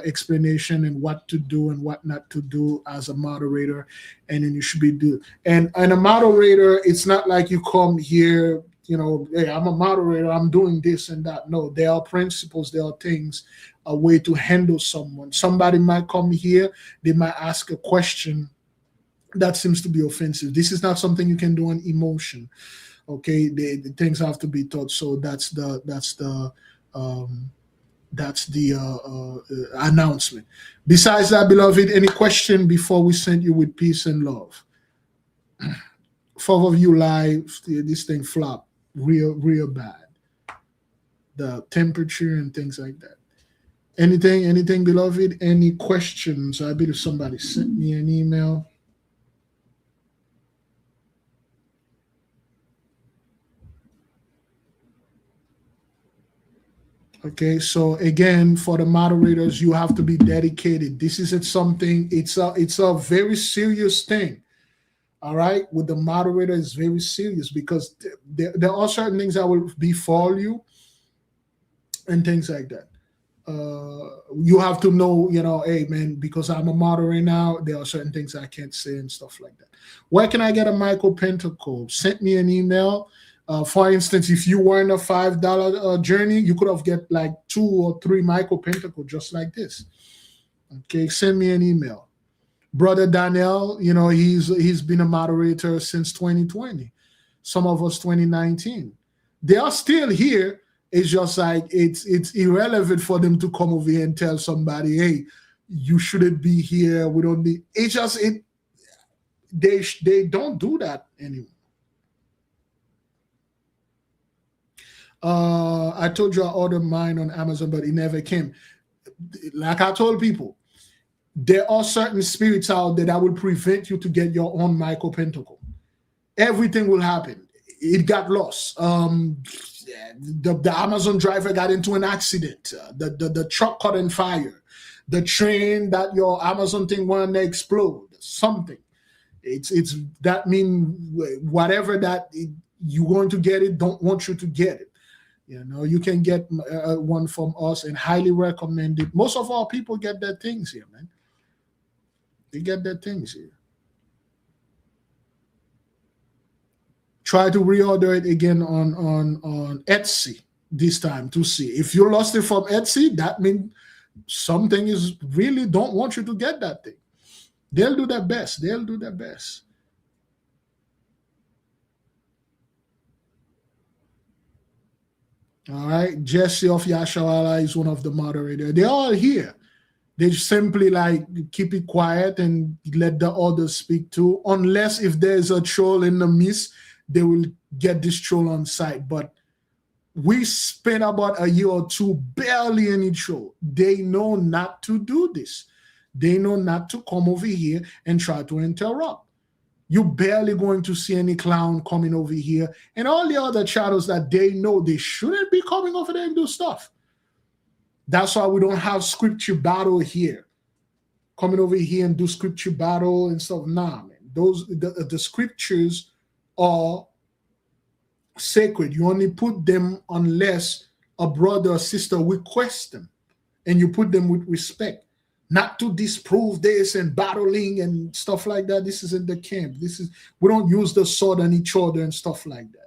explanation and what to do and what not to do as a moderator, and then you should be do. And a moderator, it's not like you come here, hey, I'm a moderator, I'm doing this and that. No, there are principles, there are things, a way to handle someone. Somebody might come here, they might ask a question that seems to be offensive. This is not something you can do on emotion. Okay, the things have to be taught. So that's the announcement. Besides that, beloved, any question before we send you with peace and love? 4 of you live, this thing flop real bad. The temperature and things like that. Anything, beloved? Any questions? I believe somebody sent me an email. Okay, so again, for the moderators, you have to be dedicated. This isn't something, it's a very serious thing. All right, with the moderator, it's very serious because there are certain things that will befall you and things like that. You have to know, hey man, because I'm a moderator now, there are certain things I can't say and stuff like that. Where can I get a Michael Pentacle? Send me an email. For instance, if you were in a $5 journey, you could have get like 2 or 3 Michael Pentacle just like this. Okay, send me an email. Brother Daniel, he's been a moderator since 2020. Some of us 2019. They are still here. It's just like it's irrelevant for them to come over here and tell somebody, hey, you shouldn't be here. We don't need. It's just they don't do that anymore. I told you I ordered mine on Amazon, but it never came. Like I told people, there are certain spirits out there that will prevent you to get your own Michael Pentacle. Everything will happen. It got lost. The Amazon driver got into an accident. The truck caught on fire. The train that your Amazon thing wanted to explode. Something. It's that mean whatever that you're going to get it, don't want you to get it. You can get one from us and highly recommend it. Most of our people get their things here, man. They get their things here. Try to reorder it again on Etsy this time to see. If you lost it from Etsy, that means something is really don't want you to get that thing. They'll do their best. They'll do their best. All right. Jesse of Yashawala is one of the moderators. They're all here. They simply like keep it quiet and let the others speak too. Unless if there's a troll in the midst, they will get this troll on site. But we spent about a year or two, barely any troll. They know not to do this. They know not to come over here and try to interrupt. You're barely going to see any clown coming over here. And all the other channels that they know they shouldn't be coming over there and do stuff. That's why we don't have scripture battle here. Coming over here and do scripture battle and stuff. Nah, man. The scriptures are sacred. You only put them unless a brother or sister requests them. And you put them with respect. Not to disprove this and battling and stuff like that. This isn't the camp. We don't use the sword on each other and stuff like that.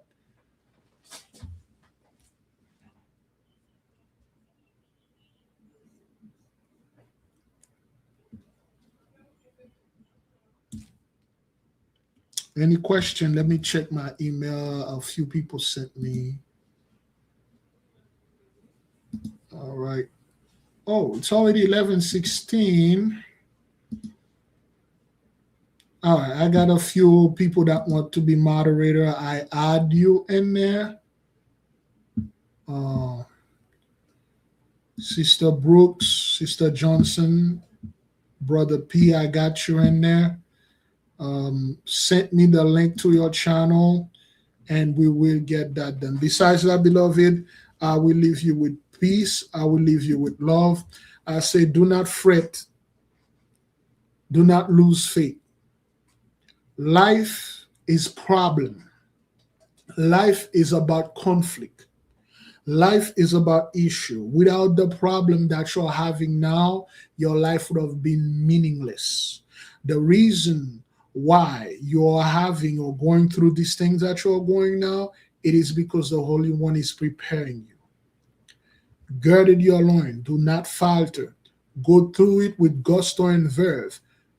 Any question? Let me check my email. A few people sent me. All right. Oh, it's already 11:16. All right, I got a few people that want to be moderator. I add you in there. Sister Brooks, Sister Johnson, Brother P, I got you in there. Sent me the link to your channel, and we will get that done. Besides that, beloved, I will leave you with peace. I will leave you with love. I say, do not fret. Do not lose faith. Life is problem. Life is about conflict. Life is about issue. Without the problem that you're having now, your life would have been meaningless. The reason why you're having or going through these things that you're going now, it is because the Holy One is preparing you. Girded your loin, do not falter. Go through it with gusto and verve.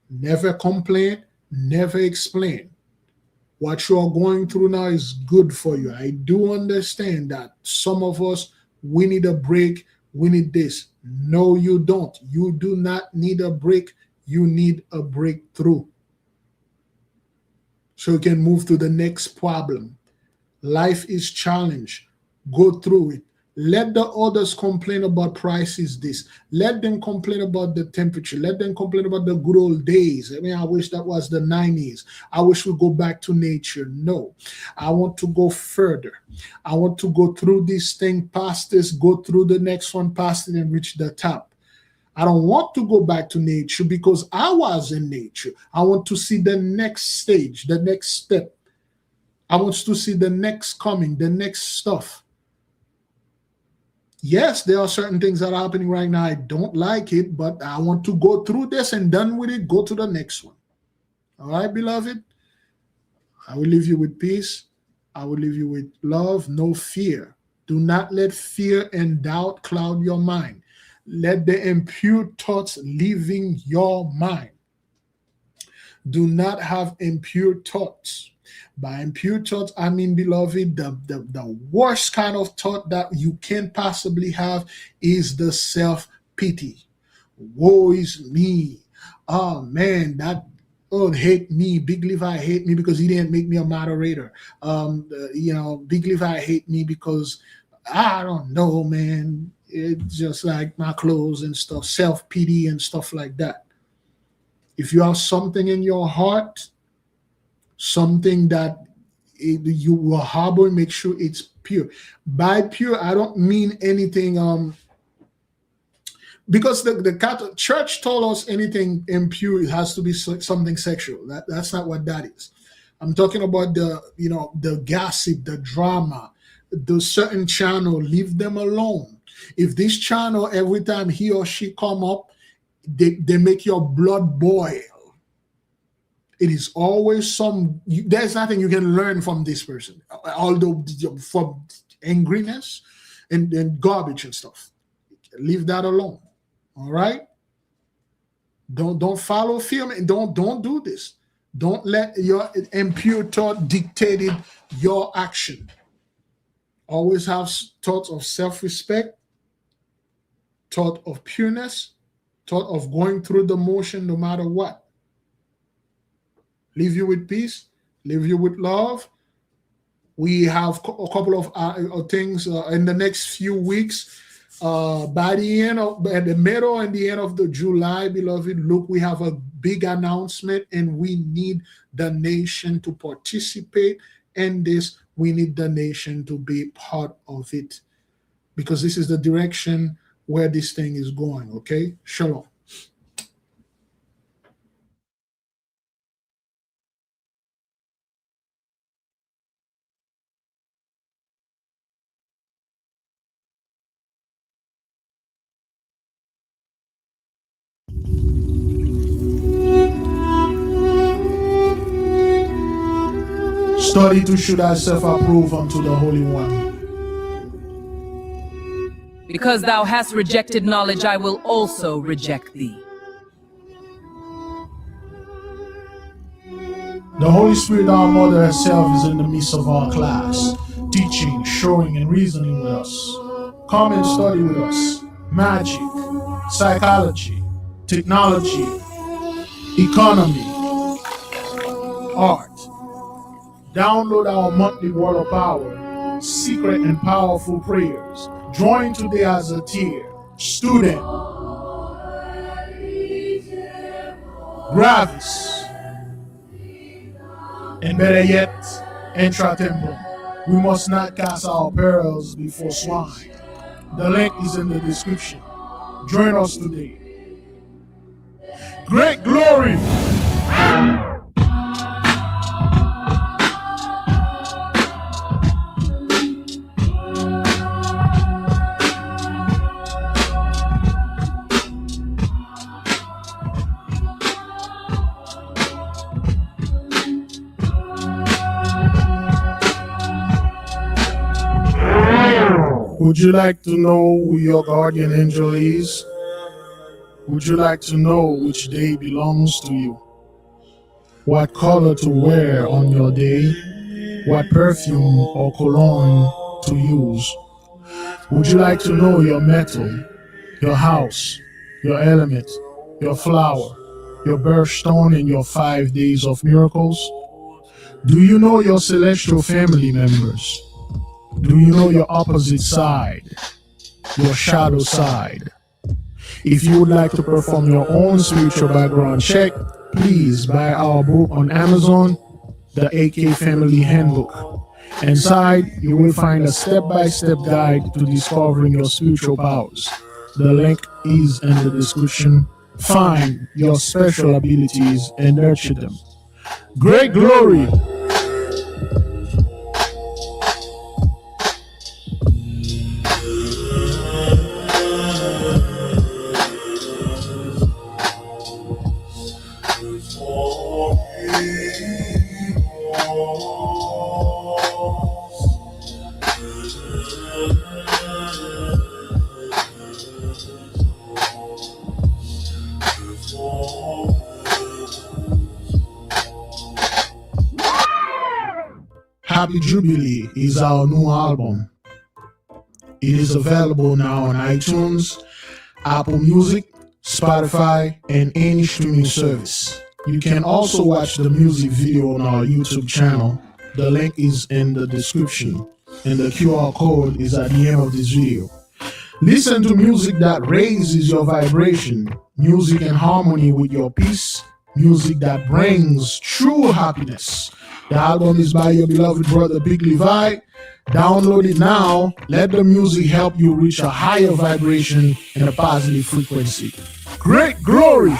Never complain, never explain. What you're going through now is good for you. I do understand that some of us, we need a break, we need this. No, you don't. You do not need a break. You need a breakthrough. So you can move to the next problem. Life is challenge. Go through it. Let the others complain about prices this. Let them complain about the temperature. Let them complain about the good old days. I mean, I wish that was the 90s. I wish we go back to nature. No. I want to go further. I want to go through this thing, past this, go through the next one, past it, and reach the top. I don't want to go back to nature because I was in nature. I want to see the next stage, the next step. I want to see the next coming, the next stuff. Yes, there are certain things that are happening right now. I don't like it, but I want to go through this and done with it, go to the next one. All right, beloved? I will leave you with peace. I will leave you with love, no fear. Do not let fear and doubt cloud your mind. Let the impure thoughts leaving your mind. Do not have impure thoughts. By impure thoughts, I mean, beloved, the worst kind of thought that you can possibly have is the self-pity. Woe is me. Oh, man, that hate me. Big Levi hate me because he didn't make me a moderator. Big Levi hate me because I don't know, man. It's just like my clothes and stuff, self-pity and stuff like that. If you have something in your heart, something that you will harbor, make sure it's pure. By pure, I don't mean anything, because the Catholic Church told us anything impure, it has to be something sexual. That's not what that is. I'm talking about the gossip, the drama, the certain channel, leave them alone. If this channel, every time he or she come up, they make your blood boil. It is always there's nothing you can learn from this person, although from angriness and garbage and stuff. Leave that alone. All right? Don't follow fear. Don't do this. Don't let your impure thought dictate your action. Always have thoughts of self-respect, thought of pureness, thought of going through the motion no matter what. Leave you with peace, leave you with love. We have a couple of things in the next few weeks. By the middle and the end of the July, beloved, look, we have a big announcement, and we need the nation to participate in this. We need the nation to be part of it, because this is the direction where this thing is going. Okay, shalom. Study to show thyself approved unto the Holy One. Because thou hast rejected knowledge, I will also reject thee. The Holy Spirit, our Mother herself, is in the midst of our class, teaching, showing, and reasoning with us. Come and study with us. Magic, psychology, technology, economy, art. Download our monthly Word of Power, secret and powerful prayers. Join today as a tier. Student, gravis, and better yet, intra temple. We must not cast our pearls before swine. The link is in the description. Join us today. Great glory! Would you like to know who your guardian angel is? Would you like to know which day belongs to you? What color to wear on your day? What perfume or cologne to use? Would you like to know your metal, your house, your element, your flower, your birthstone, and your 5 days of miracles? Do you know your celestial family members? Do you know your opposite side, your shadow side? If you would like to perform your own spiritual background check, please buy our book on Amazon, the AK Family Handbook. Inside, you will find a step-by-step guide to discovering your spiritual powers. The link is in the description. Find your special abilities and nurture them. Great glory! Happy Jubilee is our new album. It is available now on iTunes, Apple Music, Spotify, and any streaming service. You can also watch the music video on our YouTube channel. The link is in the description, and the QR code is at the end of this video. Listen to music that raises your vibration, music in harmony with your peace, music that brings true happiness. The album is by your beloved brother Big Levi. Download it now. Let the music help you reach a higher vibration and a positive frequency. Great glory!